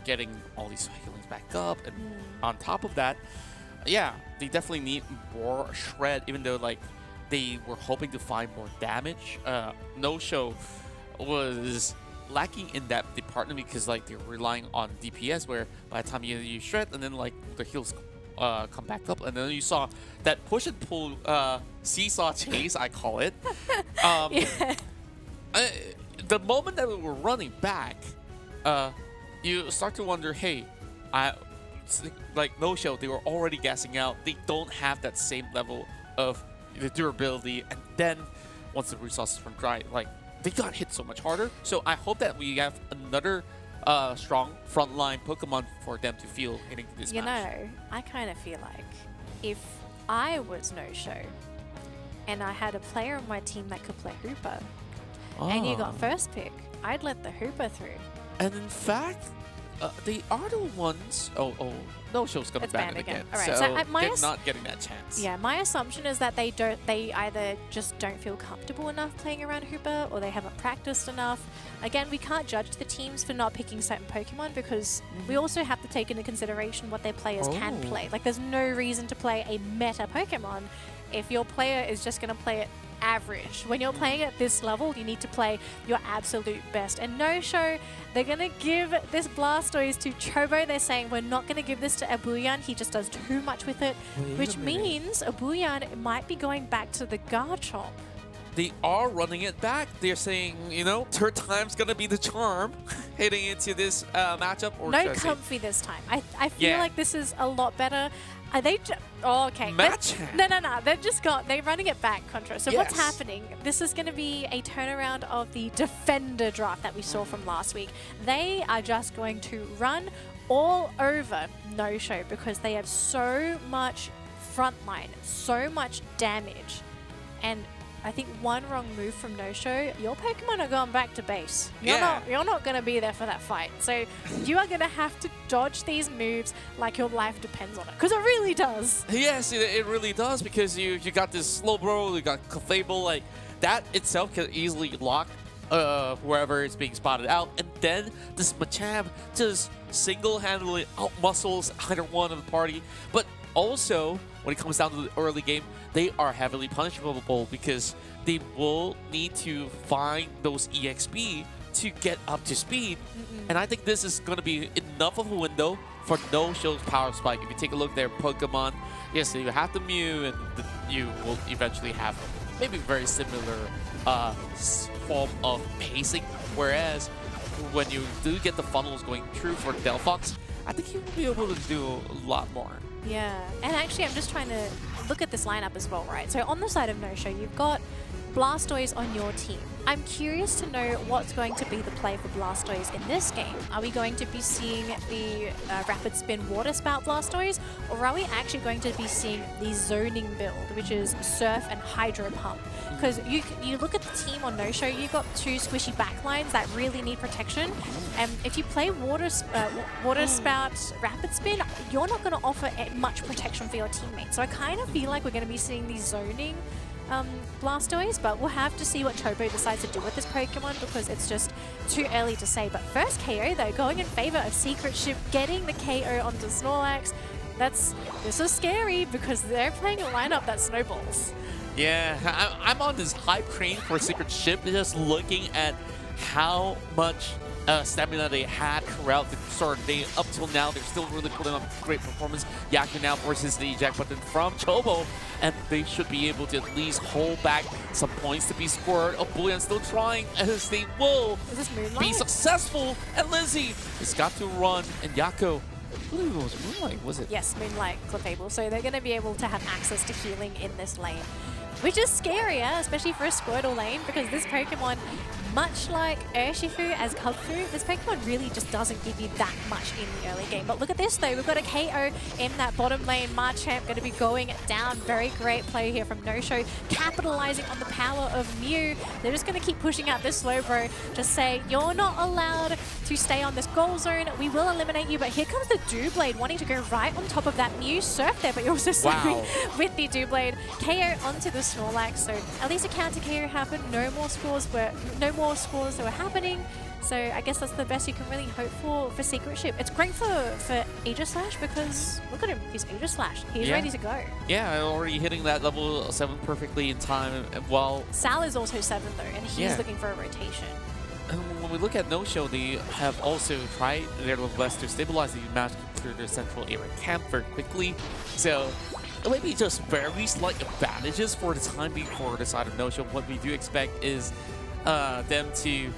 getting all these healings back up. And on top of that, yeah, they definitely need more shred, even though like they were hoping to find more damage. No Show was lacking in that department because like they're relying on DPS, where by the time you shred and then like the heals come back up, and then you saw that push and pull seesaw chase, I call it. The moment that we were running back, you start to wonder, hey, like No Show, they were already gassing out. They don't have that same level of the durability, and then once the resources run dry, like they got hit so much harder. So I hope that we have another strong frontline Pokemon for them to feel heading to this match. You know, I kind of feel like if I was No Show and I had a player on my team that could play Hooper, and you got first pick, I'd let the Hooper through. And in fact, they are the ones. No Show's gonna It's ban banned it again. again. All right, So so my they're not getting that chance. Yeah, my assumption is that they either just don't feel comfortable enough playing around Hooper, or they haven't practiced enough. Again, we can't judge the teams for not picking certain Pokemon, because we also have to take into consideration what their players can play. Like, there's no reason to play a meta Pokemon if your player is just going to play it average. When you're playing at this level, you need to play your absolute best. And No Show, they're going to give this Blastoise to Chobo. They're saying we're not going to give this to Abuyan. He just does too much with it, which means Abuyan might be going back to the Garchomp. They are running it back. They're saying, you know, third time's gonna be the charm heading into this matchup. Or no comfy this time. I feel like this is a lot better. Are they okay. Match? No. They're running it back, Contra. So what's happening? This is going to be a turnaround of the Defender draft that we saw from last week. They are just going to run all over No Show because they have so much frontline, so much damage, and I think one wrong move from No Show, your Pokemon are going back to base. You're not going to be there for that fight. So you are going to have to dodge these moves like your life depends on it. Because it really does. Yes, it really does, because you got this Slowbro, you got Clefable, like that itself can easily lock wherever it's being spotted out. And then this Machamp just single-handedly outmuscles either one of the party. But also, when it comes down to the early game, they are heavily punishable because they will need to find those EXP to get up to speed. And I think this is going to be enough of a window for No Show's Power Spike. If you take a look at their Pokemon, yes, you have the Mew, and you will eventually have maybe very similar form of pacing. Whereas when you do get the funnels going through for Delphox, I think you will be able to do a lot more. Yeah, and actually I'm just trying to look at this lineup as well, right? So on the side of No Show, you've got Blastoise on your team. I'm curious to know what's going to be the play for Blastoise in this game. Are we going to be seeing the Rapid Spin Water Spout Blastoise, or are we actually going to be seeing the zoning build, which is Surf and Hydro Pump? Because you look at the team on No Show, you've got two squishy backlines that really need protection, and if you play Water Spout Rapid Spin, you're not going to offer much protection for your teammates. So I kind of feel like we're going to be seeing these zoning Blastoise, but we'll have to see what Chobo decides to do with this Pokemon, because it's just too early to say. But first KO though, going in favor of Secret Ship, getting the KO onto Snorlax. This is scary because they're playing a lineup that snowballs. Yeah, I'm on this hype train for Secret Ship, just looking at how much stamina they had throughout the start of the day. Up till now, they're still really putting on great performance. Yaku now forces the eject button from Chobo, and they should be able to at least hold back some points to be scored. Abuyan still trying, as they will be successful. And Lizzie has got to run, and Yaku, I believe it was Moonlight, was it? Yes, Moonlight Clefable. So they're going to be able to have access to healing in this lane. which is scarier, especially for a Squirtle lane, because this Pokemon, much like Urshifu as Kubfu, this Pokemon really just doesn't give you that much in the early game. But look at this though, we've got a KO in that bottom lane. Machamp going to be going down. Very great play here from No-Show, capitalizing on the power of Mew. They're just going to keep pushing out this Slowbro. Just say, you're not allowed to stay on this goal zone. We will eliminate you, but here comes the Doublade wanting to go right on top of that Mew surf there, but you're also surfing with the Doublade. KO onto the Snorlax, so at least a counter KO happened. No more scores that were happening. So I guess that's the best you can really hope for Secret Ship. It's great for Aegislash because look at him, he's Aegislash. He's ready to go. Yeah, already hitting that level 7 perfectly in time. While Sal is also 7 though, and he's looking for a rotation. And when we look at No-Show, they have also tried their level best to stabilize the match through their central area camp very quickly. So it might be just very slight advantages for the time being for the side of No-Show. What we do expect is them to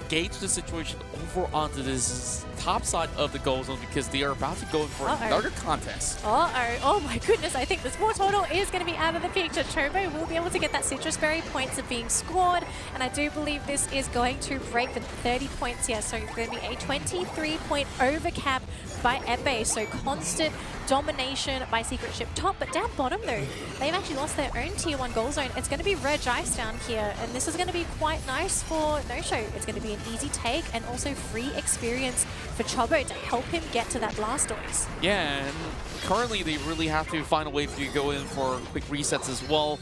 gauge the situation over onto this top side of the goal zone because they are about to go in for another contest. Oh my goodness, I think the score total is going to be out of the picture. Chobo will be able to get that Citrus Berry, points are being scored, and I do believe this is going to break the 30 points here, so it's going to be a 23-point overcap by Ebe, so constant domination by Secret Ship top, but down bottom though, they've actually lost their own tier 1 goal zone. It's going to be Reg Ice down here, and this is going to be quite nice for No-Show. It's going to be an easy take and also free experience for Chobo to help him get to that Blastoise. Yeah, and currently they really have to find a way to go in for quick resets as well.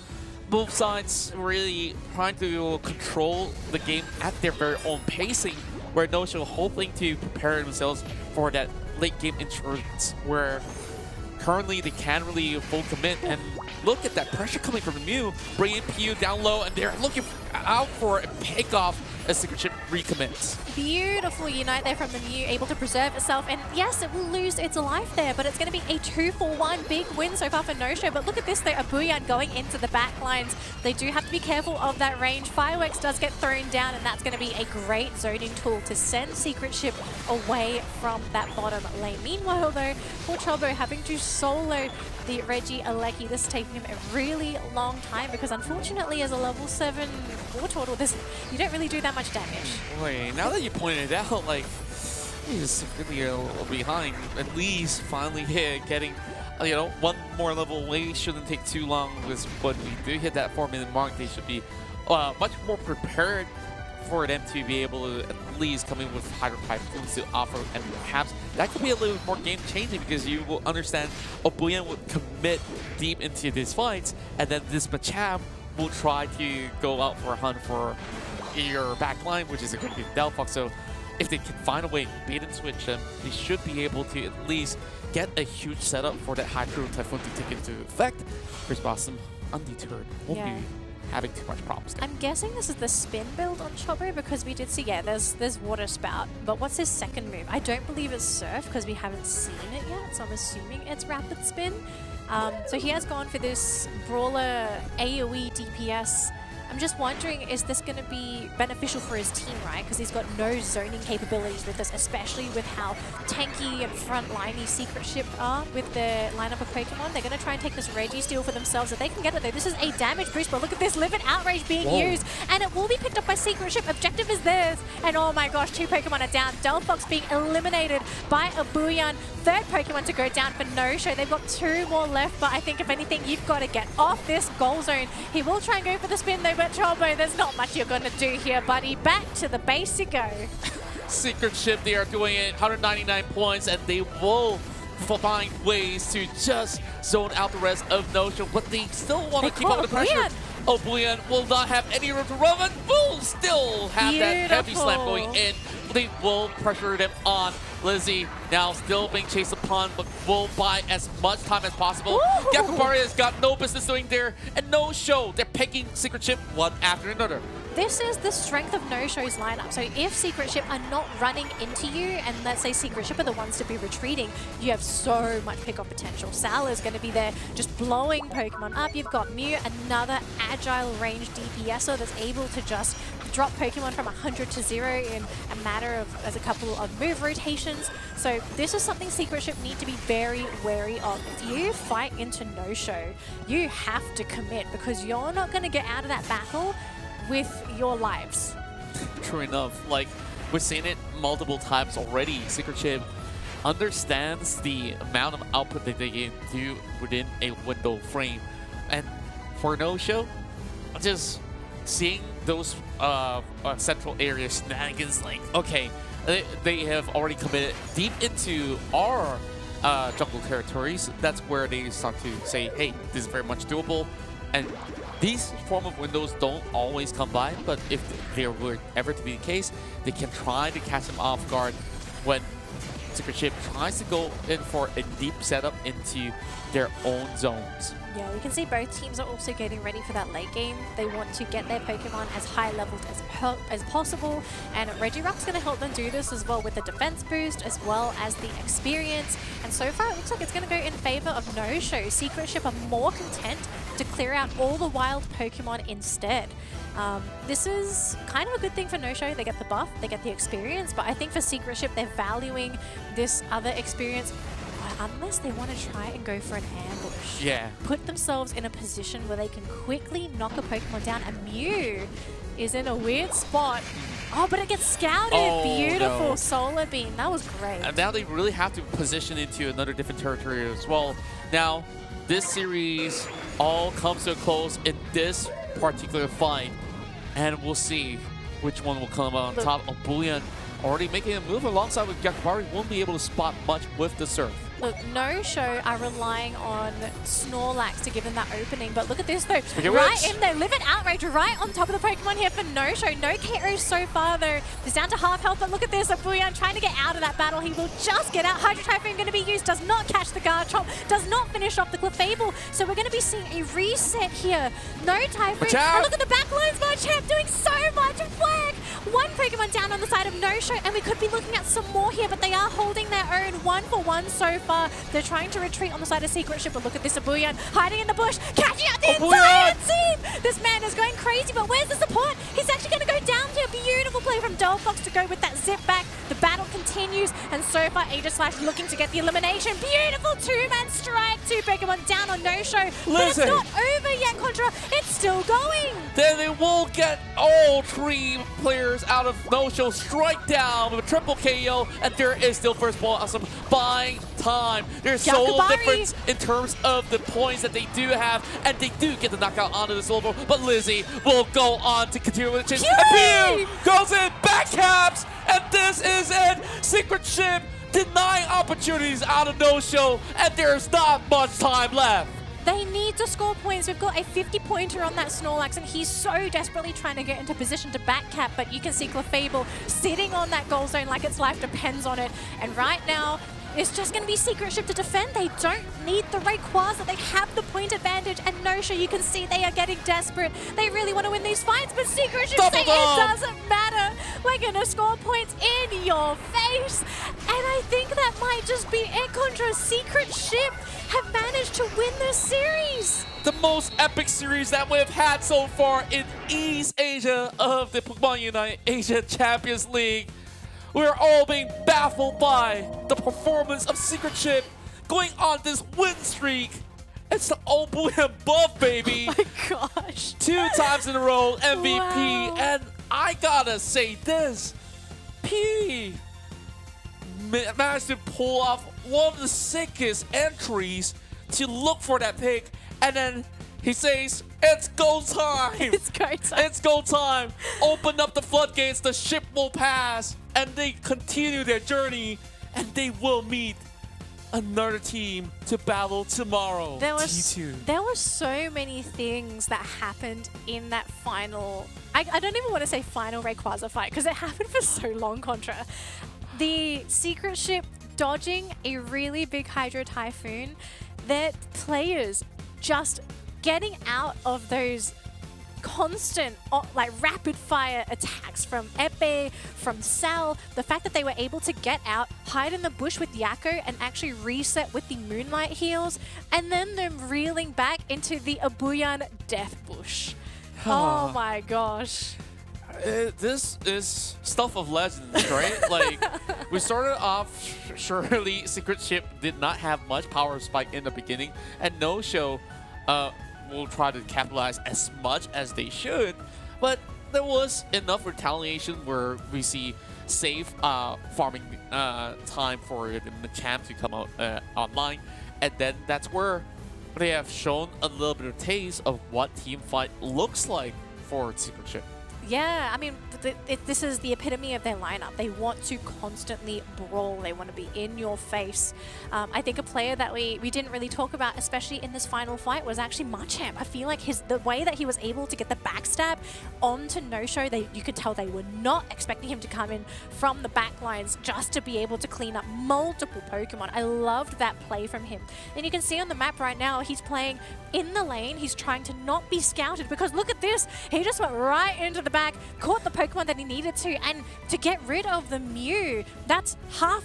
Both sides really trying to control the game at their very own pacing, where No-Show hoping to prepare themselves for that late game insurance, where currently they can't really full commit. And look at that pressure coming from the Mew, bringing PU down low, and they're looking out for a pick off as Secret Ship recommits. Beautiful Unite there from the Mew, able to preserve itself, and yes, it will lose its life there, but it's going to be a 2-for-1 big win so far for No-Show. But look at this though, a Booyah going into the back lines. They do have to be careful of that range. Fireworks does get thrown down, and that's going to be a great zoning tool to send Secret Ship away from that bottom lane. Meanwhile though, poor Chobo having to solo the Reggie Alecki. This is taking him a really long time because unfortunately as a level 7 Wartortle, you don't really do that much damage. Wait, now that you pointed it out, like, he's really a little behind. At least finally getting, you know, one more level away. Shouldn't take too long. Because when we do hit that 4-minute mark, they should be much more prepared for them to be able to at least come in with higher typhoons to offer, and perhaps that could be a little bit more game changing because you will understand Obuyan would commit deep into these fights, and then this Machamp will try to go out for a hunt for your back line, which is going to be Delphox. So if they can find a way to bait and switch them, they should be able to at least get a huge setup for that Hydro Typhoon to take into effect. Chris Blossom, undeterred, won't be having too much problems there. I'm guessing this is the spin build on Chobo because we did see, there's Water Spout, but what's his second move? I don't believe it's Surf because we haven't seen it yet, so I'm assuming it's Rapid Spin. So he has gone for this Brawler AoE DPS. I'm just wondering, is this going to be beneficial for his team, right? Because he's got no zoning capabilities with this, especially with how tanky and front-liney Secret Ship are with the lineup of Pokemon. They're going to try and take this Registeel for themselves. If they can get it, though, this is a damage boost. But look at this Livid Outrage being used, and it will be picked up by Secret Ship. Objective is theirs, and oh my gosh, 2 Pokemon are down. Delphox being eliminated by a Booyah. 3rd Pokemon to go down for No-Show. They've got 2 more left, but I think if anything, you've got to get off this goal zone. He will try and go for the spin, though, but Chobo, there's not much you're going to do here, buddy. Back to the base you go. Secret Ship, they are doing it, 199 points, and they will find ways to just zone out the rest of No-Show, but they still want to keep up the pressure. Oblivion will not have any room to run, and will still have that heavy slam going in. They will pressure them on. Lizzie now still being chased upon, but will buy as much time as possible. Gakubari has got no business doing there, and No-Show. They're picking Secret Ship one after another. this is the strength of No-Show's lineup. So if Secret Ship are not running into you, and let's say Secret Ship are the ones to be retreating, you have so much pickup potential. Sal is going to be there just blowing Pokemon up. You've got Mew, another agile range DPSer that's able to just drop Pokemon from 100 to 0 in a matter of as a couple of move rotations. So this is something Secret Ship need to be very wary of. If you fight into No-Show, you have to commit because you're not going to get out of that battle with your lives. True enough. Like, we've seen it multiple times already. Secret Ship understands the amount of output that they can do within a window frame. And for No-Show, just seeing those central area shenanigans, like, okay, they have already committed deep into our jungle territories. That's where they start to say, hey, this is very much doable. And these form of windows don't always come by, but if there were ever to be the case, they can try to catch them off guard when Secret Ship tries to go in for a deep setup into their own zones. Yeah, we can see both teams are also getting ready for that late game. They want to get their Pokemon as high leveled as possible, and Regirock's going to help them do this as well with the defense boost as well as the experience. And so far, it looks like it's going to go in favor of No-Show. Secret Ship are more content to clear out all the wild Pokemon instead. This is kind of a good thing for No-Show. They get the buff, they get the experience, but I think for Secret Ship, they're valuing this other experience unless they want to try and go for an ambush. Yeah. Put themselves in a position where they can quickly knock a Pokemon down. And Mew is in a weird spot. Oh, but it gets scouted. Oh, beautiful no. Solar Beam. That was great. And now they really have to position into another different territory as well. Now, this series all comes to a close in this particular fight. And we'll see which one will come out on top. Bullion already making a move alongside with Yakubari. Won't be able to spot much with the Surf. Look, No-Show are relying on Snorlax to give them that opening, but look at this though. Right in there, Live It Outrage right on top of the Pokemon here for No-Show. No KOs so far though. He's down to half health, but look at this. Bullion trying to get out of that battle. He will just get out. Hydro Typhoon going to be used, does not catch the Garchomp, does not finish off the Clefable. So we're going to be seeing a reset here. No Typhoon. And look at the back lines, Marchamp doing so much work. One Pokemon down on the side of No-Show, and we could be looking at some more here, but they are holding their own 1-for-1 so far. They're trying to retreat on the side of Secret Ship, but look at this Bullion hiding in the bush, catching out the entire team! This man is going crazy, but where's the support? He's actually going to go down to a beautiful play from Delphox to go with that zip back. The battle continues, and so far Aegislash looking to get the elimination. Beautiful two-man strike, 2 Pokemon down on No-Show. But it's not over yet, Contra. It's still going. Then they will get all 3 players out of No-Show strike down with a triple KO, and there is still first ball awesome buying time. There's so little difference in terms of the points that they do have, and they do get the knockout onto this level, but Lizzie will go on to continue with the chase. And Pew goes in, backcaps, and this is it. Secret Ship denying opportunities out of No-Show, and there's not much time left. They need to score points. We've got a 50-pointer on that Snorlax, and he's so desperately trying to get into position to backcap, but you can see Clefable sitting on that goal zone like its life depends on it. And right now, it's just going to be Secret Ship to defend. They don't need the Rayquaza. They have the point advantage, and No-Show, you can see they are getting desperate. They really want to win these fights, but Secret Ship say it doesn't matter. We're going to score points in your face. And I think that might just be it, Contra. Secret Ship have managed to win this series. The most epic series that we've had so far in East Asia of the Pokémon UNITE Asia Champions League. We're all being baffled by the performance of Secret Ship going on this win streak. It's the old Bullion buff, baby. Oh my gosh. 2 times in a row, MVP. Wow. And I gotta say this, P managed to pull off one of the sickest entries to look for that pick. And then he says, it's go time. It's go time. It's go time. Open up the floodgates, the ship will pass. And they continue their journey, and they will meet another team to battle tomorrow. There T2. There were so many things that happened in that final. I don't even want to say final Rayquaza fight because it happened for so long, Contra. The Secret Ship dodging a really big Hydro Typhoon. Their players just getting out of those constant, like rapid-fire attacks from Epe, from Sal. The fact that they were able to get out, hide in the bush with Yakko, and actually reset with the Moonlight heals, and then them reeling back into the Abuyan Death Bush. Oh my gosh. This is stuff of legends, right? Like, we started off, surely Secret Ship did not have much power spike in the beginning, and No Show will try to capitalize as much as they should, but there was enough retaliation where we see safe farming time for the Machamp to come out online, and then that's where they have shown a little bit of taste of what team fight looks like for Secret Ship. Yeah, I mean, this is the epitome of their lineup. They want to constantly brawl. They want to be in your face. I think a player that we didn't really talk about, especially in this final fight, was actually Machamp. I feel like the way that he was able to get the backstab onto No-Show, you could tell they were not expecting him to come in from the back lines just to be able to clean up multiple Pokemon. I loved that play from him. And you can see on the map right now, he's playing in the lane. He's trying to not be scouted because look at this. He just went right into the back, caught the Pokemon that he needed to, and to get rid of the Mew, that's half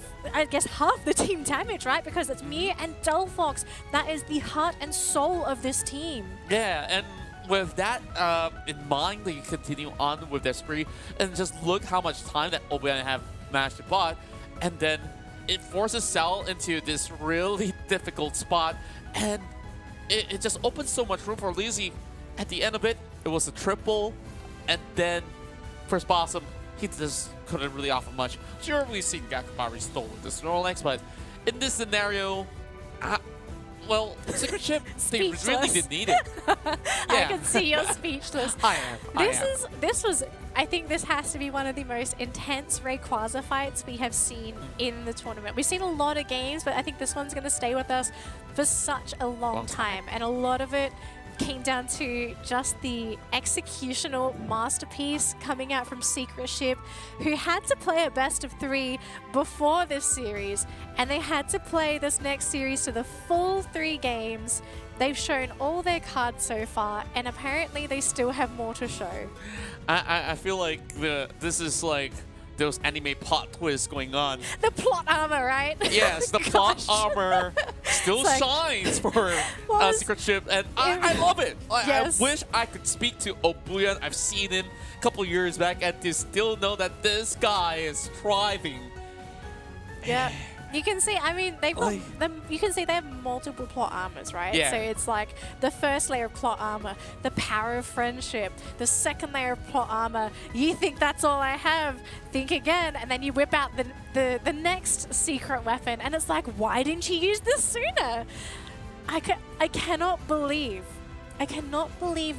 the team damage, right? Because it's Mew and Delphox. That is the heart and soul of this team. Yeah, and with that in mind, they continue on with their spree, and just look how much time that Obian have managed to buy, and then it forces Cell into this really difficult spot, and it just opens so much room for Lizzie. At the end of it, it was a triple, and then first Blossom, he just couldn't really offer much. Sure, we've seen Gakubari stole with the Snorlax, but in this scenario, well, Secret Ship, they really didn't need it. Yeah. I can see you're speechless. I am. I think this has to be one of the most intense Rayquaza fights we have seen in the tournament. We've seen a lot of games, but I think this one's going to stay with us for such a long time. And a lot of it came down to just the executional masterpiece coming out from Secret Ship, who had to play a best of 3 before this series, and they had to play this next series to the full 3 games. They've shown all their cards so far, and apparently they still have more to show. I feel like this is like those anime plot twists going on. The plot armor, right? Yes, the plot armor still shines for Secret Ship, and I love it. Yes. I wish I could speak to Obuyan. I've seen him a couple years back, and to still know that this guy is thriving. Yeah. You can see, I mean, they've got you can see they have multiple plot armors, right? Yeah. So it's like the first layer of plot armor, the power of friendship, the second layer of plot armor. You think that's all I have? Think again, and then you whip out the next secret weapon, and it's like, why didn't you use this sooner? I cannot believe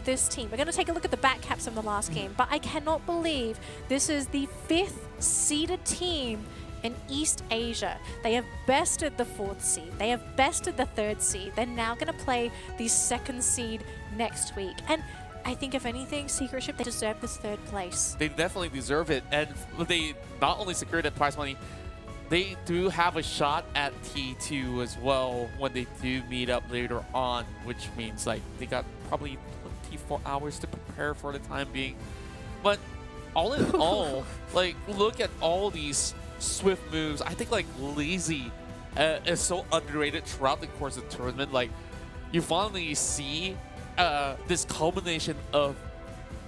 this team. We're going to take a look at the back caps from the last game, but I cannot believe this is the 5th seeded team in East Asia. They have bested the 4th seed. They have bested the 3rd seed. They're now going to play the 2nd seed next week. And I think, if anything, Secret Ship, they deserve this 3rd place. They definitely deserve it, and they not only secured that prize money, they do have a shot at T2 as well when they do meet up later on, which means like they got probably 24 hours to prepare for the time being. But all in all, like, look at all these swift moves. I think like Lazy is so underrated throughout the course of the tournament. Like, you finally see this culmination of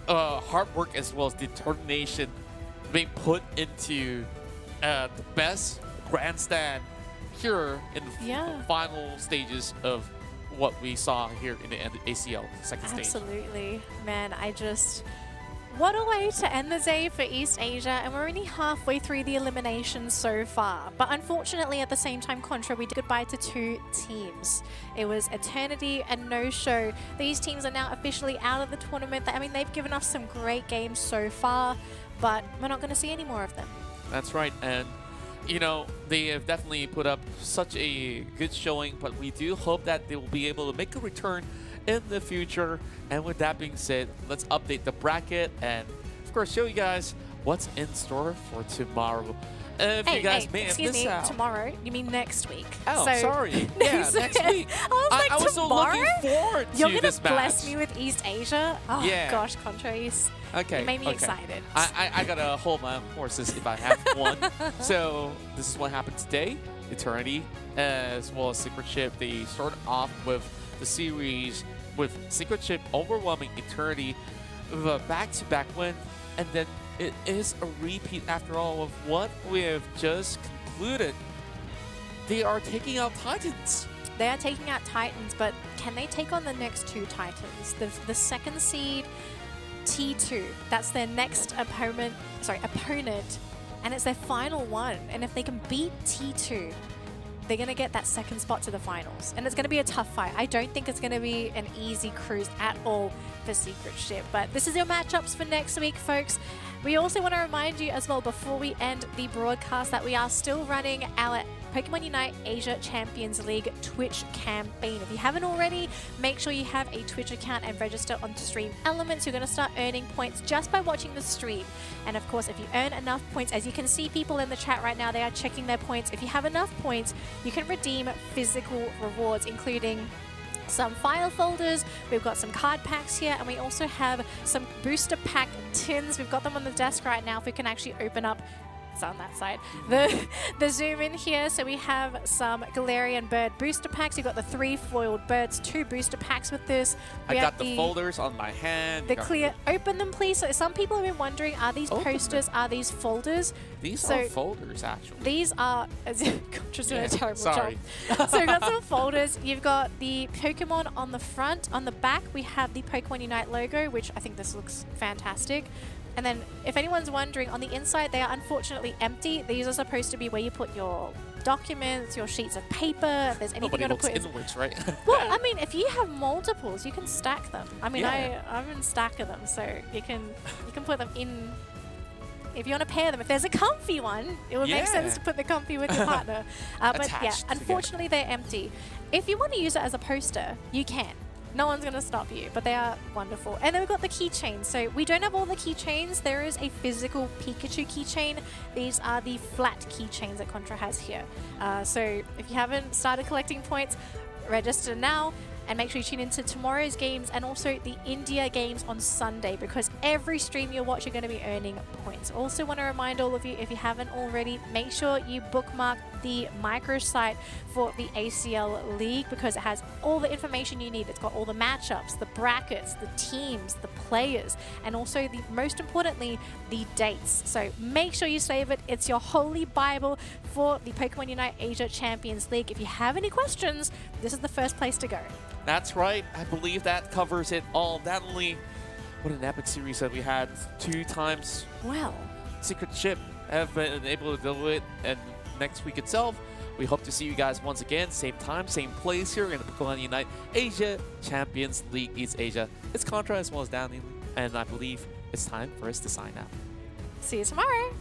hard work as well as determination being put into the best grandstand here in the final stages of what we saw here in the ACL second stage. Absolutely. Man, what a way to end the day for East Asia, and we're only halfway through the eliminations so far. But unfortunately, at the same time, Contra, we did goodbye to 2 teams. It was Eternity and No Show. These teams are now officially out of the tournament. I mean, they've given us some great games so far, but we're not going to see any more of them. That's right, and you know, they have definitely put up such a good showing, but we do hope that they will be able to make a return in the future. And with that being said, let's update the bracket and of course show you guys what's in store for tomorrow. If you guys may have excuse missed me, out. tomorrow? You mean next week? Oh, So- sorry. Yeah, So- next week. I was like, I was so tomorrow? looking forward You're to gonna this match. bless me with East Asia? Oh Yeah. gosh, Contras. Okay. You made me okay. excited. I gotta hold my horses if I have one. So this is what happened today. Eternity, as well as Secret Ship. They start off with the series with Secret Ship overwhelming Eternity with a back-to-back win, and then it is a repeat after all of what we have just concluded. They are taking out Titans. They are taking out Titans, but can they take on the next two Titans? The second seed, T2. That's their next opponent, and it's their final one. And if they can beat T2, they're going to get that second spot to the finals. And it's going to be a tough fight. I don't think it's going to be an easy cruise at all for Secret Ship. But this is your matchups for next week, folks. We also want to remind you as well, before we end the broadcast, that we are still running our Pokemon Unite Asia Champions League Twitch campaign. If you haven't already, make sure you have a Twitch account and register on Stream Elements. You're going to start earning points just by watching the stream. And of course, if you earn enough points, as you can see people in the chat right now, they are checking their points. If you have enough points, you can redeem physical rewards, including some file folders, we've got some card packs here, and we also have some booster pack tins. We've got them on the desk right now. If we can actually open up, it's on that side, the zoom in here. So we have some Galarian bird booster packs. You've got the 3 foiled birds, 2 booster packs with this. I We got have the folders on my hand. the clear, open them please. So some people have been wondering, are these Open posters, are these folders? These So- are folders, actually. These are, just doing a terrible sorry. job. So we've got some folders. You've got the Pokemon on the front. On the back, we have the Pokemon Unite logo, which I think this looks fantastic. And then if anyone's wondering, on the inside, they are unfortunately empty. These are supposed to be where you put your documents, your sheets of paper, if there's anything Nobody you want looks to put in. inwards, right? Well, I mean, if you have multiples, you can stack them. I mean, Yeah. I'm in stack of them, so you can put them in. If you want to pair them, if there's a comfy one, it would make sense Yeah. to put the comfy with your partner. But yeah, Attached together. unfortunately, they're empty. If you want to use it as a poster, you can. No one's going to stop you, but they are wonderful. And then we've got the keychains. So we don't have all the keychains. There is a physical Pikachu keychain. These are the flat keychains that Contra has here. So if you haven't started collecting points, register now. And make sure you tune into tomorrow's games and also the India games on Sunday, because every stream you watch, you're going to be earning points. Also want to remind all of you, if you haven't already, make sure you bookmark the microsite for the ACL League, because it has all the information you need. It's got all the matchups, the brackets, the teams, the players, and also, the most importantly, the dates. So make sure you save it. It's your holy Bible for the Pokemon Unite Asia Champions League. If you have any questions, this is the first place to go. That's right. I believe that covers it all. Not only what an epic series that we had 2 times. Well, Secret Ship have been able to do it, and next week itself, we hope to see you guys once again, same time, same place here in the Pokemon Unite Asia Champions League East Asia. It's Contra as well as Downey, and I believe it's time for us to sign out. see you tomorrow.